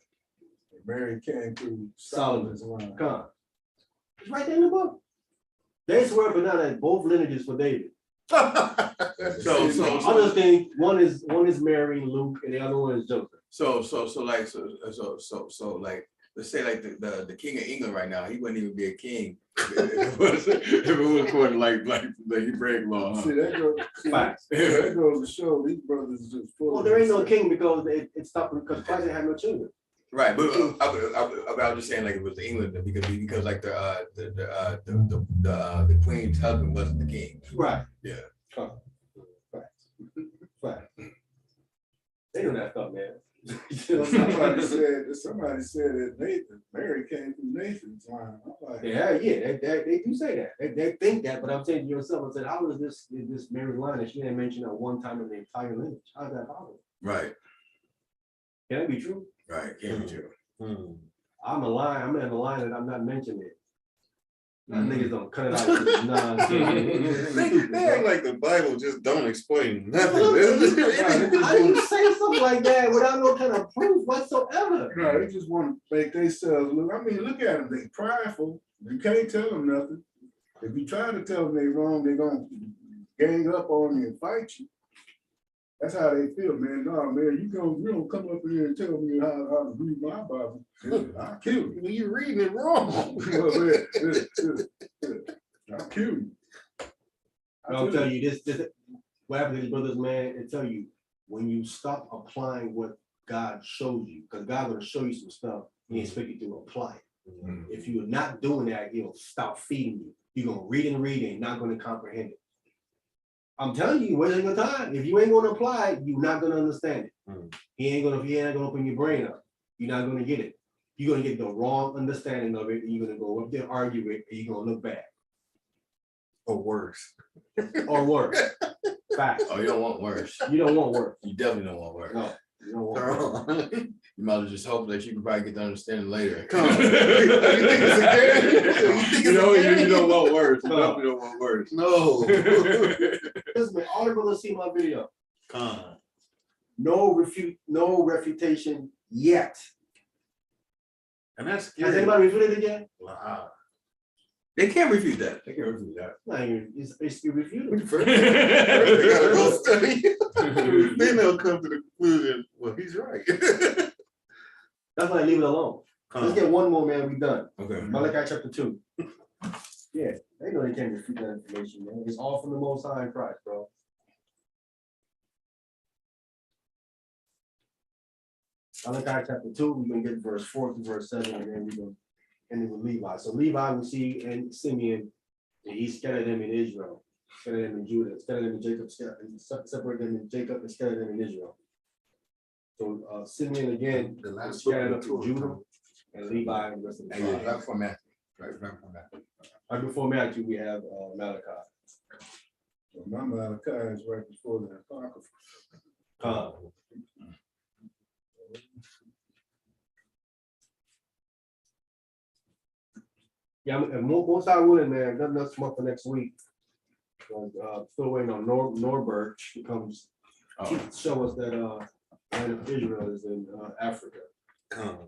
And Mary came through Solomon. Solomon's line. come. It's right there in the book. They swear up and down that both lineages for David. So Others think one is Mary and Luke, and the other one is Joseph. So like, let's say like the king of England right now, he wouldn't even be a king if it was according like the Hebraic law. See, that goes, Facts. that goes to show these brothers just full. Well, of there ain't no themselves. king because it stopped because Christ didn't have no children. Right, but I was just saying like it was England because like the queen's husband wasn't the king. Right. Yeah. Right. They know that stuff, man. Somebody said that Nathan, Mary came through Nathan's line. I'm like, Yeah, they do say that. They think that, but I'm saying to yourself, I said, how is this Mary line that she didn't mention at one time in the entire lineage? How's that possible? Right, Can that be true? right, can't be true. Hmm. I'm in the line that I'm not mentioning it. Now, Mhm. niggas don't cut it out. Nonsense. They act like the Bible just don't explain nothing. How do you say something like that without no kind of proof whatsoever? no, they just want to make themselves look. I mean, look at them. They prideful. You can't tell them nothing. If you try to tell them they wrong, they're gonna gang up on you and fight you. That's how they feel, man. No, man, you don't come up here and tell me how to read my Bible. I'll kill you. When you reading it wrong. I'll kill you. I'll tell you this, what happened to these brothers, man, and tell you, when you stop applying what God shows you, because God gonna show you some stuff, He expect you to apply it. Mhm. If you're not doing that, He'll stop feeding you. You're gonna read and not gonna comprehend it. I'm telling you, you're wasting your time. If you ain't gonna apply it, you're not gonna understand it. Mm. He ain't gonna open your brain up. You're not gonna get it. You're gonna get the wrong understanding of it, and you're gonna go up there, argue it, and you're gonna look bad Or worse. or worse. Fact. Oh, you don't want worse. You don't want work. You definitely don't want worse. No, you don't want work. You might as well just hope that you can probably get the understanding later. Come on. You think it's a game? You think it's You know, a game? you don't want worse. You No. definitely don't want worse. No. Listen, man, all the brothers see my video. Con. No refutation yet. And that's Has scary. anybody refuted it yet? Wow. They can't refute that. They can't refute that. Not even, it's refuted. First they gotta go study. Then they'll come to the conclusion, well, he's right. That's why I leave it alone. Let's get one more, man, we done. Okay. Malachi chapter 2. Yeah, they know they can't refute that information, man. It's all from the Most High in Christ, bro. Malachi chapter 2, we're gonna get verse 4 to verse 7, and then we're gonna end it with Levi. So Levi, we see, and Simeon, and he scattered them in Israel, scattered them in Judah, scattered them in Jacob, separate them in Jacob, and scattered them in Israel. So Simeon again, The last scattered book up of in the Judah, and Levi and the rest of the Hey, yeah, tribes. right before Matthew. Right before Matthew. Right before Matthew, we have Malachi. My Malachi is right before the Apocrypha. Yeah, and most I willing, man, nothing else come up for next week. Still waiting on Norbert to come show us that land of Israel is in Africa. Con.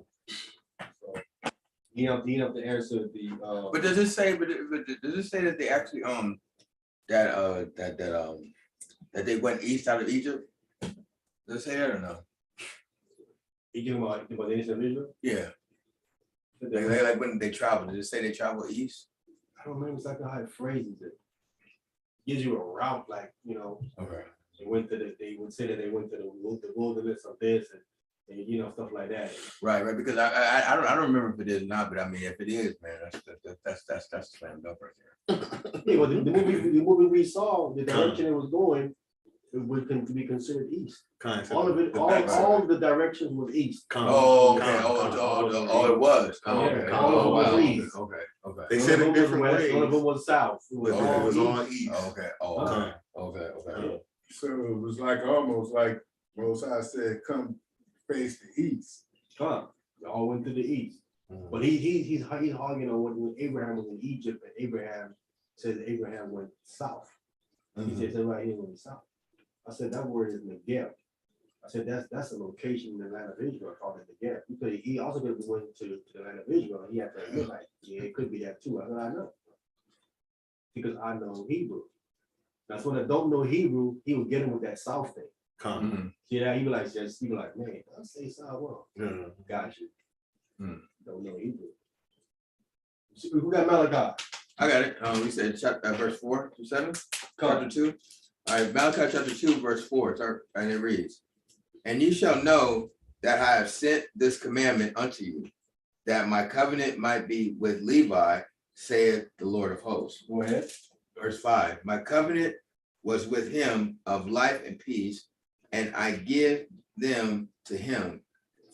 So he have to answer the But does it say? But does it say that they actually that they went east out of Egypt? Does it say that or no? he talking about the nation of Israel? Yeah. Like when they traveled, did it say they traveled east? I don't remember exactly how it phrases it. Gives you a route, like, you know, Okay. they would say that they went to the wilderness of this and you know, stuff like that. Right, because I don't remember if it is or not, but I mean, if it is, man, that's a slam dunk right there. Yeah, well, the movie we saw, the direction it was going, it would be considered east. Con. All of it, The all backside. the directions was east. Con. Oh, okay. Con. Oh, it was. Oh, Yeah, okay. all of it was wow. east. Okay. They One said of it them was different west, ways. one of them was south. It was But all it was east. all east. Okay. Oh, Con. okay. So it was like almost like Most High said, come face the east. Come, they all went to the east. Mm. But he's hogging on when Abraham was in Egypt, and Abraham says Abraham went south. He says that right here went south. I said that word is Negev. I said that's a location in the land of Israel called the Negev. Because he also could have went to the land of Israel, and he had to admit, like, yeah, it could be that too. I said, I know. Because I know Hebrew. That's when I don't know Hebrew, he would get him with that south thing. Con. Mhm. See that? He'd be like, man, I'll say south well. Yeah. Got you. Hmm. Don't know Hebrew. Who got Malachi? I got it. We said verse 4 to 7, Come. chapter 2. All right, Malachi chapter 2, verse 4, and it reads, "And ye shall know that I have sent this commandment unto you, that my covenant might be with Levi, saith the Lord of hosts." Go ahead. Verse 5, "My covenant was with him of life and peace, and I give them to him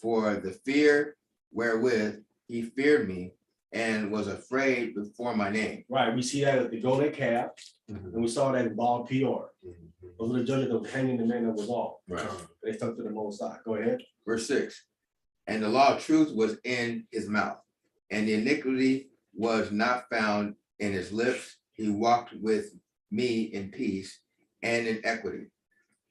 for the fear wherewith he feared me and was afraid before my name." Right, we see that at the golden calf, Mhm. and we saw that in Baal Peor. Mhm. Those were the judges that were hanging the man that was off. Right. They stuck to the Most High. Go ahead. Verse 6, "And the law of truth was in his mouth, and the iniquity was not found in his lips. He walked with me in peace and in equity,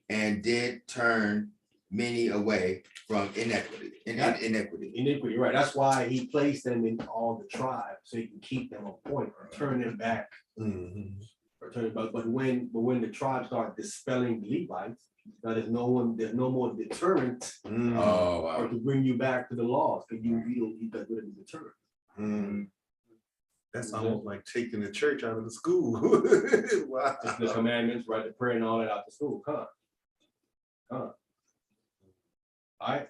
and did turn many away from inequity. Iniquity, right? That's why he placed them in all the tribes, so he can keep them on point or turn them back. Mhm. Or turn it back. But when the tribes start dispelling the Levites, now there's no more deterrent Mm. Oh, or wow. to bring you back to the laws, because you got rid of the deterrent. Mm. That's almost like taking the church out of the school. Wow. Just the commandments, right? The prayer and all that out to school. Come. All right.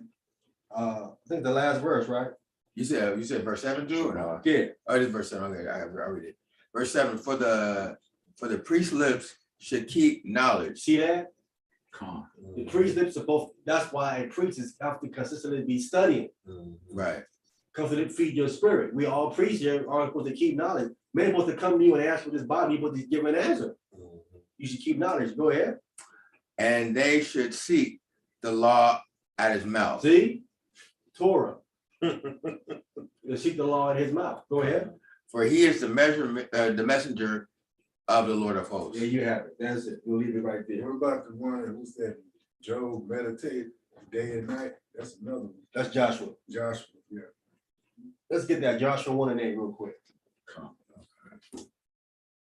I think the last verse, right? You said verse 7 too, or no? Yeah. Oh, it is verse 7. Okay, I read it. Verse 7, for the priest's lips should keep knowledge. See that? The priest lips are both. That's why priests have to consistently be studying. Mhm. Right. Because it feed your spirit. We all priests here are supposed to keep knowledge. Man supposed to come to you and ask for this body, but to give an answer. Mhm. You should keep knowledge. Go ahead. and they should seek the law at his mouth. See? Torah. You seek the law in his mouth. Go ahead. For he is the messenger of the Lord of hosts. There you have it. That's it. We'll leave it right What there. about the one who said Job meditate day and night? That's another one. That's Joshua. Joshua, yeah. Let's get that Joshua 1 and 8 real quick.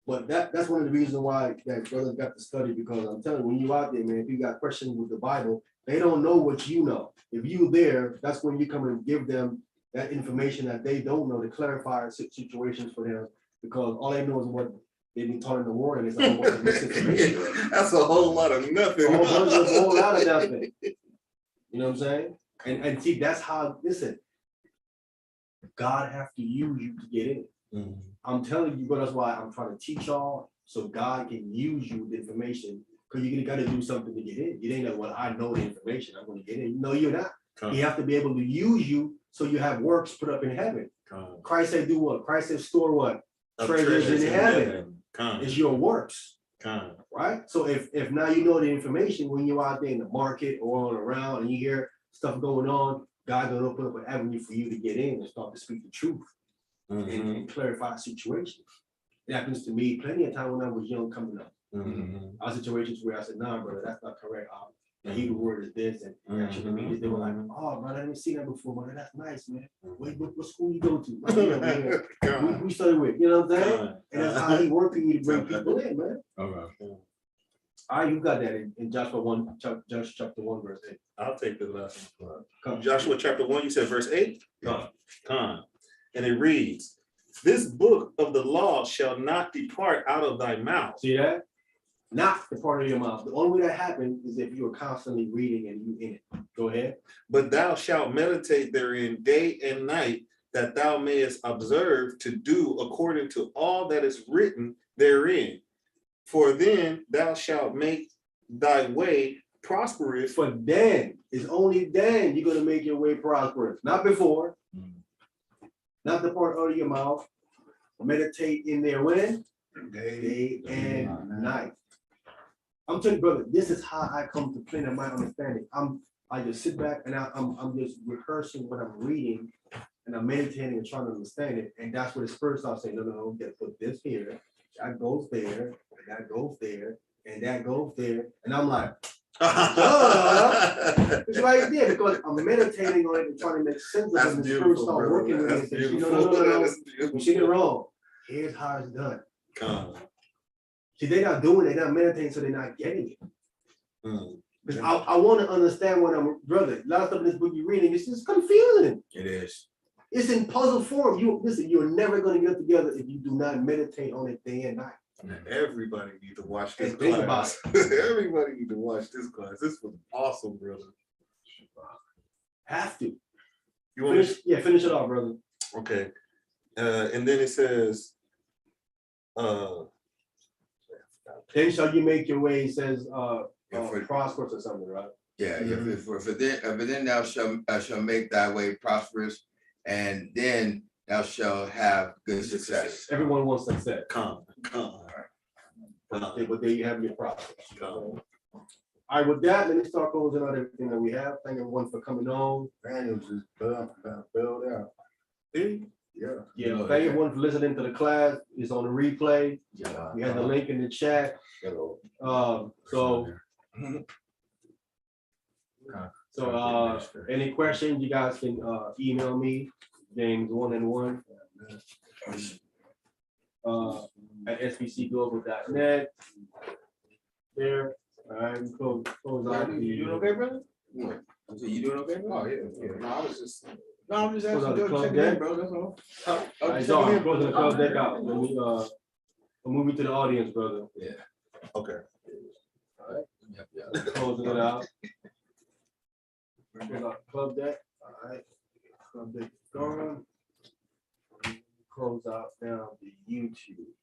But that's one of the reasons why that brother got to study, because I'm telling you, when you out there, man, if you got questions with the Bible, they don't know what you know. If you there, that's when you come and give them that information that they don't know to clarify situations for them, because all they know is what they've been taught in the war, and it's all about misinformation. That's a whole lot of nothing. A whole lot of nothing. You know what I'm saying? And see, that's how, listen, God have to use you to get in. I'm telling you, but that's why I'm trying to teach y'all, so God can use you with information, because you're gonna gotta do something to get in. You ain't like, well, I know the information, I'm gonna get in. No, you're not. He have to be able to use you so you have works put up in heaven. Christ said do what? Christ said store what? Treasures in heaven. It's your works. Right? So if now you know the information, when you're out there in the market or on around and you hear stuff going on, God gonna open up an avenue for you to get in and start to speak the truth and clarify situations. It happens to me plenty of time when I was young coming up. I was situations where I said, nah, brother, that's not correct. The Hebrew word is this, and actually mean it. They were like, oh, brother, I didn't see that before, brother. That's nice, man. What school you go to? We study with, you know what I'm saying? And that's how he working you to bring people in, man. All right, you got that in Joshua 1, Joshua chapter 1, verse 8. I'll take the lesson. Come. Joshua chapter 1, you said verse 8? Come. And it reads, this book of the law shall not depart out of thy mouth. See that? Not the part of your mouth. The only way that happens is if you are constantly reading and you in it. Go ahead. But thou shalt meditate therein day and night, that thou mayest observe to do according to all that is written therein. For then thou shalt make thy way prosperous. For then, it's only then you're gonna make your way prosperous. Not before. Not the part out of your mouth. Meditate in there when? Day and night. I'm telling you, brother, this is how I come to plan my understanding. I just sit back and I'm just rehearsing what I'm reading, and I'm meditating and trying to understand it. And that's where the Spirit starts saying, no, you gotta put this here, that goes there, and that goes there, and that goes there. And I'm like, it's right there, because I'm meditating on it and trying to make sense of it. And the Spirit start working with it. And say, no, you see it wrong. Here's how it's done. See, they're not doing it, they're not meditating, so they're not getting it. Because I want to understand what I'm, brother. A lot of stuff in this book you're reading, it's just confusing. It is. It's in puzzle form. Listen, you're never going to get together if you do not meditate on it day and night. Everybody need to watch this And think about class. Everybody need to watch this class. This was awesome, brother. Have to. You want Finish it off, brother. Okay. And then it says, Then shall you make your way, it says, for- prosperous or something, right? Yeah, for then thou shall make thy way prosperous, and then thou shalt have good success. Everyone wants success. come. Okay, but there you have your process. All right, with that, let me start closing out everything that we have. Thank everyone for coming on. Daniel just bailed out. Yeah. Yeah, thank everyone for listening to the class. It's on the replay. Yeah. We had the link in the chat. Any questions, you guys can email me, James1and1 at sbcglobal.net. There, all right, close out the. You doing okay, brother? You doing okay? Oh, yeah. I'm just Close out asking the to club check deck. in, bro, that's all. All right, so I'm closing the club deck out. Let me I'm moving to the audience, brother. Okay. Closing it out. Close out the club deck. All right. Club deck is gone. Close out now the YouTube.